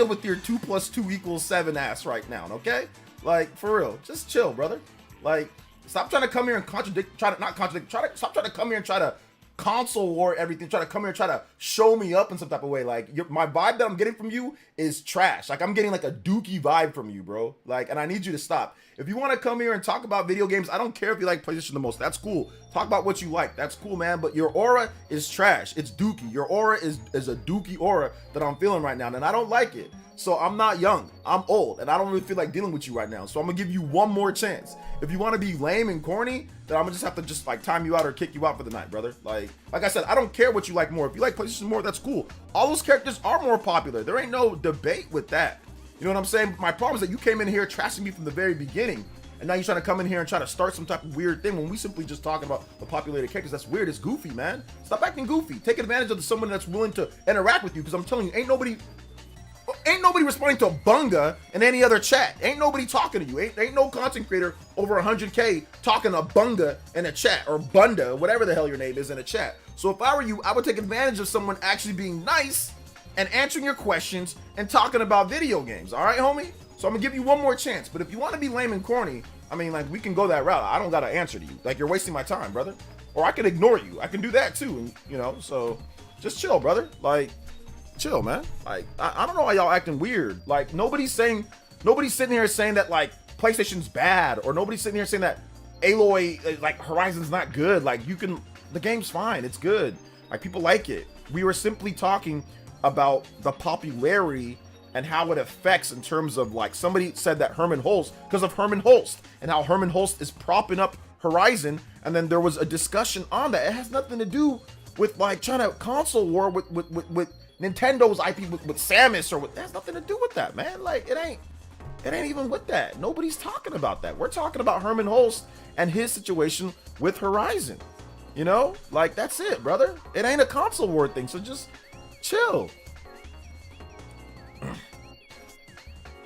with your 2 + 2 = 7 ass right now, okay? Like, for real. Just chill, brother. Like, stop trying to come here and stop trying to come here and try to console war everything, try to come here and try to show me up in some type of way. Like, my vibe that I'm getting from you is trash. Like, I'm getting like a dookie vibe from you, bro. Like, and I need you to stop. If you want to come here and talk about video games, I don't care if you like PlayStation the most. That's cool. Talk about what you like. That's cool, man. But your aura is trash. It's dookie. Your aura is a dookie aura that I'm feeling right now, and I don't like it. So I'm not young. I'm old, and I don't really feel like dealing with you right now. So I'm gonna give you one more chance. If you want to be lame and corny, then I'm gonna just have to like time you out or kick you out for the night, brother. Like I said, I don't care what you like more. If you like PlayStation more, that's cool. All those characters are more popular. There ain't no debate with that. You know what I'm saying? My problem is that you came in here trashing me from the very beginning, and now you're trying to come in here and try to start some type of weird thing when we simply just talking about the populated characters. That's weird. It's goofy, man. Stop acting goofy. Take advantage of someone that's willing to interact with you, because I'm telling you, ain't nobody responding to Bunga in any other chat. Ain't nobody talking to you. Ain't no content creator over 100K talking to Bunga in a chat, or Bunda, whatever the hell your name is, in a chat. So if I were you, I would take advantage of someone actually being nice and answering your questions and talking about video games. All right, homie? So I'm gonna give you one more chance. But if you want to be lame and corny, I mean, like, we can go that route. I don't gotta answer to you. Like, you're wasting my time, brother. Or I can ignore you. I can do that too, you know? So just chill, brother. Like, chill, man. Like, I don't know why y'all acting weird. Like, nobody's sitting here saying that, like, PlayStation's bad, or nobody's sitting here saying that Aloy, like, Horizon's not good. Like, the game's fine. It's good. Like, people like it. We were simply talking about the popularity and how it affects in terms of, like, somebody said that Hermen Hulst, because of Hermen Hulst, and how Hermen Hulst is propping up Horizon, and then there was a discussion on that. It has nothing to do with, like, trying to console war with Nintendo's IP with Samus, or it has nothing to do with that, man. Like, it ain't even with that. Nobody's talking about that. We're talking about Hermen Hulst and his situation with Horizon. You know, like, that's it, brother. It ain't a console war thing, so just chill.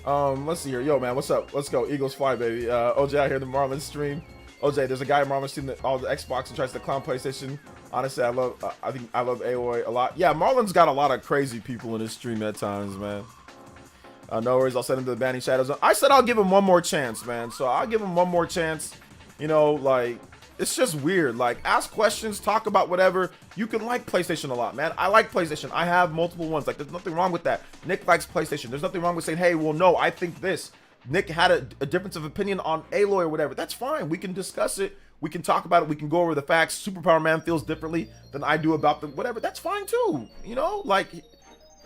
Let's see here. Yo, man, what's up? Let's go. Eagles fly, baby. OJ out here in the Marlins stream. OJ, there's a guy in Marlins stream that all the Xbox and tries to clown PlayStation. Honestly, I love Aloy a lot. Yeah, Marlon's got a lot of crazy people in his stream at times, man. No worries, I'll send him to the Banning Shadows. I said I'll give him one more chance, man. So I'll give him one more chance. You know, like, it's just weird. Like, ask questions, talk about whatever. You can like PlayStation a lot, man. I like PlayStation. I have multiple ones. Like, there's nothing wrong with that. Nick likes PlayStation. There's nothing wrong with saying, hey, well, no, I think this. Nick had a difference of opinion on Aloy or whatever. That's fine. We can discuss it. We can talk about it. We can go over the facts. Superpower Man feels differently than I do about the whatever. That's fine too. You know, like,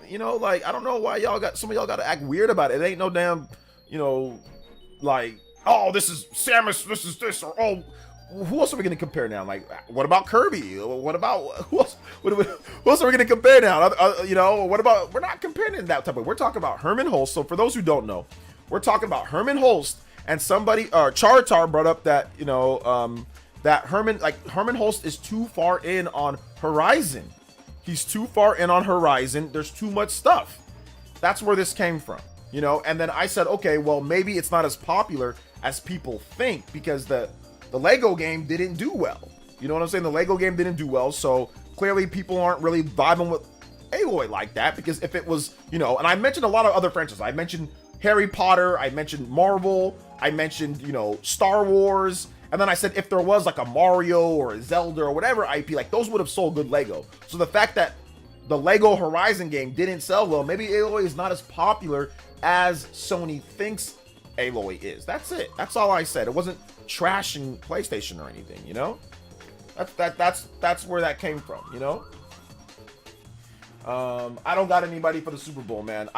I don't know why some of y'all got to act weird about it. It ain't no damn, you know, like, oh, this is Samus, this is this, or oh, who else are we gonna compare now? Like, what about Kirby? What about who else? Who else are we gonna compare now? You know, what about? We're not comparing in that type of. We're talking about Hermen Hulst. So for those who don't know, we're talking about Hermen Hulst. And somebody, Chartar brought up that, you know, that Hermen Hulst is too far in on Horizon. He's too far in on Horizon. There's too much stuff. That's where this came from, you know. And then I said, okay, well, maybe it's not as popular as people think, because the Lego game didn't do well. You know what I'm saying? The Lego game didn't do well, so clearly people aren't really vibing with Aloy like that. Because if it was, you know, and I mentioned a lot of other franchises. I mentioned Harry Potter, I mentioned Marvel, I mentioned, you know, Star Wars, and then I said if there was like a Mario or a Zelda or whatever IP, like, those would have sold good Lego. So the fact that the Lego Horizon game didn't sell well, maybe Aloy is not as popular as Sony thinks Aloy is. That's it. That's all I said. It wasn't trashing PlayStation or anything, you know? That's where that came from, you know? I don't got anybody for the Super Bowl, man.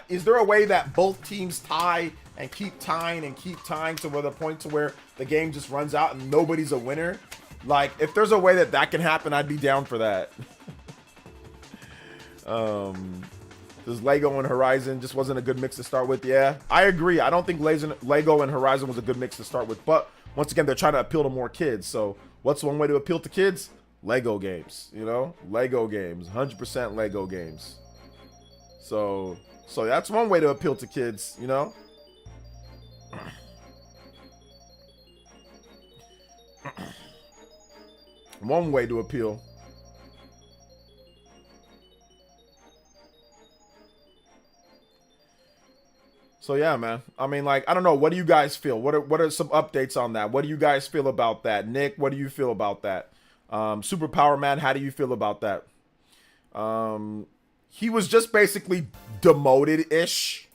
Is there a way that both teams tie and keep tying to where the point to where the game just runs out and nobody's a winner? Like, if there's a way that can happen, I'd be down for that. Does Lego and Horizon just wasn't a good mix to start with? Yeah, I agree. I don't think Lego and Horizon was a good mix to start with, but once again, they're trying to appeal to more kids. So What's one way to appeal to kids? Lego games, you know? Lego games, 100% Lego games. So that's one way to appeal to kids, you know? One way to appeal. So yeah, man. I mean, like, I don't know. What do you guys feel? What are some updates on that? What do you guys feel about that? Nick, what do you feel about that? Superpower Man, how do you feel about that? He was just basically demoted-ish.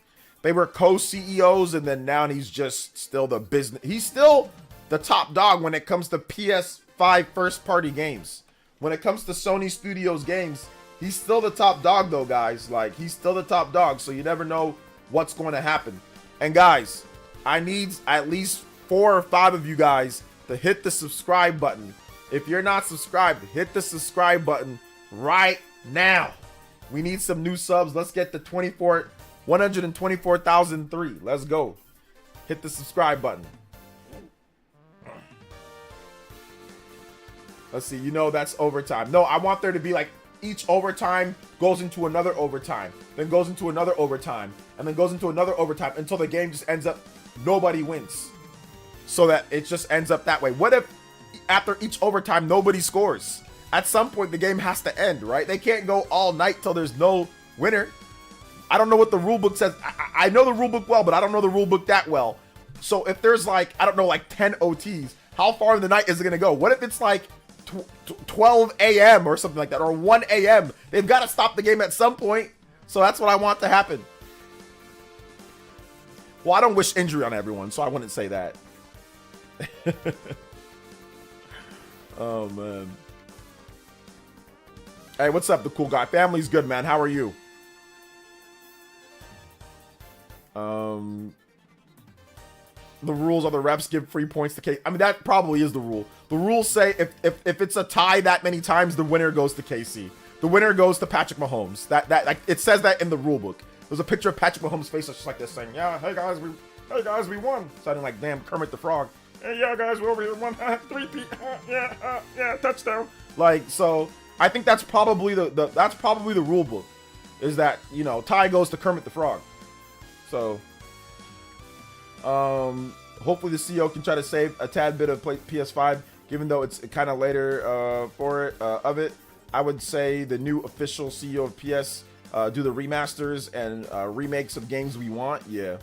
They were co-CEOs, and then now he's just still the business. He's still the top dog when it comes to PS5 first-party games. When it comes to Sony Studios games, he's still the top dog, though, guys. Like, he's still the top dog, so you never know what's going to happen. And guys, I need at least 4 or 5 of you guys to hit the subscribe button. If you're not subscribed, hit the subscribe button right now. We need some new subs. Let's get to 124,003. Let's go. Hit the subscribe button. Let's see. You know that's overtime. No, I want there to be like each overtime goes into another overtime, then goes into another overtime, and then goes into another overtime until the game just ends up nobody wins. So that it just ends up that way. What if after each overtime nobody scores? At some point the game has to end, right? They can't go all night till there's no winner. I don't know what the rule book says. I know the rule book well, but I don't know the rule book that well. So if there's like, I don't know, like 10 OTs, how far in the night is it going to go? What if it's like 12 a.m. or something like that, or 1 a.m.? They've got to stop the game at some point. So that's what I want to happen. Well, I don't wish injury on everyone, so I wouldn't say that. Oh, man. Hey, what's up, the cool guy? Family's good, man. How are you? The rules are the refs give free points to KC. I mean, that probably is the rule. The rules say if it's a tie that many times, the winner goes to KC. The winner goes to Patrick Mahomes. That like it says that in the rule book. There's a picture of Patrick Mahomes' face just like this, saying, "Yeah, hey guys, we won." Sounding like damn Kermit the Frog. Hey, yeah, guys, we over here won 3-peat. Yeah, touchdown. Like, so I think that's probably that's probably the rule book. Is that, you know, tie goes to Kermit the Frog. So, hopefully the CEO can try to save a tad bit of PS5, given though it's kind of later of it. I would say the new official CEO of PS do the remasters and remakes of games we want. Yeah.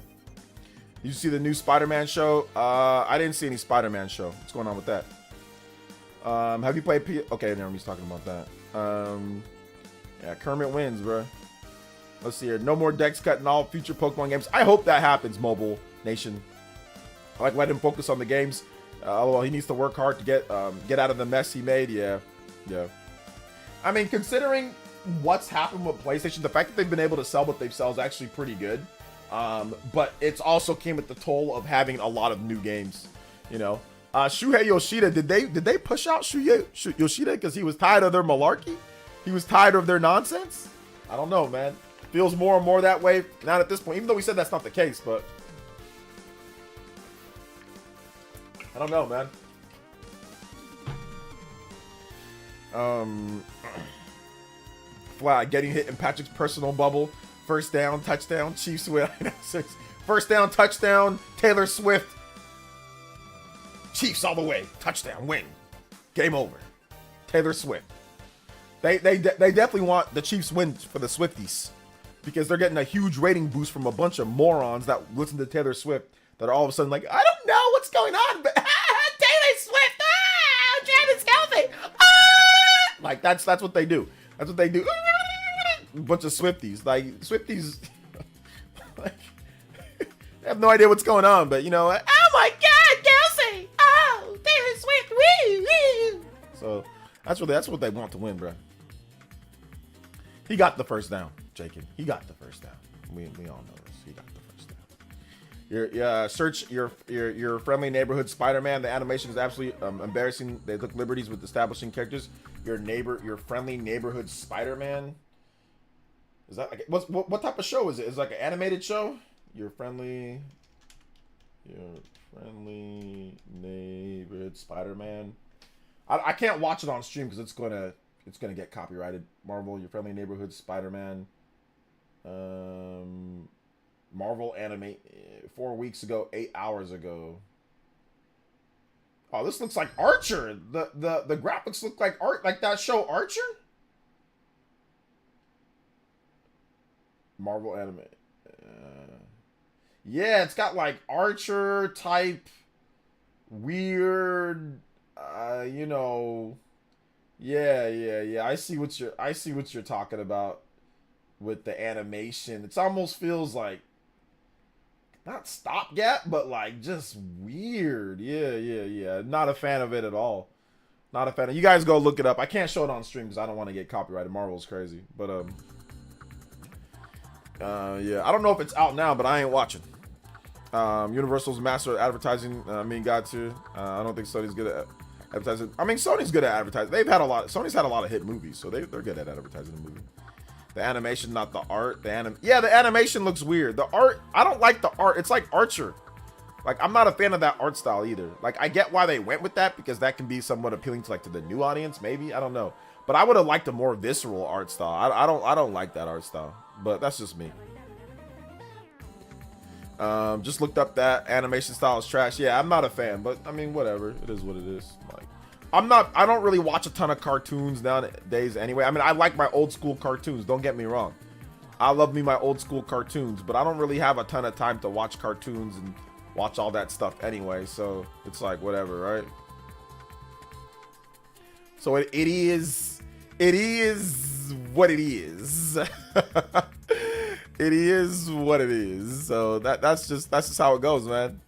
Did you see the new Spider-Man show? I didn't see any Spider-Man show. What's going on with that? Have you played Okay, never mind, he's talking about that. Yeah, Kermit wins, bro. Let's see here. No more Dex cut in all future Pokemon games. I hope that happens, Mobile Nation. I like let him focus on the games. Although he needs to work hard to get out of the mess he made. Yeah. I mean, considering what's happened with PlayStation, the fact that they've been able to sell what they've sold is actually pretty good. But it's also came at the toll of having a lot of new games. You know, Shuhei Yoshida. Did they push out Shuhei Yoshida because he was tired of their malarkey? He was tired of their nonsense. I don't know, man. Feels more and more that way. Not at this point, even though we said that's not the case, but I don't know, man. Wow, getting hit in Patrick's personal bubble. First down, touchdown, Chiefs win. First down, touchdown, Taylor Swift. Chiefs all the way. Touchdown, win. Game over. Taylor Swift. They definitely want the Chiefs win for the Swifties, because they're getting a huge rating boost from a bunch of morons that listen to Taylor Swift that are all of a sudden like, I don't know what's going on, but Taylor Swift, Travis Kelce, like that's what they do. That's what they do. A bunch of Swifties, like Swifties, like, they have no idea what's going on, but you know, like, oh my God, Kelce, oh Taylor Swift, woo, woo. So that's what they want to win, bro. He got the first down, Jacob. He got the first down. We all know this. He got the first down. Search your friendly neighborhood Spider-Man. The animation is absolutely embarrassing. They took liberties with establishing characters. Your friendly neighborhood Spider-Man. Is that like what type of show is it? Is it like an animated show? Your friendly neighborhood Spider-Man. I can't watch it on stream because it's gonna get copyrighted. Marvel, Your Friendly Neighborhood Spider-Man. Marvel anime 4 weeks ago, 8 hours ago. Oh, this looks like Archer. The graphics look like like that show Archer. Marvel anime. Yeah, it's got like Archer type weird you know, yeah. I see what you're talking about with the animation. It almost feels like not stopgap, but like just weird. Yeah. Not a fan of it at all. Not a fan of. You guys go look it up. I can't show it on stream because I don't want to get copyrighted. Marvel's crazy, but yeah. I don't know if it's out now, but I ain't watching. Universal's master at advertising. God too. I don't think Sony's good at advertising. Sony's good at advertising. Sony's had a lot of hit movies, so they're good at advertising the movie. The animation, not the art. The animation looks weird. The art, I don't like the art. It's like Archer. Like, I'm not a fan of that art style either. Like, I get why they went with that because that can be somewhat appealing to the new audience, maybe. I don't know. But I would have liked a more visceral art style. I don't like that art style. But that's just me. Just looked up that animation style is trash. Yeah, I'm not a fan, but whatever. It is what it is. Like, I don't really watch a ton of cartoons nowadays anyway. I like my old school cartoons, don't get me wrong. I love me my old school cartoons, but I don't really have a ton of time to watch cartoons and watch all that stuff anyway. So it's like whatever, right? So it is what it is. It is what it is. So that's just how it goes, man.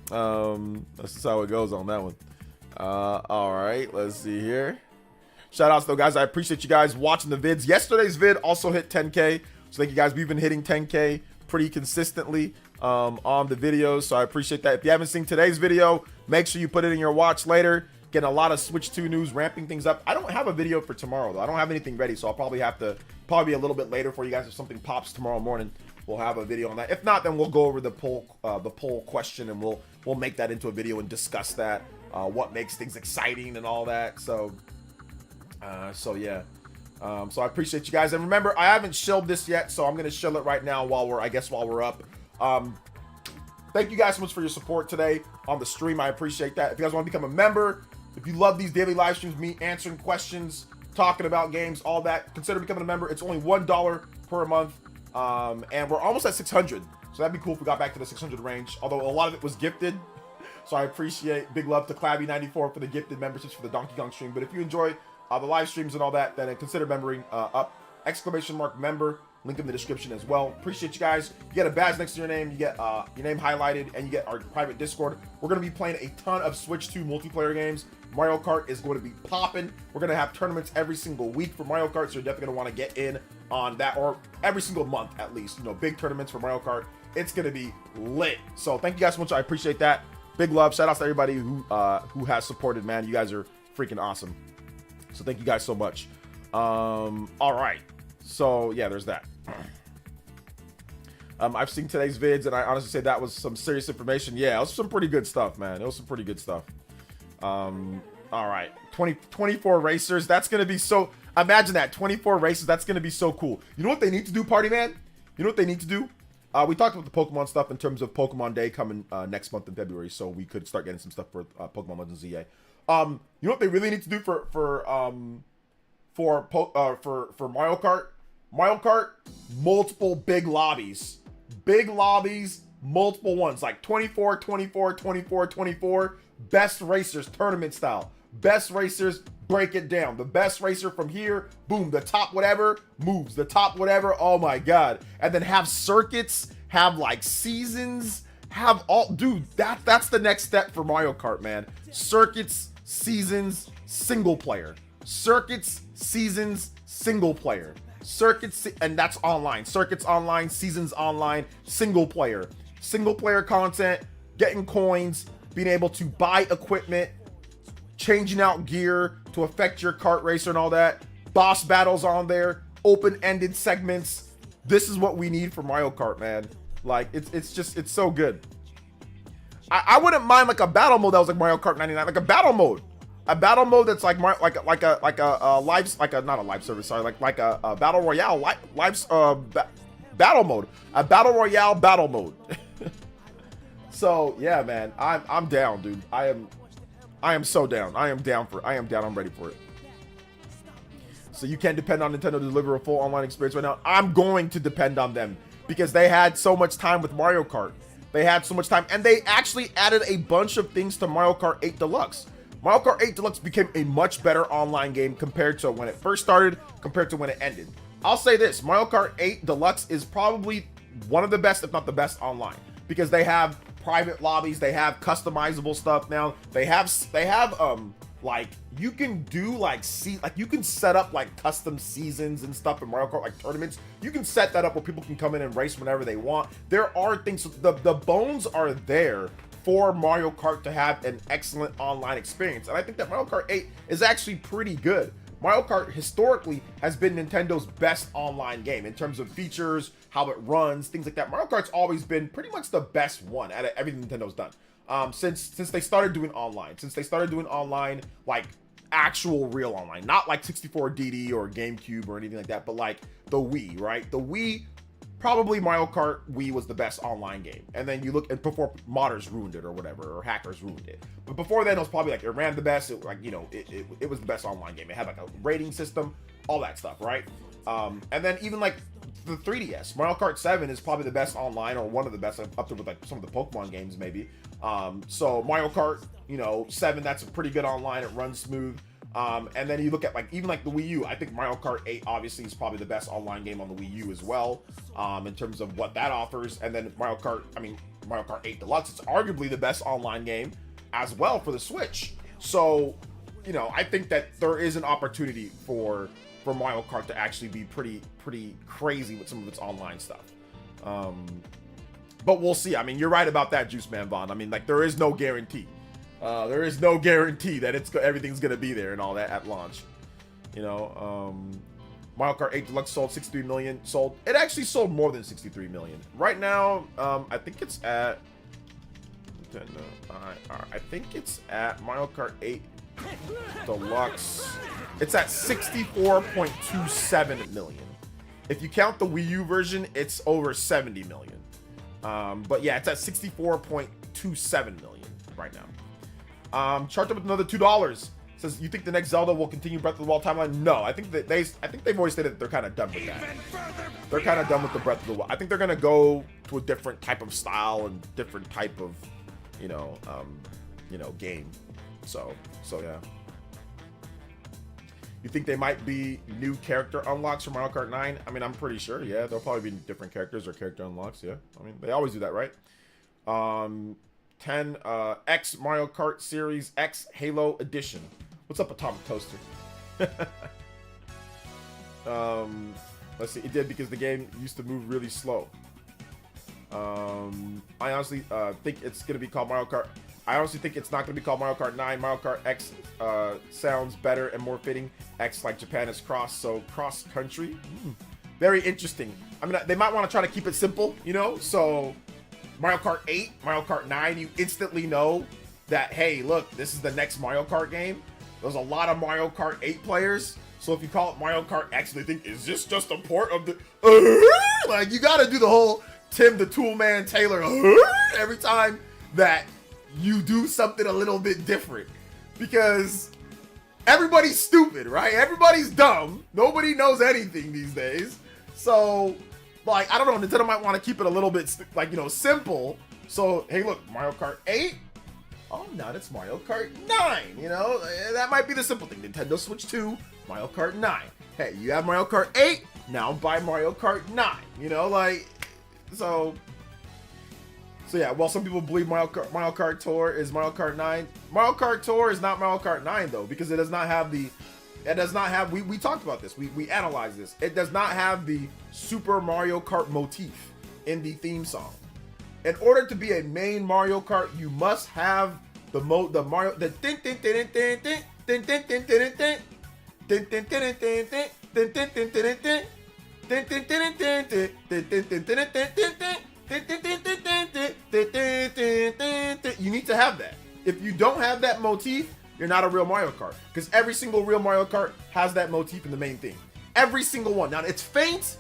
That's just how it goes on that one. All right, let's see here. Shout outs though, guys. I appreciate you guys watching the vids. Yesterday's vid also hit 10K. So thank you guys. We've been hitting 10K pretty consistently on the videos. So I appreciate that. If you haven't seen today's video, make sure you put it in your watch later. Getting a lot of Switch 2 news, ramping things up. I don't have a video for tomorrow though. I don't have anything ready, so I'll probably be a little bit later for you guys. If something pops tomorrow morning, we'll have a video on that. If not, then we'll go over the poll question, and we'll make that into a video and discuss that. What makes things exciting and all that. So yeah. So I appreciate you guys. And remember, I haven't shilled this yet, so I'm gonna shill it right now while we're up. Thank you guys so much for your support today on the stream. I appreciate that. If you guys want to become a member, if you love these daily live streams, me answering questions, talking about games, all that, consider becoming a member. It's only $1 per month. And we're almost at 600. So that'd be cool if we got back to the 600 range. Although a lot of it was gifted. So I appreciate, big love to Clabby94 for the gifted memberships for the Donkey Kong stream. But if you enjoy the live streams and all that, then consider membering up. !member. Link in the description as well. Appreciate you guys. You get a badge next to your name. You get your name highlighted, and you get our private Discord. We're going to be playing a ton of Switch 2 multiplayer games. Mario Kart is going to be popping. We're going to have tournaments every single week for Mario Kart, so you're definitely going to want to get in on that, or every single month at least. Big tournaments for Mario Kart. It's going to be lit. So thank you guys so much. I appreciate that. Big love. Shout out to everybody who has supported, man. You guys are freaking awesome. So thank you guys so much. All right. So yeah, there's that. I've seen today's vids, and I honestly say that was some serious information. Yeah, it was some pretty good stuff, man. It was some pretty good stuff. All right, 24 racers. That's gonna be so. Imagine that, 24 races. That's gonna be so cool. You know what they need to do, Party Man? You know what they need to do? We talked about the Pokemon stuff in terms of Pokemon Day coming next month in February, so we could start getting some stuff for Pokemon Legends ZA. You know what they really need to do for Mario Kart? Mario Kart, multiple big lobbies, multiple ones, like 24, 24, 24, 24, best racers, tournament style, best racers, break it down. The best racer from here, boom, the top whatever moves, the top whatever, oh my God. And then have circuits, have like seasons, have all, dude, that's the next step for Mario Kart, man. Circuits, seasons, single player. Circuits, seasons, single player. Circuits, and that's online. Circuits online, seasons online, single player content, getting coins, being able to buy equipment, changing out gear to affect your kart racer and all that. Boss battles on there, open-ended segments. This is what we need for Mario Kart, man. Like, it's so good. I wouldn't mind like a battle mode that was like Mario Kart 99, like a battle mode. a battle mode that's like not a live service, sorry, like a battle royale battle mode, a battle royale battle mode. So yeah, man, I'm down, dude. I am so down. I am down. I'm ready for it. So you can't depend on Nintendo to deliver a full online experience right now. I'm going to depend on them because they had so much time with Mario Kart. They had so much time, and they actually added a bunch of things to Mario Kart 8 Deluxe. Mario Kart 8 Deluxe became a much better online game compared to when it first started, compared to when it ended. I'll say this, Mario Kart 8 Deluxe is probably one of the best, if not the best, online, because they have private lobbies, they have customizable stuff now. They have like you can do like you can set up like custom seasons and stuff in Mario Kart, like tournaments. You can set that up where people can come in and race whenever they want. There are things, the bones are there for Mario Kart to have an excellent online experience. And I think that Mario Kart 8 is actually pretty good. Mario Kart historically has been Nintendo's best online game in terms of features, how it runs, things like that. Mario Kart's always been pretty much the best one out of everything Nintendo's done. Since they started doing online, like actual real online, not like 64DD or GameCube or anything like that, but like the Wii, right? The Wii, probably Mario Kart Wii was the best online game. And then you look, and before modders ruined it or whatever, or hackers ruined it. But before then, it was probably like it ran the best. It was the best online game. It had like a rating system, all that stuff, right? And then even like the 3DS, Mario Kart 7 is probably the best online, or one of the best, up there with like some of the Pokemon games maybe. So Mario Kart, 7, that's a pretty good online. It runs smooth. And then you look at like even like the Wii U. I think Mario Kart 8 obviously is probably the best online game on the Wii U as well, in terms of what that offers. And then Mario Kart 8 Deluxe, it's arguably the best online game as well for the Switch. So, I think that there is an opportunity for Mario Kart to actually be pretty crazy with some of its online stuff. But we'll see. I mean, you're right about that, Juice Man Vaughn. I mean, like, there is no guarantee. There is no guarantee that everything's gonna be there and all that at launch. Mario Kart 8 Deluxe sold 63 million. It actually sold more than 63 million. Right now, I think it's at I think it's at Mario Kart 8 Deluxe. It's at 64.27 million. If you count the Wii U version, it's over 70 million. But yeah, it's at 64.27 million right now. Charged up with another $2. Says, you think the next Zelda will continue Breath of the Wild timeline? No, I think they've always stated that they're kind of done with that. They're kind of done with the Breath of the Wild. I think they're gonna go to a different type of style and different type of, game. So yeah. You think they might be new character unlocks for Mario Kart 9? I mean, I'm pretty sure. Yeah, there'll probably be different characters or character unlocks. Yeah, I mean, they always do that, right? 10 X Mario Kart Series X Halo Edition. What's up, Atomic Toaster? Let's see. It did because the game used to move really slow. I honestly think it's gonna be called Mario Kart. I honestly think it's not gonna be called Mario Kart 9. Mario Kart X sounds better and more fitting. X, like Japan, is cross, so cross country. Very interesting. I mean, they might want to try to keep it simple, So Mario Kart 8, Mario Kart 9, you instantly know that, hey, look, this is the next Mario Kart game. There's a lot of Mario Kart 8 players, so if you call it Mario Kart X, they think, is this just a port of the... Like, you gotta do the whole Tim the Toolman Taylor every time that you do something a little bit different. Because everybody's stupid, right? Everybody's dumb. Nobody knows anything these days. So... like, I don't know, Nintendo might want to keep it a little bit, simple. So, hey, look, Mario Kart 8? Oh, now it's Mario Kart 9, That might be the simple thing. Nintendo Switch 2, Mario Kart 9. Hey, you have Mario Kart 8? Now buy Mario Kart 9, So yeah, well, some people believe Mario Kart Tour is Mario Kart 9. Mario Kart Tour is not Mario Kart 9, though, because it does not have we talked about this. We analyzed this. It does not have the Super Mario Kart motif in the theme song. In order to be a main Mario Kart, you must have the you need to have that. If you don't have that motif, you're not a real Mario Kart. Because every single real Mario Kart has that motif in the main theme. Every single one. Now, it's faint,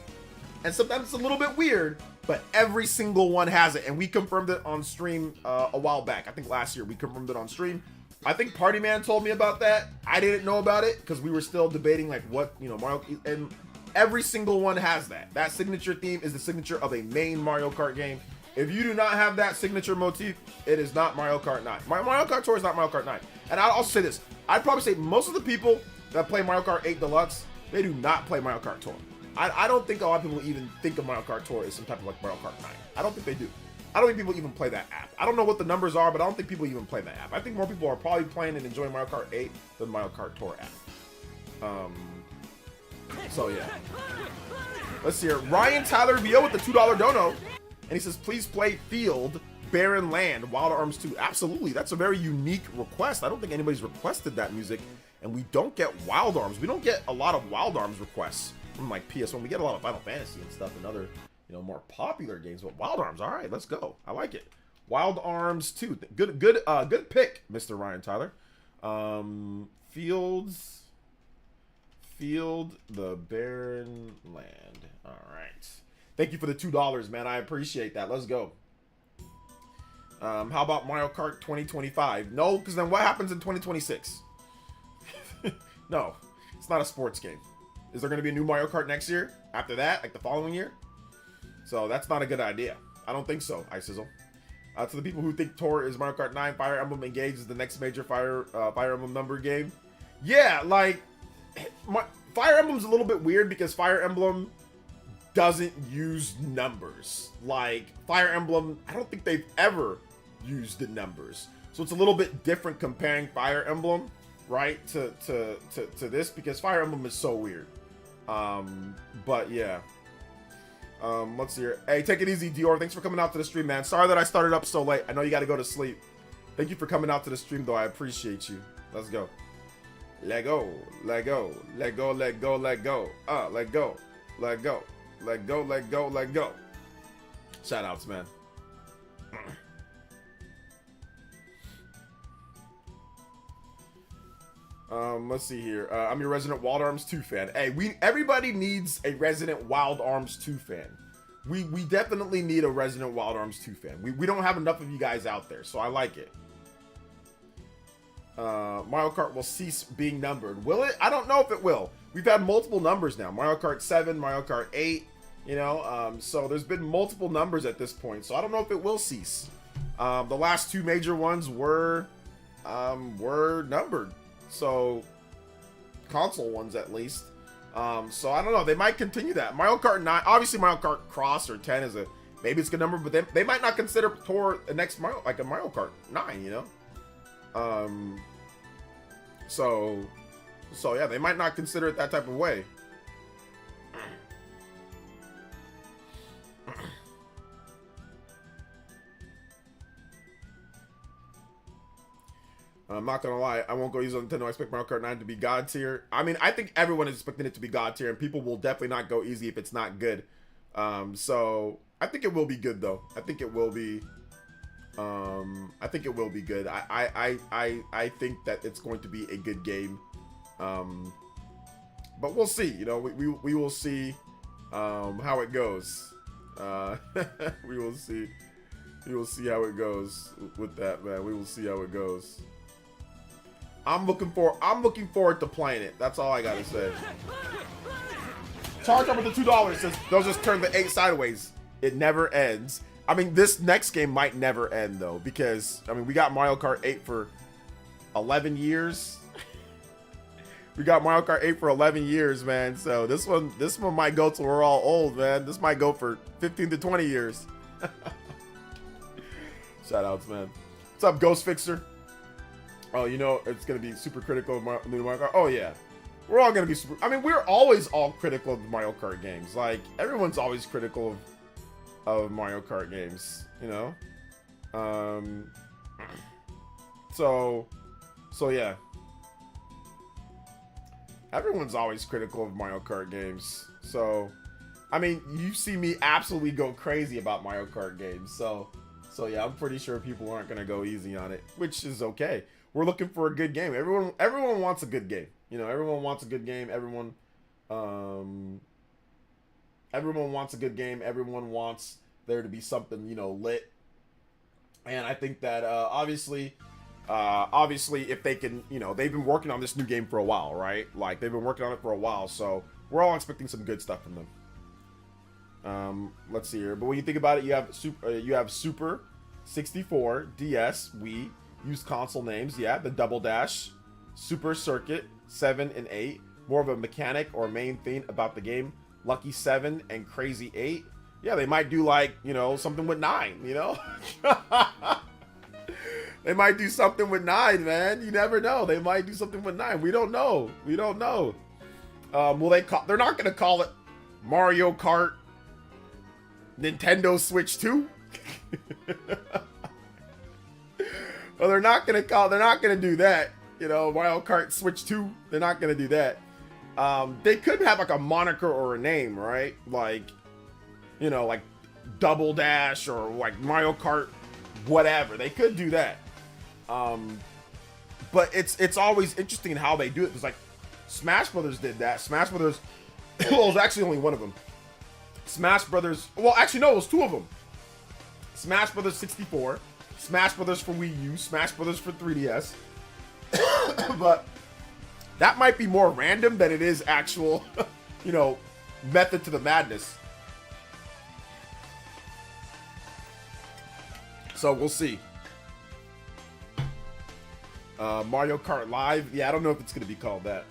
and sometimes it's a little bit weird, but every single one has it. And we confirmed it on stream a while back. I think last year we confirmed it on stream. I think Party Man told me about that. I didn't know about it because we were still debating like what, you know, Mario, and every single one has that. That signature theme is the signature of a main Mario Kart game. If you do not have that signature motif, it is not Mario Kart 9. Mario Kart Tour is not Mario Kart 9. And I'll also say this. I'd probably say most of the people that play Mario Kart 8 Deluxe, they do not play Mario Kart Tour. I don't think a lot of people even think of Mario Kart Tour as some type of like Mario Kart 9. I don't think they do. I don't think people even play that app. I don't know what the numbers are, but I don't think people even play that app. I think more people are probably playing and enjoying Mario Kart 8 than Mario Kart Tour app. So yeah. Let's see here. Ryan Tyler VO with the $2 dono. And he says, please play Field, Barren Land, Wild Arms 2. Absolutely. That's a very unique request. I don't think anybody's requested that music. And we don't get Wild Arms. We don't get a lot of Wild Arms requests from like PS1. We get a lot of Final Fantasy and stuff and other, you know, more popular games. But Wild Arms, all right, let's go. I like it. Wild Arms 2. Good pick, Mr. Ryan Tyler. Field, the Barren Land. All right. Thank you for the $2, man. I appreciate that. Let's go. How about Mario Kart 2025? No, because then what happens in 2026? No, it's not a sports game. Is there going to be a new Mario Kart next year? After that, like the following year? So that's not a good idea. I don't think so, iSizzle. To the people who think Tour is Mario Kart 9, Fire Emblem Engage is the next major Fire Emblem number game. Yeah, like, Fire Emblem's a little bit weird because Fire Emblem doesn't use numbers. Like, Fire Emblem, I don't think they've ever used the numbers. So it's a little bit different comparing Fire Emblem, right, to this, because Fire Emblem is so weird. But yeah. Let's see here. Hey, take it easy, Dior. Thanks for coming out to the stream, man. Sorry that I started up so late. I know you got to go to sleep. Thank you for coming out to the stream, though. I appreciate you. Let's go. Let go. Let go. Let go. Let go. Let go. Let go. Let go. Let go, let go, let go. Shout outs, man. Let's see here. I'm your resident Wild Arms 2 fan. Hey, everybody needs a resident Wild Arms 2 fan. We definitely need a resident Wild Arms 2 fan. We don't have enough of you guys out there, so I like it. Mario Kart will cease being numbered. Will it? I don't know if it will. We've had multiple numbers now. Mario Kart 7, Mario Kart 8. You know, so there's been multiple numbers at this point, so I don't know if it will cease. The last two major ones were numbered, so console ones at least. So I don't know. They might continue that. Mario Kart 9, obviously Mario Kart Cross or 10 is maybe it's a good number, but they might not consider Tour the next Mario, like a Mario Kart 9, you know. So yeah, they might not consider it that type of way. I'm not gonna lie, I won't go use on Nintendo. I expect Mario Kart 9 to be God tier. I mean, I think everyone is expecting it to be God tier, and people will definitely not go easy if it's not good. So I think it will be good though. I think it will be. I think it will be good. I think that it's going to be a good game. But we'll see. You know, we will see how it goes. We will see. We will see how it goes with that, man. We will see how it goes. I'm looking forward to playing it. That's all I gotta say. Charge up with the $2 says they'll just turn the 8 sideways. It never ends. I mean, this next game might never end though, because I mean we got Mario Kart 8 for 11 years. We got Mario Kart 8 for 11 years, man. So this one might go till we're all old, man. This might go for 15 to 20 years. Shout outs, man. What's up, Ghost Fixer? Oh, you know, it's going to be super critical of new Mario Kart. Oh, yeah. We're all going to be super... I mean, we're always all critical of the Mario Kart games. Like, everyone's always critical of Mario Kart games, you know? So yeah. Everyone's always critical of Mario Kart games. So, I mean, you see me absolutely go crazy about Mario Kart games. So So yeah, I'm pretty sure people aren't gonna go easy on it, which is okay. We're looking for a good game. Everyone wants a good game. You know, everyone wants a good game. Everyone wants a good game. Everyone wants there to be something, you know, lit. And I think that obviously if they can, you know, they've been working on this new game for a while, right? Like they've been working on it for a while, so we're all expecting some good stuff from them. Let's see here. But when you think about it, you have Super 64, DS, Wii, used console names. Yeah, the Double Dash, Super Circuit 7 and 8, more of a mechanic or main theme about the game. Lucky 7 and Crazy 8. Yeah, they might do like, you know, something with 9, you know? They might do something with 9, man. You never know. They might do something with 9. We don't know. We don't know. They're not going to call it Mario Kart Nintendo Switch 2. Well, they're not going to do that. You know, Mario Kart Switch 2. They're not going to do that. They could have like a moniker or a name, right? Like, you know, like Double Dash or like Mario Kart, whatever. They could do that. But it's always interesting how they do it. It's like Smash Brothers did that. Smash Brothers, well, it was actually only one of them. Smash Brothers, well, actually no, it was 2 of them. Smash Brothers 64, Smash Brothers for Wii U, Smash Brothers for 3DS. But that might be more random than it is actual, you know, method to the madness. So we'll see. Mario Kart Live. Yeah, I don't know if it's going to be called that.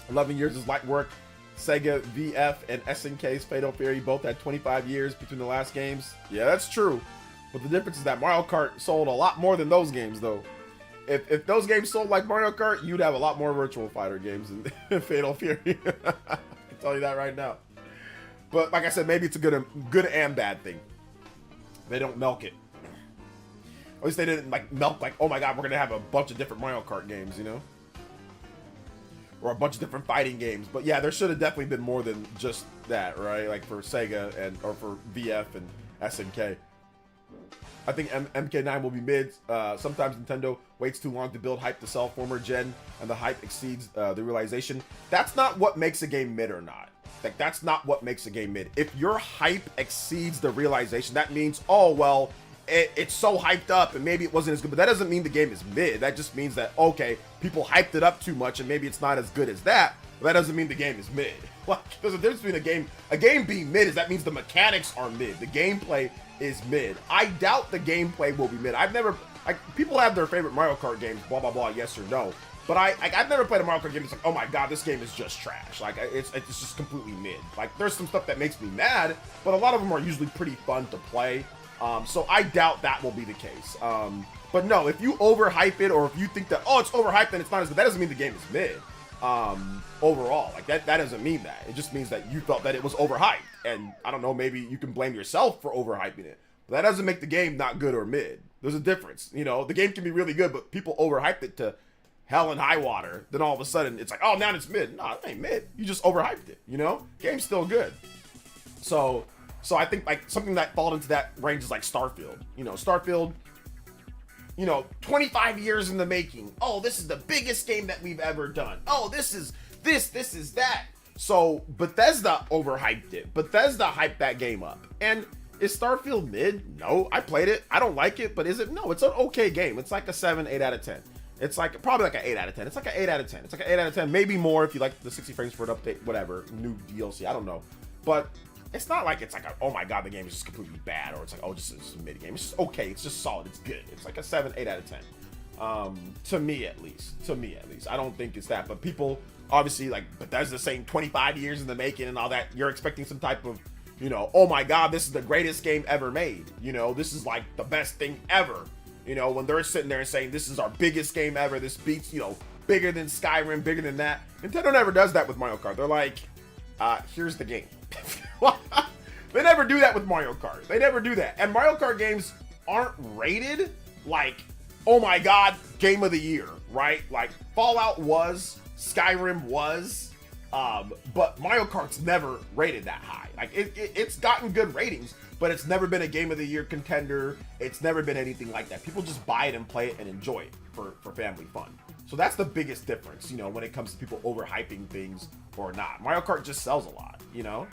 11 years is light work. Sega VF and SNK's Fatal Fury both had 25 years between the last games. Yeah, that's true. But the difference is that Mario Kart sold a lot more than those games, though. If those games sold like Mario Kart, you'd have a lot more Virtual Fighter games than Fatal Fury. I can tell you that right now. But like I said, maybe it's a good and bad thing. They don't milk it. At least they didn't like milk like, oh my god, we're gonna have a bunch of different Mario Kart games, you know? Or a bunch of different fighting games. But yeah, there should have definitely been more than just that, right? Like for Sega or for VF and SNK. I think MK9 will be mid. Sometimes Nintendo waits too long to build hype to sell former gen, and the hype exceeds the realization. That's not what makes a game mid or not. Like, that's not what makes a game mid. If your hype exceeds the realization, that means, oh, well, it's so hyped up and maybe it wasn't as good. But that doesn't mean the game is mid. That just means that, okay, people hyped it up too much and maybe it's not as good as that. But that doesn't mean the game is mid. Like, there's a difference between a game being mid is that means the mechanics are mid. The gameplay is mid. I doubt the gameplay will be mid. I've never, like, people have their favorite Mario Kart games, blah, blah, blah, yes or no. But I've never played a Mario Kart game that's like, oh my god, this game is just trash. Like, it's just completely mid. Like, there's some stuff that makes me mad, but a lot of them are usually pretty fun to play. So I doubt that will be the case. But no, if you overhype it, or if you think that, oh, it's overhyped and it's not as good, that doesn't mean the game is mid. Overall, like that doesn't mean that. It just means that you felt that it was overhyped. And I don't know, maybe you can blame yourself for overhyping it. But that doesn't make the game not good or mid. There's a difference. You know, the game can be really good, but people overhyped it to hell and high water. Then all of a sudden it's like, oh, now it's mid. No, it ain't mid. You just overhyped it, you know? Game's still good. So I think like something that falls into that range is like Starfield. You know, Starfield, you know, 25 years in the making. Oh, this is the biggest game that we've ever done. Oh, this is that. So Bethesda overhyped it. Bethesda hyped that game up. And is Starfield mid? No, I played it. I don't like it, but is it? No, it's an okay game. It's like a 7, 8 out of 10. It's like probably like an 8 out of 10. It's like an 8 out of 10. It's like an 8 out of 10, maybe more if you like the 60 frames for an update, whatever, new DLC. I don't know. But it's not like it's like a, oh my god, the game is just completely bad, or it's like, oh, just it's a mid game. It's just okay. It's just solid. It's good. It's like a 7, 8 out of 10. To me at least. I don't think it's that. But people obviously like Bethesda saying 25 years in the making and all that. You're expecting some type of, you know, oh my god, this is the greatest game ever made. You know, this is like the best thing ever. You know, when they're sitting there and saying this is our biggest game ever. This beats, you know, bigger than Skyrim, bigger than that. Nintendo never does that with Mario Kart. They're like, here's the game. They never do that with Mario Kart. They never do that. And Mario Kart games aren't rated like, oh my god, game of the year, right? Like Fallout was, Skyrim was, but Mario Kart's never rated that high. Like it's gotten good ratings, but it's never been a Game of the Year contender. It's never been anything like that. People just buy it and play it and enjoy it for family fun. So that's the biggest difference, you know, when it comes to people overhyping things or not. Mario Kart just sells a lot, you know?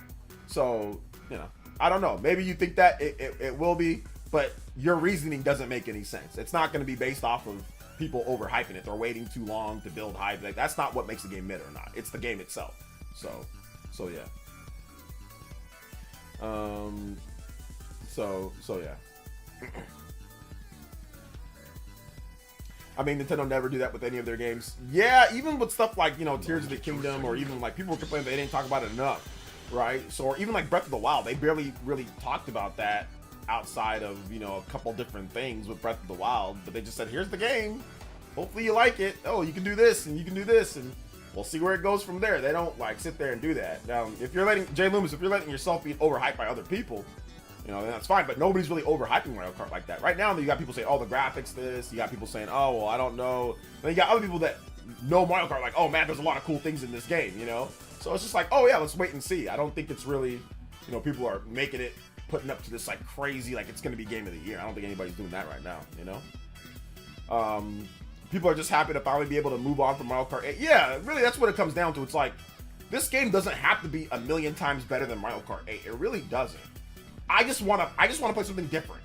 So, you know, I don't know. Maybe you think that it will be, but your reasoning doesn't make any sense. It's not going to be based off of people overhyping it or waiting too long to build hype. Like, that's not what makes the game mid or not. It's the game itself. So yeah. So yeah. I mean, Nintendo never do that with any of their games. Yeah, even with stuff like, you know, Tears of the Kingdom, or even like people were complaining they didn't talk about it enough, right? So, or even like Breath of the Wild, they barely really talked about that outside of, you know, a couple different things with Breath of the Wild, but they just said, here's the game. Hopefully you like it. Oh, you can do this and you can do this, and we'll see where it goes from there. They don't like sit there and do that. Now, if you're letting Jay Loomis, if you're letting yourself be overhyped by other people, you know, then that's fine, but nobody's really overhyping Mario Kart like that. Right now, you got people saying, oh, the graphics this. You got people saying, oh, well, I don't know. Then you got other people that know Mario Kart like, oh, man, there's a lot of cool things in this game, you know? So it's just like, oh, yeah, let's wait and see. I don't think it's really, you know, people are making it, putting up to this, like, crazy, like, it's going to be Game of the Year. I don't think anybody's doing that right now, you know? People are just happy to finally be able to move on from Mario Kart 8. Yeah, really, that's what it comes down to. It's like, this game doesn't have to be a million times better than Mario Kart 8. It really doesn't. I just want to play something different.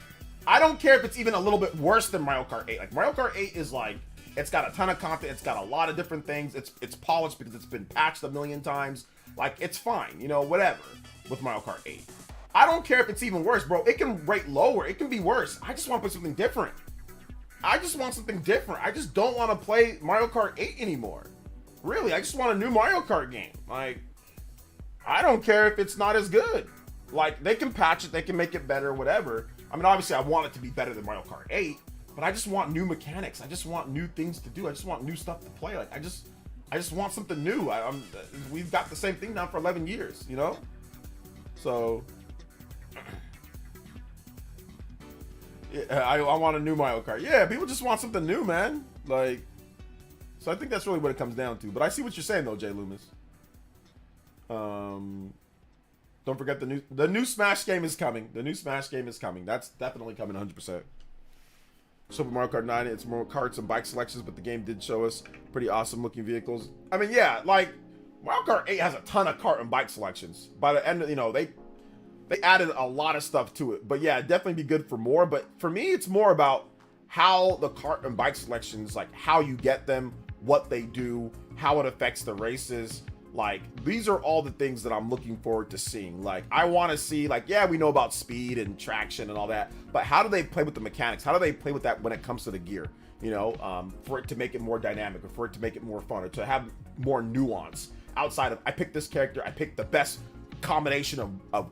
I don't care if it's even a little bit worse than Mario Kart 8. Like, Mario Kart 8 is like, it's got a ton of content, it's got a lot of different things, it's polished because it's been patched a million times. Like, it's fine, you know, whatever, with Mario Kart 8. I don't care if it's even worse, bro. It can rate lower, it can be worse. I just want to play something different. I just want something different. I just don't want to play Mario Kart 8 anymore. Really, I just want a new Mario Kart game. Like, I don't care if it's not as good. Like, they can patch it, they can make it better, whatever. I mean, obviously, I want it to be better than Mario Kart 8, but I just want new mechanics. I just want new things to do. I just want new stuff to play. Like, I just want something new. We've got the same thing now for 11 years, you know? So, yeah, I want a new Mario Kart. Yeah, people just want something new, man. Like, so I think that's really what it comes down to. But I see what you're saying, though, Jay Loomis. Don't forget the new Smash game is coming. The new Smash game is coming. That's definitely coming 100%. Super Mario Kart 9, it's more carts and bike selections, but the game did show us pretty awesome looking vehicles. I mean, yeah, like, Mario Kart 8 has a ton of cart and bike selections. By the end, you know, they added a lot of stuff to it. But yeah, it'd definitely be good for more. But for me, it's more about how the cart and bike selections, like how you get them, what they do, how it affects the races. Like, these are all the things that I'm looking forward to seeing. Like, I want to see, like, yeah, we know about speed and traction and all that, but how do they play with the mechanics? How do they play with that when it comes to the gear? You know, for it to make it more dynamic, or for it to make it more fun, or to have more nuance outside of, I picked this character, I picked the best combination of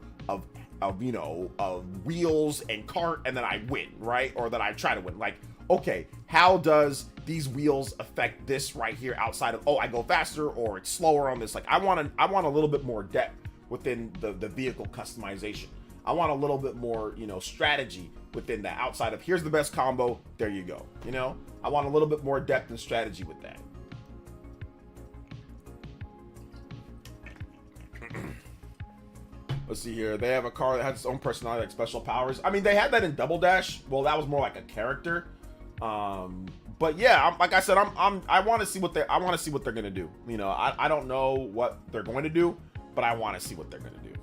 you know, of wheels and cart, and then I win, right? Or that I try to win. Like, okay, how does these wheels affect this right here outside of, oh, I go faster or it's slower on this? Like, I want a little bit more depth within the vehicle customization. I want a little bit more, you know, strategy within that outside of, here's the best combo, there you go. You know, I want a little bit more depth and strategy with that. Let's see here. They have a car that has its own personality, like special powers. I mean, they had that in Double Dash. Well, that was more like a character. But yeah, like I said, I want to see what they're gonna do. You know, I don't know what they're going to do, but I want to see what they're gonna do.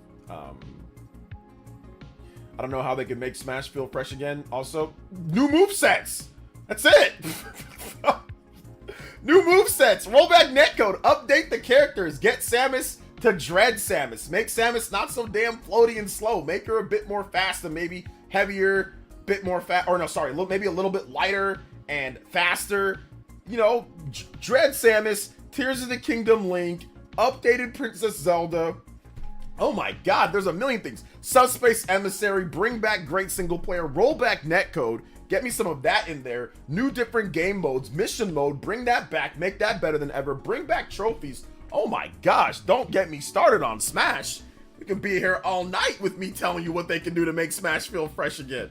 I don't know how they can make Smash feel fresh again. Also, new movesets. That's it. New movesets. Roll back netcode. Update the characters. Get Samus to Dread Samus. Make Samus not so damn floaty and slow. Make her a bit more fast and maybe heavier, bit more fat, or no, sorry, maybe a little bit lighter and faster. You know, Dread Samus, Tears of the Kingdom Link, updated Princess Zelda. Oh my god, there's a million things. Subspace Emissary, bring back great single player, roll back netcode, get me some of that in there. New different game modes, mission mode, bring that back, make that better than ever. Bring back trophies. Oh my gosh, don't get me started on Smash. You can be here all night with me telling you what they can do to make Smash feel fresh again.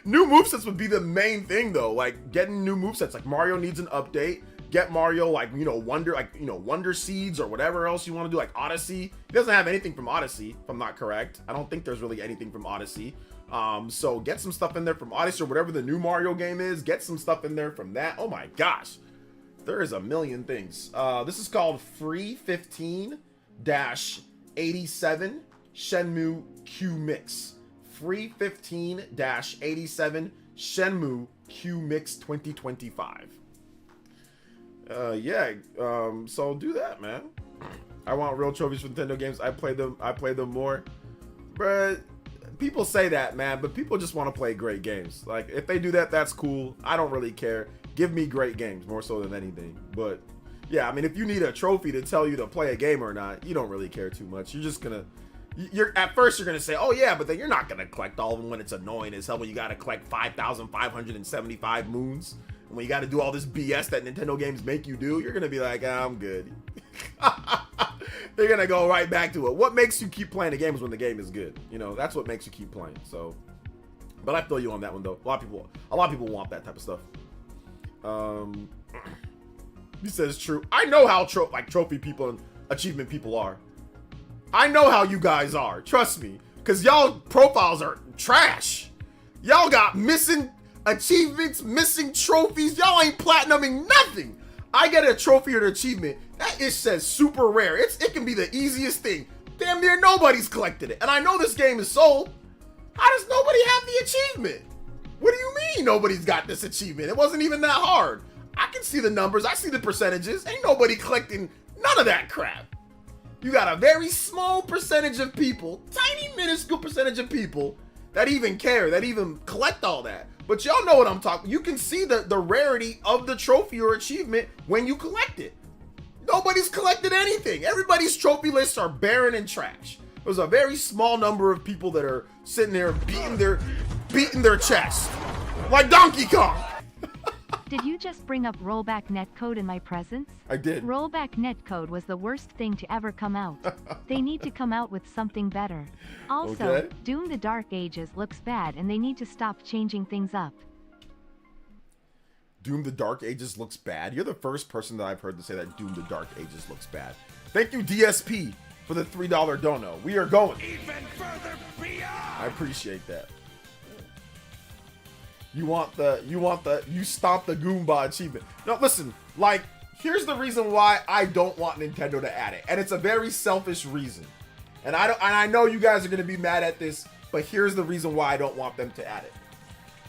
New movesets would be the main thing though, like getting new movesets. Like Mario needs an update, get Mario like, you know, Wonder Seeds or whatever else you want to do, like Odyssey. He doesn't have anything from Odyssey, if I'm not correct. I don't think there's really anything from Odyssey. So get some stuff in there from Odyssey or whatever the new Mario game is. Get some stuff in there from that. Oh my gosh. There is a million things. This is called Free 15-87 Shenmue Q Mix. Free 15-87 Shenmue Q Mix 2025. So do that, man. I want real trophies for Nintendo games. I play them more. But people say that, man, but people just want to play great games. Like, if they do that, that's cool. I don't really care. Give me great games more so than anything. But yeah, I mean, if you need a trophy to tell you to play a game or not, you don't really care too much. You're just gonna, at first you're gonna say, oh yeah, but then you're not gonna collect all of them when it's annoying as hell, when you gotta collect 5,575 moons, and when you gotta do all this BS that Nintendo games make you do. You're gonna be like, I'm good. They're gonna go right back to it. What makes you keep playing the games when the game is good? You know, that's what makes you keep playing. So, but I feel you on that one though. A lot of people want that type of stuff. He says true. I know how trophy people and achievement people are. I know how you guys are. Trust me, because y'all profiles are trash. Y'all got missing achievements, missing trophies. Y'all ain't platinuming nothing. I get a trophy or an achievement that it says super rare. It can be the easiest thing. Damn near nobody's collected it, and I know this game is sold. How does nobody have the achievement? What do you mean nobody's got this achievement? It wasn't even that hard. I can see the numbers. I see the percentages. Ain't nobody collecting none of that crap. You got a very small percentage of people, tiny minuscule percentage of people that even care, that even collect all that. But y'all know what I'm talking. You can see the rarity of the trophy or achievement when you collect it. Nobody's collected anything. Everybody's trophy lists are barren and trash. There's a very small number of people that are sitting there beating their chest like Donkey Kong. Did you just bring up rollback netcode in my presence? I did. Rollback netcode was the worst thing to ever come out. They need to come out with something better. Also, Okay. Doom the Dark Ages looks bad and they need to stop changing things up. Doom the Dark Ages looks bad. You're the first person that I've heard to say that Doom the Dark Ages looks bad. Thank you, DSP, for the $3 dono. We are going. Even further beyond! I appreciate that. You stomp the Goomba achievement. Now listen, like, here's the reason why I don't want Nintendo to add it. And it's a very selfish reason. And I know you guys are gonna be mad at this, but here's the reason why I don't want them to add it.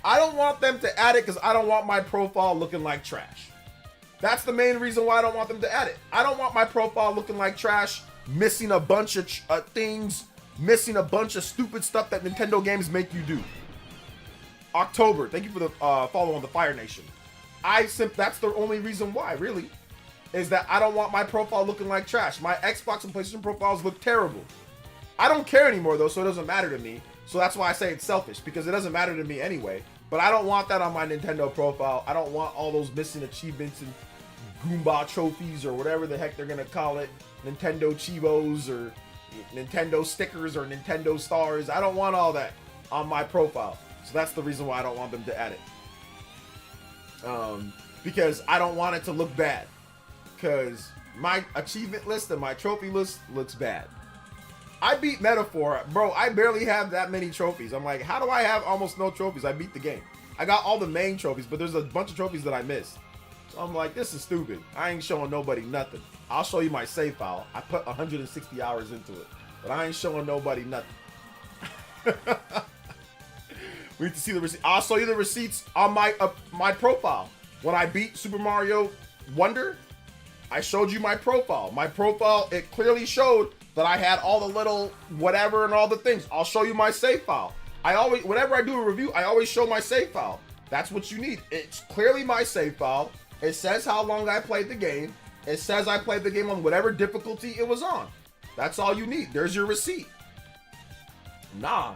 I don't want them to add it because I don't want my profile looking like trash. That's the main reason why I don't want them to add it. I don't want my profile looking like trash, missing a bunch of things, missing a bunch of stupid stuff that Nintendo games make you do. October, thank you for the follow on the Fire Nation. That's the only reason why, really, is that I don't want my profile looking like trash. My Xbox and PlayStation profiles look terrible. I don't care anymore though, so it doesn't matter to me. So that's why I say it's selfish, because it doesn't matter to me anyway. But I don't want that on my Nintendo profile. I don't want all those missing achievements and Goomba trophies or whatever the heck they're gonna call it, Nintendo Chivos or Nintendo stickers or Nintendo stars. I don't want all that on my profile. So that's the reason why I don't want them to add it. Because I don't want it to look bad. Because my achievement list and my trophy list looks bad. I beat Metaphor. Bro, I barely have that many trophies. I'm like, how do I have almost no trophies? I beat the game. I got all the main trophies, but there's a bunch of trophies that I missed. So I'm like, this is stupid. I ain't showing nobody nothing. I'll show you my save file. I put 160 hours into it. But I ain't showing nobody nothing. We need to see the receipt. I'll show you the receipts on my profile. When I beat Super Mario Wonder, I showed you my profile. My profile, it clearly showed that I had all the little whatever and all the things. I'll show you my save file. Whenever I do a review, I always show my save file. That's what you need. It's clearly my save file. It says how long I played the game. It says I played the game on whatever difficulty it was on. That's all you need. There's your receipt. Nah.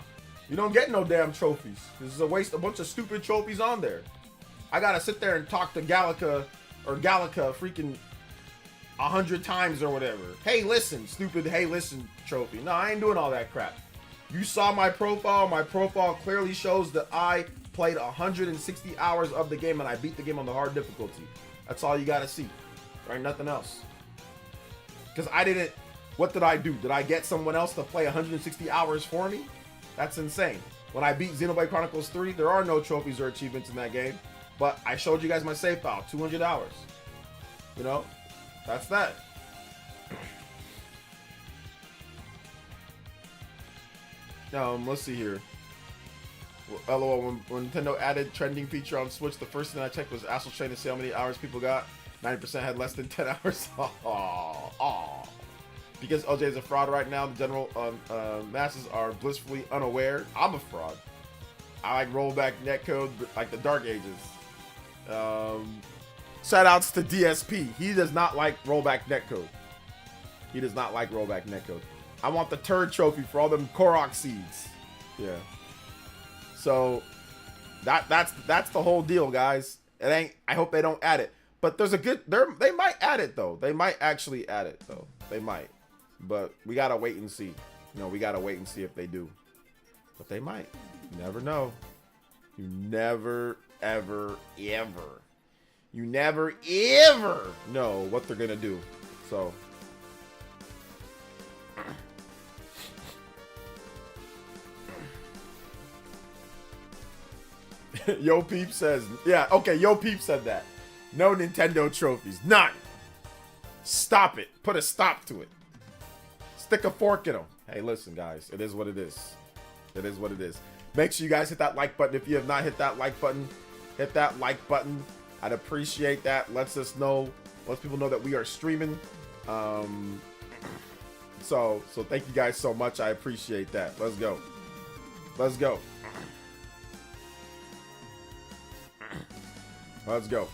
You don't get no damn trophies. This is a waste, a bunch of stupid trophies on there. I gotta sit there and talk to Galaga freaking 100 times or whatever. Hey, listen, stupid, hey, listen trophy. No, I ain't doing all that crap. You saw my profile. My profile clearly shows that I played 160 hours of the game and I beat the game on the hard difficulty. That's all you got to see. Right? Nothing else. Because I didn't... What did I do? Did I get someone else to play 160 hours for me? That's insane. When I beat Xenoblade Chronicles 3, there are no trophies or achievements in that game. But I showed you guys my save file, 200 hours. You know? That's that. Let's see here. Well, LOL, when Nintendo added trending feature on Switch, the first thing I checked was Astral Chain to see how many hours people got. 90% had less than 10 hours. Aww. Because OJ is a fraud right now, the general masses are blissfully unaware. I'm a fraud. I like rollback netcode like the Dark Ages. Shout outs to DSP. He does not like rollback netcode. He does not like rollback netcode. I want the turd trophy for all them Korok seeds. Yeah. So that's the whole deal, guys. It ain't. I hope they don't add it. But there's a good. They might add it though. They might actually add it though. They might. But we gotta wait and see. You know, we gotta wait and see if they do. But they might. You never know. You never, ever, ever. You never, ever know what they're gonna do. So. Yo Peep says, yeah, okay, Yo Peep said that. No Nintendo trophies. None. Stop it. Put a stop to it. Stick a fork in them. Hey, listen, guys. It is what it is. It is what it is. Make sure you guys hit that like button. If you have not hit that like button, hit that like button. I'd appreciate that. Lets us know. Lets people know that we are streaming. So thank you guys so much. I appreciate that. Let's go. Let's go. Let's go.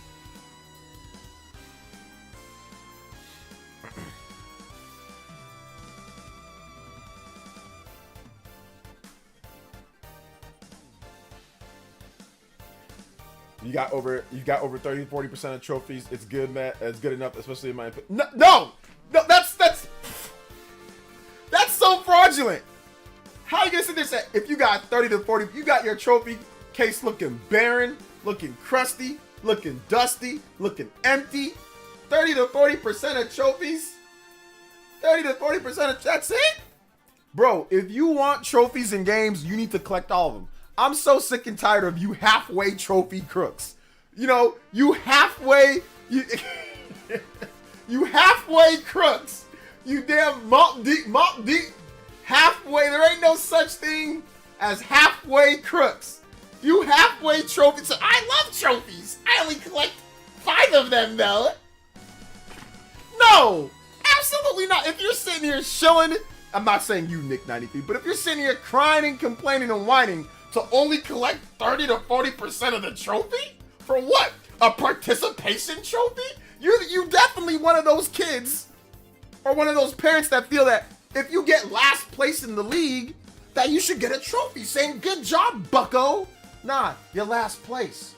You got over 30-40% of trophies. It's good, man. It's good enough, especially in my opinion. No, that's so fraudulent. How are you gonna sit there and say if you got 30 to 40, you got your trophy case looking barren, looking crusty, looking dusty, looking empty. 30 to 40% of trophies. 30 to 40% of that's it, bro. If you want trophies in games, you need to collect all of them. I'm so sick and tired of you halfway trophy crooks. You know, you halfway crooks. You damn mop deep, halfway. There ain't no such thing as halfway crooks. You halfway trophies. I love trophies. I only collect 5 of them though. No, absolutely not. If you're sitting here shilling, I'm not saying you, Nick93, but if you're sitting here crying and complaining and whining to only collect 30 to 40% of the trophy? For what? A participation trophy? You definitely one of those kids or one of those parents that feel that if you get last place in the league, that you should get a trophy saying, good job, bucko. Nah, you're last place.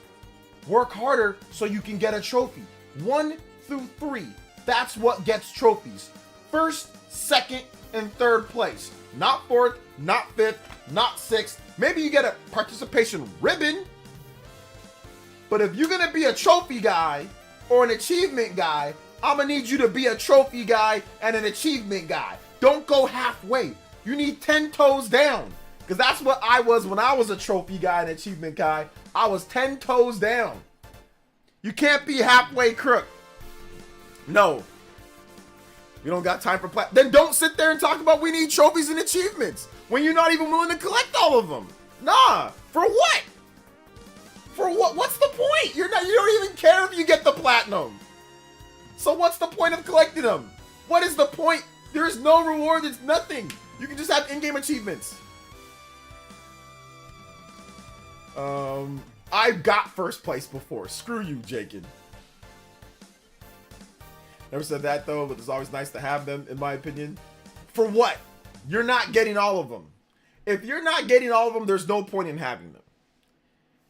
Work harder so you can get a trophy. 1 through 3. That's what gets trophies. 1st, 2nd, and 3rd place. Not 4th, not 5th, not 6th. Maybe you get a participation ribbon. But if you're gonna be a trophy guy or an achievement guy, I'm gonna need you to be a trophy guy and an achievement guy. Don't go halfway. You need 10 toes down. Because that's what I was when I was a trophy guy and achievement guy. I was 10 toes down. You can't be halfway crook. No. We don't got time for Then don't sit there and talk about we need trophies and achievements when you're not even willing to collect all of them. Nah. For what? For what? What's the point? You don't even care if you get the platinum. So what's the point of collecting them? What is the point? There is no reward. It's nothing. You can just have in-game achievements. I've got 1st place before. Screw you, Jakin. Never said that though, but it's always nice to have them, in my opinion. For what? You're not getting all of them. If you're not getting all of them, there's no point in having them.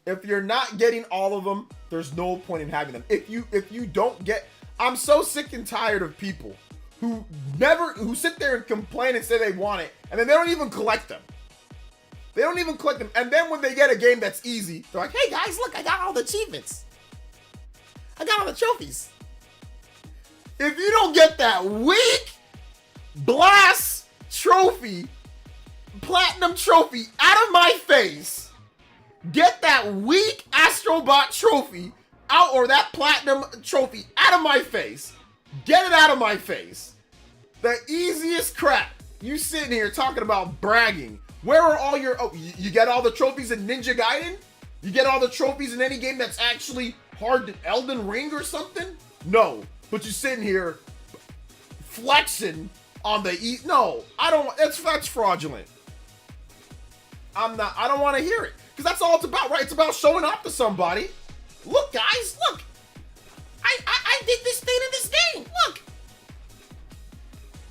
If you're not getting all of them, there's no point in having them. If you don't get, I'm so sick and tired of people who sit there and complain and say they want it, and then they don't even collect them. They don't even collect them. And then when they get a game that's easy, they're like, hey guys, look, I got all the achievements. I got all the trophies. If you don't get that weak Blast trophy, platinum trophy out of my face, get that weak Astrobot trophy out, or that platinum trophy out of my face. Get it out of my face. The easiest crap. You sitting here talking about bragging. Where are all your, oh, you get all the trophies in Ninja Gaiden? You get all the trophies in any game that's actually hard, Elden Ring or something? No, but you sitting here flexing on the no, I don't, that's fraudulent. I don't want to hear it, because that's all it's about, right? It's about showing off to somebody. Look, guys, look. I did this thing in this game, look.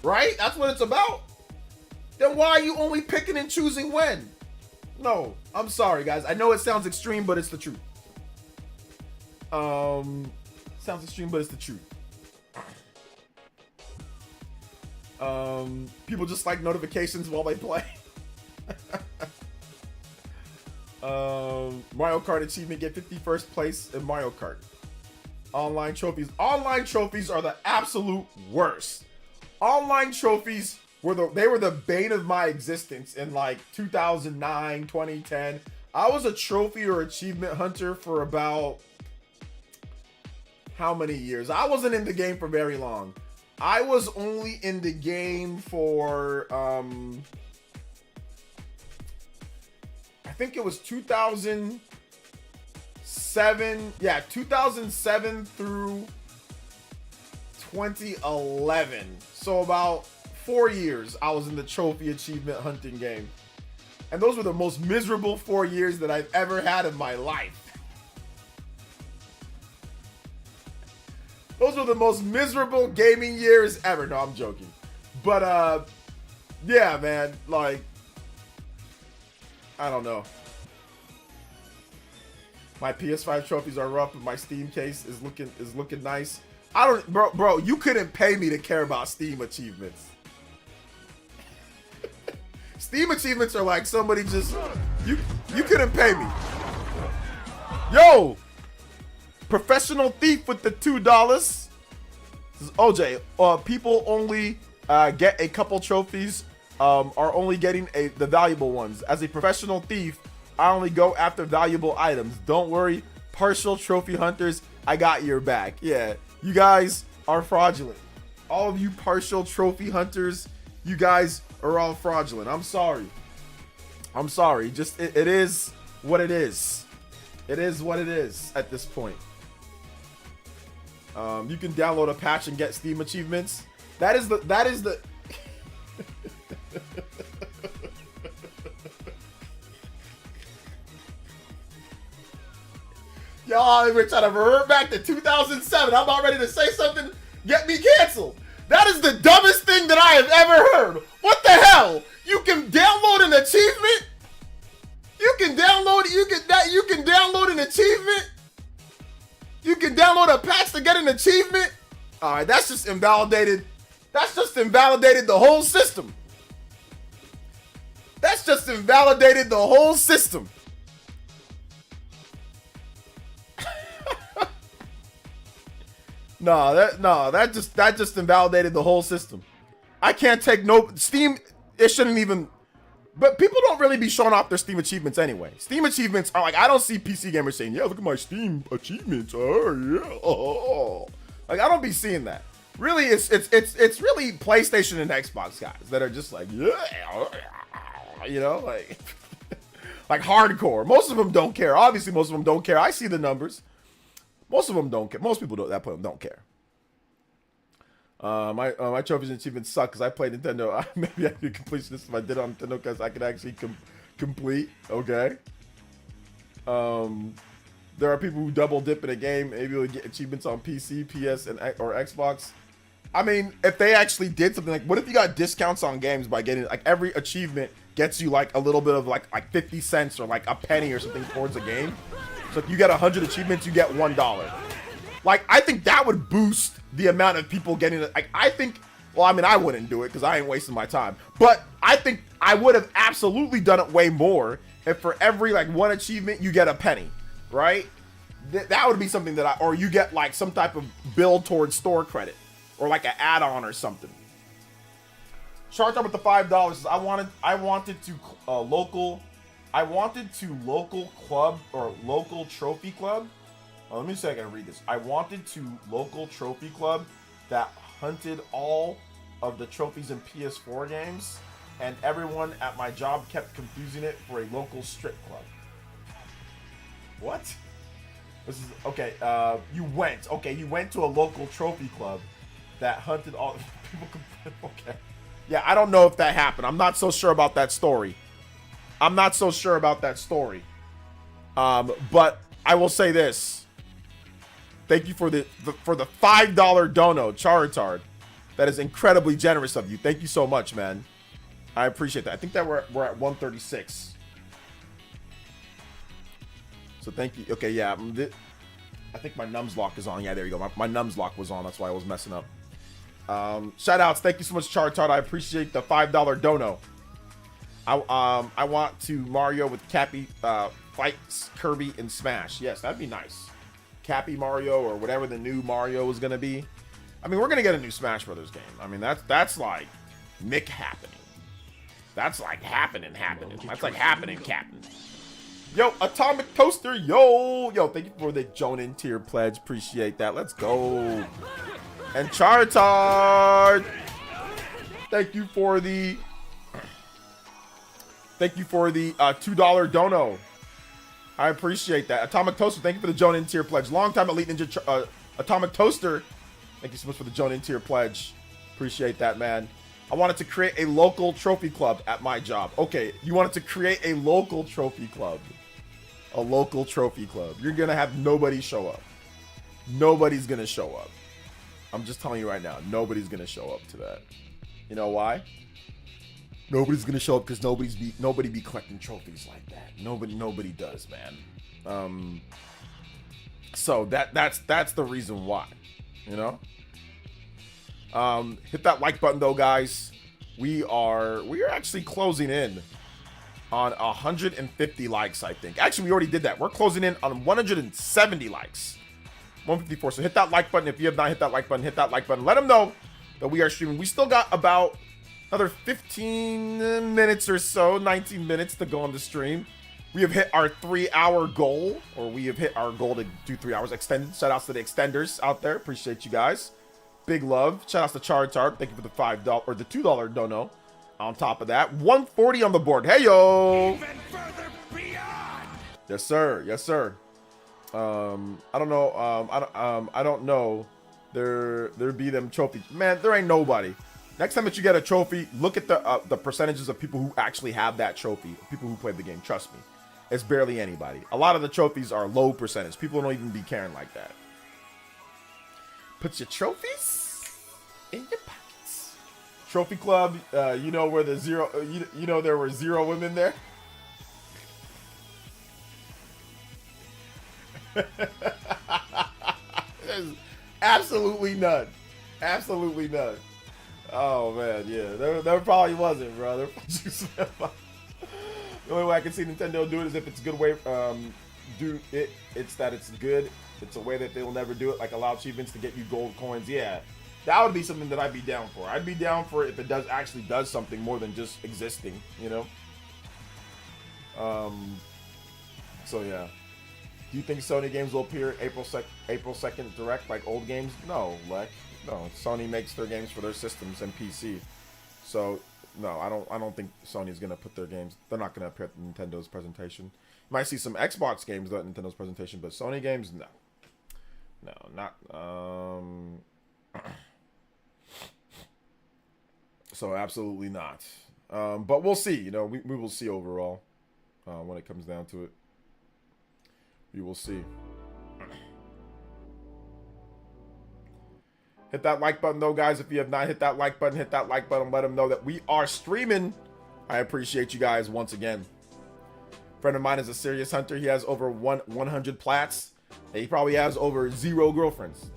Right? That's what it's about. Then why are you only picking and choosing when? No, I'm sorry, guys. I know it sounds extreme, but it's the truth. Sounds extreme, but it's the truth. People just like notifications while they play. Mario Kart achievement, get 51st place in Mario Kart. Online trophies. Online trophies are the absolute worst. Online trophies were the bane of my existence in like 2009, 2010. I was a trophy or achievement hunter for about how many years? I wasn't in the game for very long. I was only in the game for I think it was 2007. Yeah, 2007 through 2011. So about 4 years I was in the trophy achievement hunting game. And those were the most miserable 4 years that I've ever had in my life. Those were the most miserable gaming years ever. No, I'm joking. But yeah, man, like, I don't know. My PS5 trophies are rough, but my Steam case is looking nice. I don't, bro, you couldn't pay me to care about Steam achievements. Steam achievements are like somebody just, you couldn't pay me. Yo, Professional Thief with the $2. This is OJ. People only get a couple trophies, are only getting the valuable ones. As a professional thief, I only go after valuable items. Don't worry, partial trophy hunters, I got your back. Yeah, you guys are fraudulent. All of you partial trophy hunters, you guys are all fraudulent. I'm sorry. I'm sorry. Just it is what it is. It is what it is at this point. You can download a patch and get Steam achievements. That is the Y'all, we're trying to revert back to 2007. I'm about ready to say something, get me canceled. That is the dumbest thing that I have ever heard. What the hell? You can download an achievement? You can download an achievement? You can download a patch to get an achievement? All right, that's just invalidated. That's just invalidated the whole system. That's just invalidated the whole system. That just invalidated the whole system. I can't take no Steam. It shouldn't even. But people don't really be showing off their Steam achievements anyway. Steam achievements are like, I don't see PC gamers saying, "Yeah, look at my Steam achievements." Oh yeah. Oh. Like, I don't be seeing that. Really, it's really PlayStation and Xbox guys that are just like, yeah, you know, like like hardcore. Most of them don't care. Obviously, most of them don't care. I see the numbers. Most of them don't care. Most people at that point don't care. My trophies and achievements suck because I played Nintendo. Maybe I could complete this if I did it on Nintendo because I could actually complete. Okay. There are people who double dip in a game, maybe able to get achievements on PC, PS, or Xbox. I mean, if they actually did something like, what if you got discounts on games by getting like every achievement gets you like a little bit of like 50 cents or like a penny or something towards a game? So if you get 100 achievements, you get $1. Like, I think that would boost the amount of people getting it. Like, I think, well, I mean, I wouldn't do it because I ain't wasting my time. But I think I would have absolutely done it way more if for every like one achievement you get a penny, right? that would be something that or you get like some type of bill towards store credit or like an add-on or something. Shark with the $5. I wanted to local club or local trophy club. Oh, let me see if I can read this. I wanted to local trophy club that hunted all of the trophies in PS4 games, and everyone at my job kept confusing it for a local strip club. What? This is okay. You went to a local trophy club that hunted all people. Okay. Yeah, I don't know if that happened. I'm not so sure about that story. But I will say this. Thank you for the $5 dono, Charizard. That is incredibly generous of you. Thank you so much, man. I appreciate that. I think that we're at 136. So thank you. Okay, yeah. I think my nums lock is on. Yeah, there you go. My nums lock was on. That's why I was messing up. Shout outs. Thank you so much, Charizard. I appreciate the $5 dono. I want to Mario with Cappy fights Kirby in Smash. Yes, that'd be nice. Cappy Mario or whatever the new Mario is gonna be. I mean, we're gonna get a new Smash Brothers game. I mean, that's like Nick happening. That's like happening. That's like happening, Captain. Yo, Atomic Toaster, yo, thank you for the Jonin tier pledge. Appreciate that. Let's go. And Charizard, thank you for the $2 dono. I appreciate that. Atomic Toaster, thank you for the Jonin tier pledge. Long time Elite Ninja Atomic Toaster, thank you so much for the Jonin tier pledge. Appreciate that, man. I wanted to create a local trophy club at my job. Okay, you wanted to create a local trophy club. A local trophy club. You're gonna have nobody show up. Nobody's gonna show up. I'm just telling you right now, nobody's gonna show up to that. You know why? Nobody's gonna show up because nobody be collecting trophies like that. Nobody does, man. So that's the reason why. You know? Hit that like button though, guys. We are actually closing in on 150 likes, I think. Actually, we already did that. We're closing in on 170 likes. 154. So hit that like button. If you have not hit that like button, hit that like button. Let them know that we are streaming. We still got about another 15 minutes or so, 19 minutes to go on the stream. We have hit our 3-hour goal, or we have hit our goal to do 3 hours extended. Shout outs to the extenders out there. Appreciate you guys. Big love. Shout outs to Charizard. Thank you for the $5 or the $2 dono. On top of that, 140 on the board. Hey yo! Even further beyond. Yes, sir. Yes, sir. I don't know. I don't know. There be them trophies. Man, there ain't nobody. Next time that you get a trophy, look at the percentages of people who actually have that trophy. People who played the game. Trust me, it's barely anybody. A lot of the trophies are low percentage. People don't even be caring like that. Put your trophies in your pockets. Trophy club. You know where the zero. You know there were 0 women there. There's absolutely none. Absolutely none. Oh man, yeah, there probably wasn't, brother. The only way I can see Nintendo do it is if it's a good way. It's that it's good. It's a way that they will never do it, like allow achievements to get you gold coins. Yeah, that would be something that I'd be down for. I'd be down for it if it actually does something more than just existing, you know. So yeah. Do you think Sony games will appear April 2nd direct like old games? No, Lek. No, Sony makes their games for their systems and PC. So no, I don't think Sony's gonna put their games. They're not gonna appear at Nintendo's presentation. You might see some Xbox games at Nintendo's presentation, but Sony games, no, not. So absolutely not. But we'll see. You know, we will see overall when it comes down to it. We will see. Hit that like button though, guys. If you have not hit that like button, hit that like button. Let them know that we are streaming. I appreciate you guys once again. Friend of mine is a serious hunter. He has over 100 plats. And he probably has over 0 girlfriends.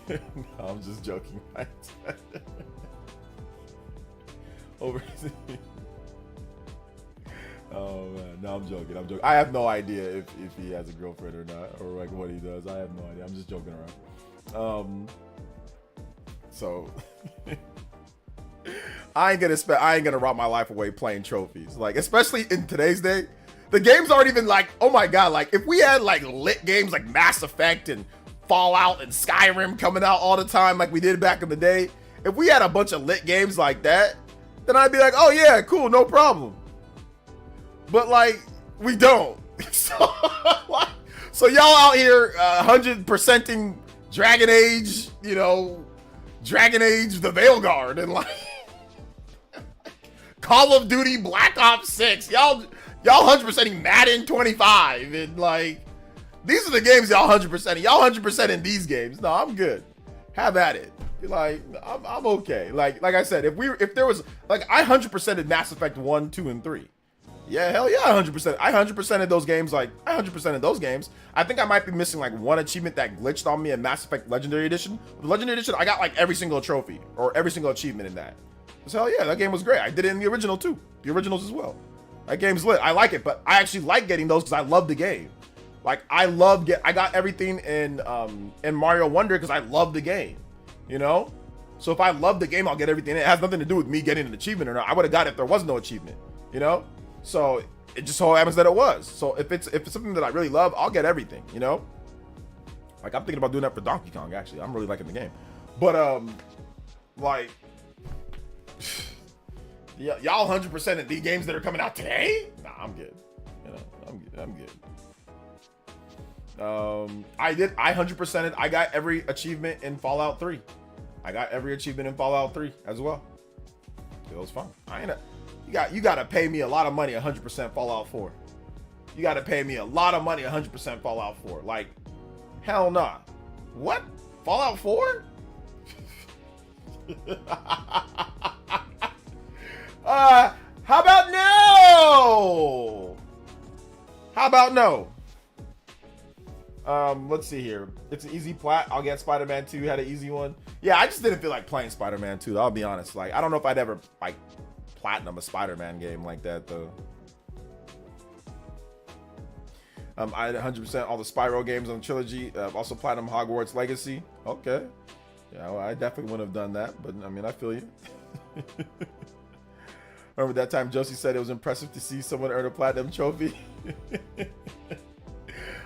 No, I'm just joking. Right? Over. Oh man, no, I'm joking. I'm joking. I have no idea if he has a girlfriend or not, or like what he does. I have no idea. I'm just joking around. So I ain't gonna rob my life away playing trophies. Like, especially in today's day, the games aren't even like, oh my god. Like, if we had like lit games like Mass Effect and Fallout and Skyrim coming out all the time, like we did back in the day, if we had a bunch of lit games like that, then I'd be like, oh yeah, cool, no problem. But like, we don't. So y'all out here 100%ing Dragon Age, you know, Dragon Age the Veilguard, and like Call of Duty Black Ops 6. Y'all 100%ing Madden 25, and like, these are the games y'all 100%ing. Y'all 100% in these games. No, I'm good. Have at it. Like, I'm okay. Like I said, if there was like, I 100%ed Mass Effect 1, 2, and 3. Yeah, hell yeah, 100%. I 100%ed those games. Like, I 100%ed those games. I think I might be missing like one achievement that glitched on me in Mass Effect Legendary Edition. The Legendary Edition, I got like every single trophy or every single achievement in that. So hell yeah, that game was great. I did it in the original too. The originals as well. That game's lit. I like it, but I actually like getting those because I love the game. Like, I got everything in Mario Wonder because I love the game. You know? So if I love the game, I'll get everything. It has nothing to do with me getting an achievement or not. I would have got it if there was no achievement. You know? So it just so happens that it was. So if it's something that I really love, I'll get everything, you know? Like, I'm thinking about doing that for Donkey Kong, actually. I'm really liking the game. But like, yeah, y'all 100% in these games that are coming out today? Nah, I'm good. You know, I'm good. I 100%ed. I got every achievement in Fallout 3. I got every achievement in Fallout 3 as well. It was fun. You gotta pay me a lot of money 100% Fallout 4. You gotta pay me a lot of money 100% Fallout 4. Like, hell nah. What? Fallout 4? How about no? How about no? Let's see here. It's an easy plat. I'll get Spider-Man 2. Had an easy one. Yeah, I just didn't feel like playing Spider-Man 2. I'll be honest. Like, I don't know if I'd ever like platinum a Spider-Man game like that though. I had 100% all the Spyro games on the trilogy. Also platinum Hogwarts Legacy. Okay. Yeah, well, I definitely wouldn't have done that, but I mean, I feel you. Remember that time Josie said it was impressive to see someone earn a platinum trophy?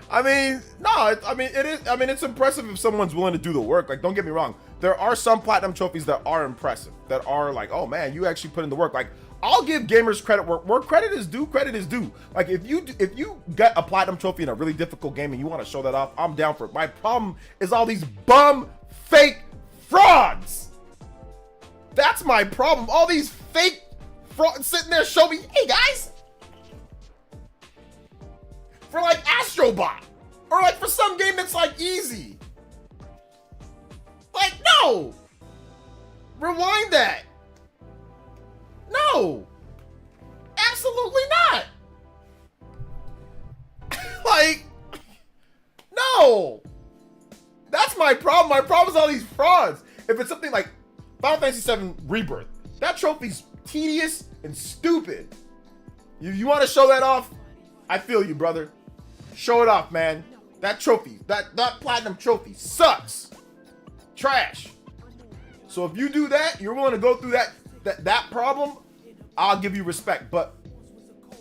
I mean, no, it is. I mean, it's impressive if someone's willing to do the work. Like, don't get me wrong. There are some platinum trophies that are impressive, that are like, oh man, you actually put in the work. Like, I'll give gamers credit where credit is due. Credit is due. Like, if you get a platinum trophy in a really difficult game and you want to show that off, I'm down for it. My problem is all these bum fake frauds. That's my problem. All these fake frauds sitting there show me, hey guys, for like Astrobot, or like for some game that's like easy. Like, no, rewind that. No, absolutely not. Like, no, that's my problem. My problem is all these frauds. If it's something like Final Fantasy VII Rebirth, that trophy's tedious and stupid. You want to show that off? I feel you, brother. Show it off, man. That trophy, that platinum trophy sucks. Trash. So if you do that, you're willing to go through that problem, I'll give you respect. But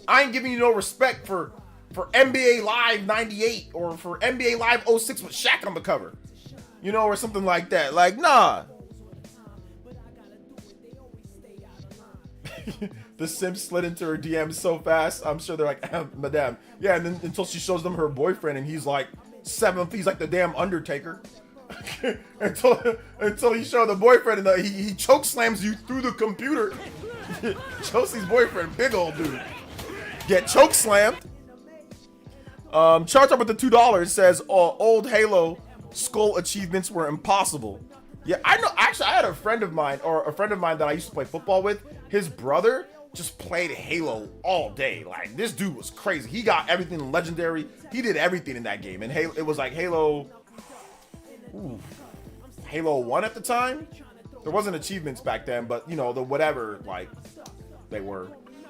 I ain't giving you no respect for NBA Live 98 or for NBA Live 06 with Shaq on the cover. You know, or something like that. Like, nah. The Sims slid into her DMs so fast. I'm sure they're like, madame. Yeah, and then until she shows them her boyfriend and he's like 7 feet, he's like the damn Undertaker. until he showed the boyfriend and he choke slams you through the computer. Chelsea's boyfriend, big old dude. Get choke slammed. Charge up with the $2 says old Halo skull achievements were impossible. Yeah, I know. Actually, I had a friend of mine that I used to play football with. His brother just played Halo all day. Like, this dude was crazy. He got everything legendary. He did everything in that game. And it was like Halo 1 at the time. There wasn't achievements back then, but you know, the whatever, like, they were.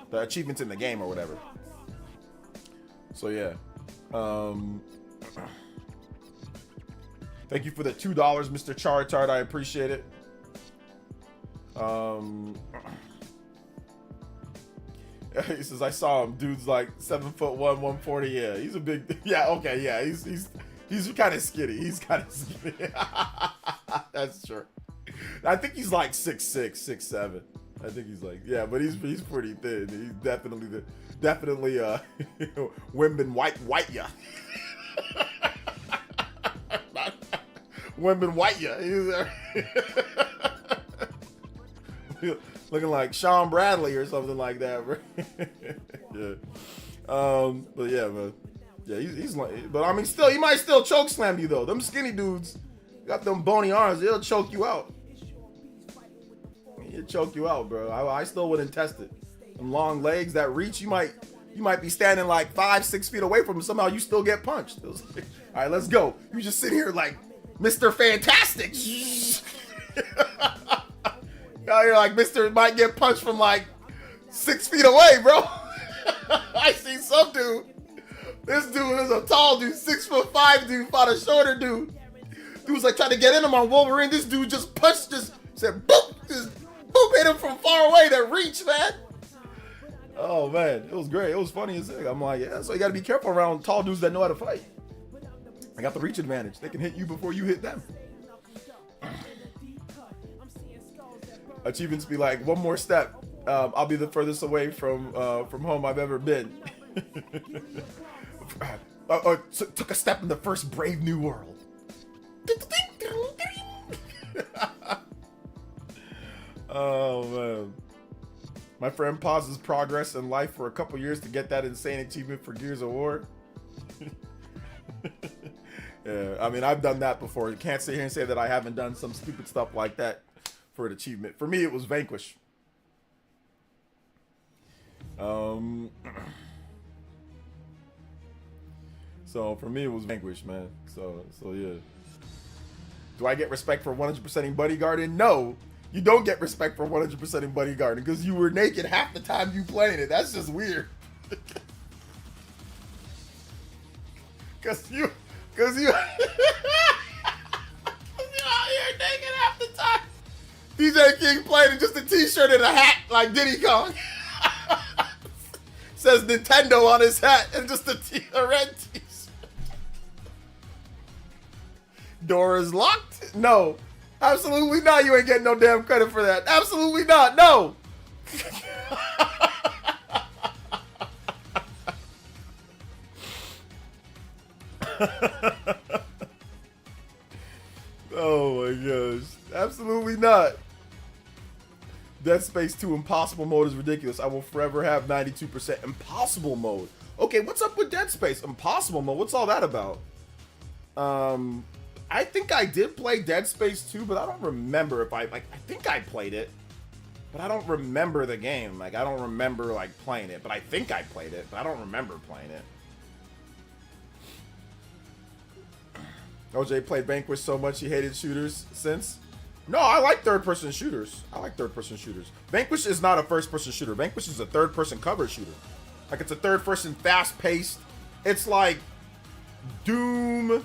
The achievements in the game or whatever. So yeah. Thank you for the $2, Mr. Chartard. I appreciate it. He says I saw him. Dude's like 7'1", 140. Yeah, he's a big. Yeah, okay, yeah, he's kind of skinny. He's kind of skinny. That's true. I think he's like 6'6", 6'7". I think he's like, yeah, but he's pretty thin. He's definitely Wimben white ya. Wimben white ya. Looking like Sean Bradley or something like that, bro. Yeah. But yeah, man. Yeah, he's like, but I mean, still, he might still choke slam you though. Them skinny dudes got them bony arms. They'll choke you out. He'll choke you out, bro. I still wouldn't test it. Them long legs, that reach, you might be standing like 5-6 feet away from him. Somehow you still get punched. Like, all right, let's go. You just sit here like Mr. Fantastic. Out here like Mr. might get punched from like 6 feet away, bro. I see some dude. This dude is a tall dude, 6'5" dude, fought a shorter dude. Dude was like trying to get in him on Wolverine. This dude just punched, just said boop, just boop, hit him from far away. That reach, man. Oh man, it was great. It was funny as heck. I'm like, yeah, so you gotta be careful around tall dudes that know how to fight. I got the reach advantage. They can hit you before you hit them. Achievements be like, one more step. I'll be the furthest away from home I've ever been. Took a step in the first brave new world. Oh man. My friend pauses progress in life for a couple years to get that insane achievement for Gears of War. Yeah, I mean, I've done that before. You can't sit here and say that I haven't done some stupid stuff like that for an achievement. For me, it was Vanquish. So for me, it was Vanquish, man. So yeah. Do I get respect for 100%ing Buddy Garden? No, you don't get respect for 100%ing Buddy Garden because you were naked half the time you playing it. That's just weird. Cause you you're out here naked half the time. DJ King playing in just a t-shirt and a hat like Diddy Kong. Says Nintendo on his hat and just a red t-shirt. Door is locked? No. Absolutely not. You ain't getting no damn credit for that. Absolutely not. No. Oh my gosh. Absolutely not. Dead Space 2 Impossible mode is ridiculous. I will forever have 92% Impossible mode. Okay, what's up with Dead Space? Impossible mode? What's all that about? I think I did play Dead Space 2, but I don't remember if I think I played it, but I don't remember the game. Like, I don't remember, like, playing it, but I think I played it, but I don't remember playing it. OJ played Vanquish so much he hated shooters since. No, I like third-person shooters. Vanquish is not a first-person shooter. Vanquish is a third-person cover shooter. Like, it's a third-person fast-paced. It's like Doom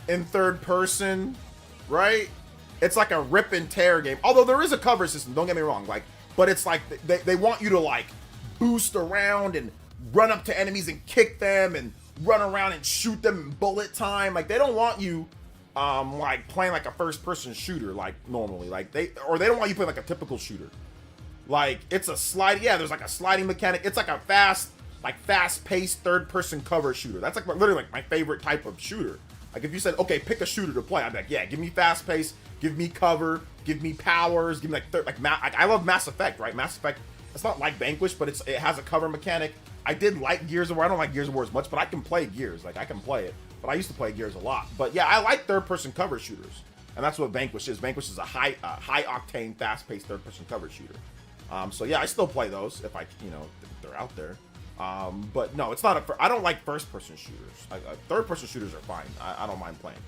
in third person, right? It's like a rip and tear game. Although there is a cover system, don't get me wrong. Like, but it's like they want you to like boost around and run up to enemies and kick them and run around and shoot them in bullet time. Like, they don't want you like playing like a first person shooter like normally. Like they don't want you playing like a typical shooter. Like, it's a slide. Yeah, there's like a sliding mechanic. It's like a fast-paced third-person cover shooter. That's like literally like my favorite type of shooter. Like, if you said, okay, pick a shooter to play, I'd be like, yeah, give me fast-paced, give me cover, give me powers, give me I love Mass Effect, right? Mass Effect, it's not like Vanquish, but it has a cover mechanic. I did like Gears of War. I don't like Gears of War as much, but I can play Gears. Like, I can play it. But I used to play Gears a lot. But yeah, I like third-person cover shooters, and that's what Vanquish is. Vanquish is a high-octane, fast-paced third-person cover shooter. So yeah, I still play those if if they're out there. But no, it's not I don't like first-person shooters. Third-person shooters are fine. I don't mind playing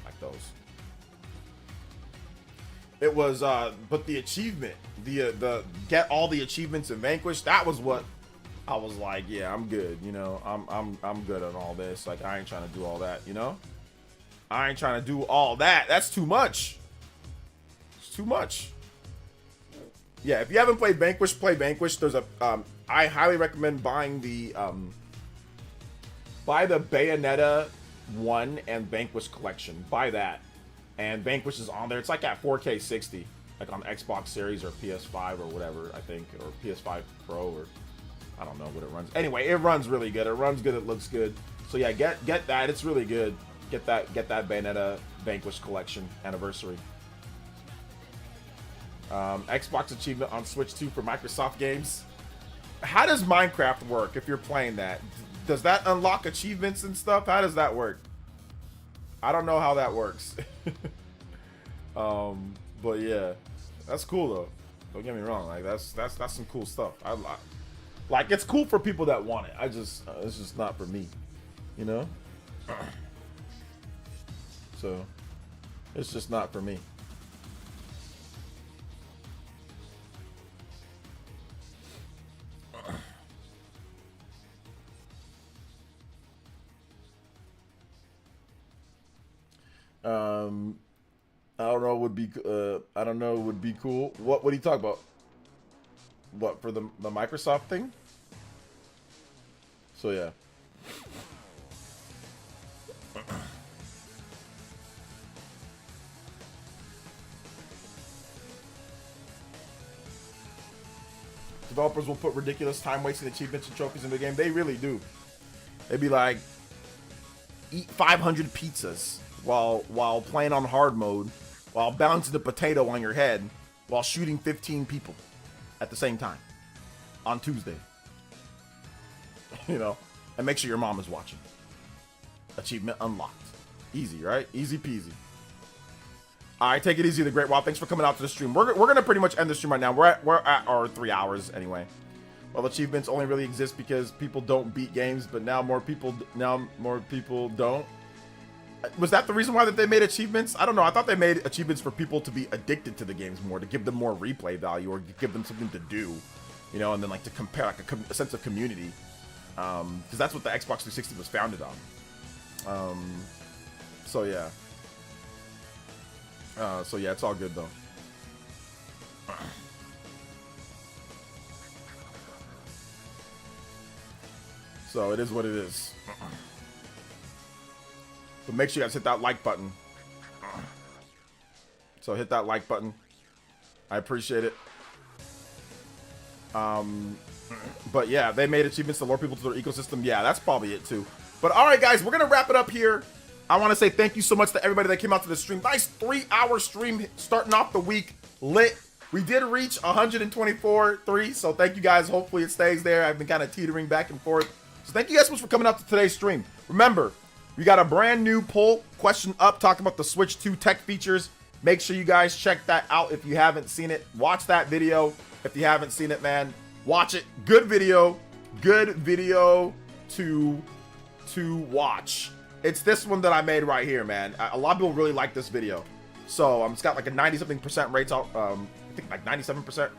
like those. It was, but the achievement, the get all the achievements in Vanquish, that was what I was like, yeah, I'm good, you know, I'm good on all this. Like, I ain't trying to do all that, you know? I ain't trying to do all that. That's too much. It's too much. Yeah, if you haven't played Vanquish, play Vanquish. There's a, I highly recommend buying the, buy the Bayonetta 1 and Vanquish collection. Buy that. And Vanquish is on there. It's like at 4K 60, like on Xbox Series or PS5 or whatever, I think, or PS5 Pro, or I don't know what it runs. Anyway, it runs really good. It runs good. It looks good. So yeah, get that. It's really good. Get that Bayonetta Vanquish collection anniversary. Xbox achievement on Switch 2 for Microsoft games. How does Minecraft work if you're playing that? Does that unlock achievements and stuff? How does that work? I don't know how that works. But yeah, that's cool though. Don't get me wrong. Like that's some cool stuff. I like it's cool for people that want it. I just it's just not for me, you know. So it's just not for me. I don't know. I don't know. Would be cool. What are you talking about? What, for the Microsoft thing? So yeah. Developers will put ridiculous time-wasting achievements and trophies in the game. They really do. They'd be like, eat 500 pizzas while playing on hard mode, while bouncing a potato on your head, while shooting 15 people at the same time on Tuesday. You know, and make sure your mom is watching. Achievement unlocked. Easy, right? Easy peasy. All right, take it easy, the Great Wall. Thanks for coming out to the stream. We're gonna pretty much end the stream right now. We're at our 3 hours anyway. Well, achievements only really exist because people don't beat games, but now more people don't. Was that the reason why that they made achievements? I don't know. I thought they made achievements for people to be addicted to the games more, to give them more replay value, or give them something to do, you know, and then like to compare, like a sense of community, because that's what the Xbox 360 was founded on. So yeah. So yeah, it's all good though. So it is what it is. But make sure you guys hit that like button. So hit that like button. I appreciate it. But yeah, they made achievements to lure people to their ecosystem. Yeah, that's probably it too. But all right, guys, we're gonna wrap it up here. I want to say thank you so much to everybody that came out to the stream. Nice 3-hour stream starting off the week lit. We did reach 124.3, so thank you guys. Hopefully it stays there. I've been kind of teetering back and forth. So thank you guys so much for coming out to today's stream. Remember, we got a brand new poll question up talking about the Switch 2 tech features. Make sure you guys check that out if you haven't seen it. Watch that video if you haven't seen it, man. Watch it. Good video to watch. It's this one that I made right here, man. A lot of people really like this video. So it's got like a 90-something% rate. I think like 97%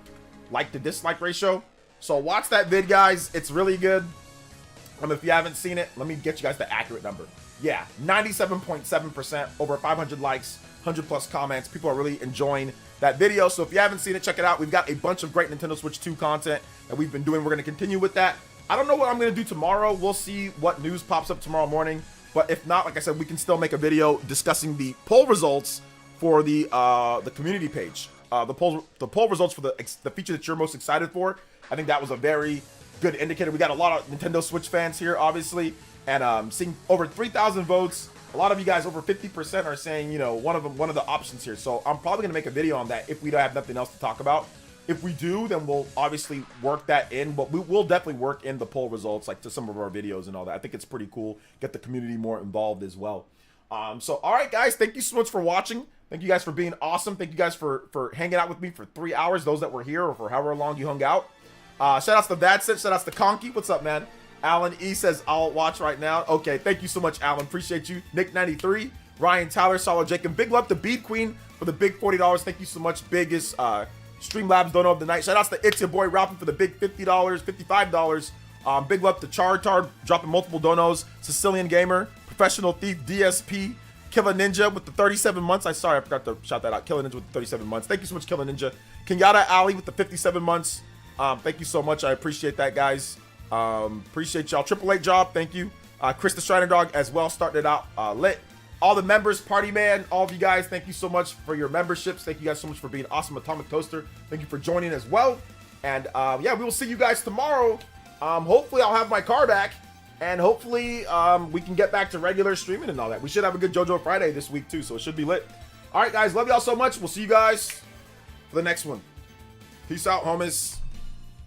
like to dislike ratio. So watch that vid, guys. It's really good. If you haven't seen it, let me get you guys the accurate number. Yeah, 97.7%, over 500 likes, 100 plus comments. People are really enjoying that video. So if you haven't seen it, check it out. We've got a bunch of great Nintendo Switch 2 content that we've been doing. We're going to continue with that. I don't know what I'm going to do tomorrow. We'll see what news pops up tomorrow morning. But if not, like I said, we can still make a video discussing the poll results for the community page. The poll results for the feature that you're most excited for. I think that was a very good indicator. We got a lot of Nintendo Switch fans here, obviously, and seeing over 3,000 votes. A lot of you guys, over 50%, are saying, you know, one of the options here. So I'm probably gonna make a video on that if we don't have nothing else to talk about. If we do, then we'll obviously work that in, but we will definitely work in the poll results, like to some of our videos and all that. I think it's pretty cool. Get the community more involved as well. So all right, guys, thank you so much for watching. Thank you guys for being awesome. Thank you guys for hanging out with me for 3 hours. Those that were here, or for however long you hung out. Shout outs to Vadsit. Shout outs to Conky. What's up, man? Alan E says, I'll watch right now. Okay, thank you so much, Alan. Appreciate you. Nick93, Ryan Tyler, Solid Jacob. Big love to Bead Queen. for the big $40. Thank you so much. Biggest Streamlabs dono of the night. Shout outs to It's Your Boy Ralphie for the big $50, $55. Big love to Chartard dropping multiple donos. Sicilian Gamer, Professional Thief, DSP, Killer Ninja with the 37 months. I forgot to shout that out. Killer Ninja with the 37 months. Thank you so much, Killer Ninja. Kenyatta Ali with the 57 months. Thank you so much. I appreciate that, guys. Appreciate y'all. Triple Eight Job, thank you. Chris the Strider Dog as well, starting it out lit. All the members, Party Man, all of you guys, thank you so much for your memberships. Thank you guys so much for being awesome. Atomic Toaster, thank you for joining as well. And yeah, we will see you guys tomorrow. Hopefully I'll have my car back, and hopefully we can get back to regular streaming and all that. We should have a good JoJo Friday this week too, so it should be lit. All right, guys, love y'all so much. We'll see you guys for the next one. Peace out, homies.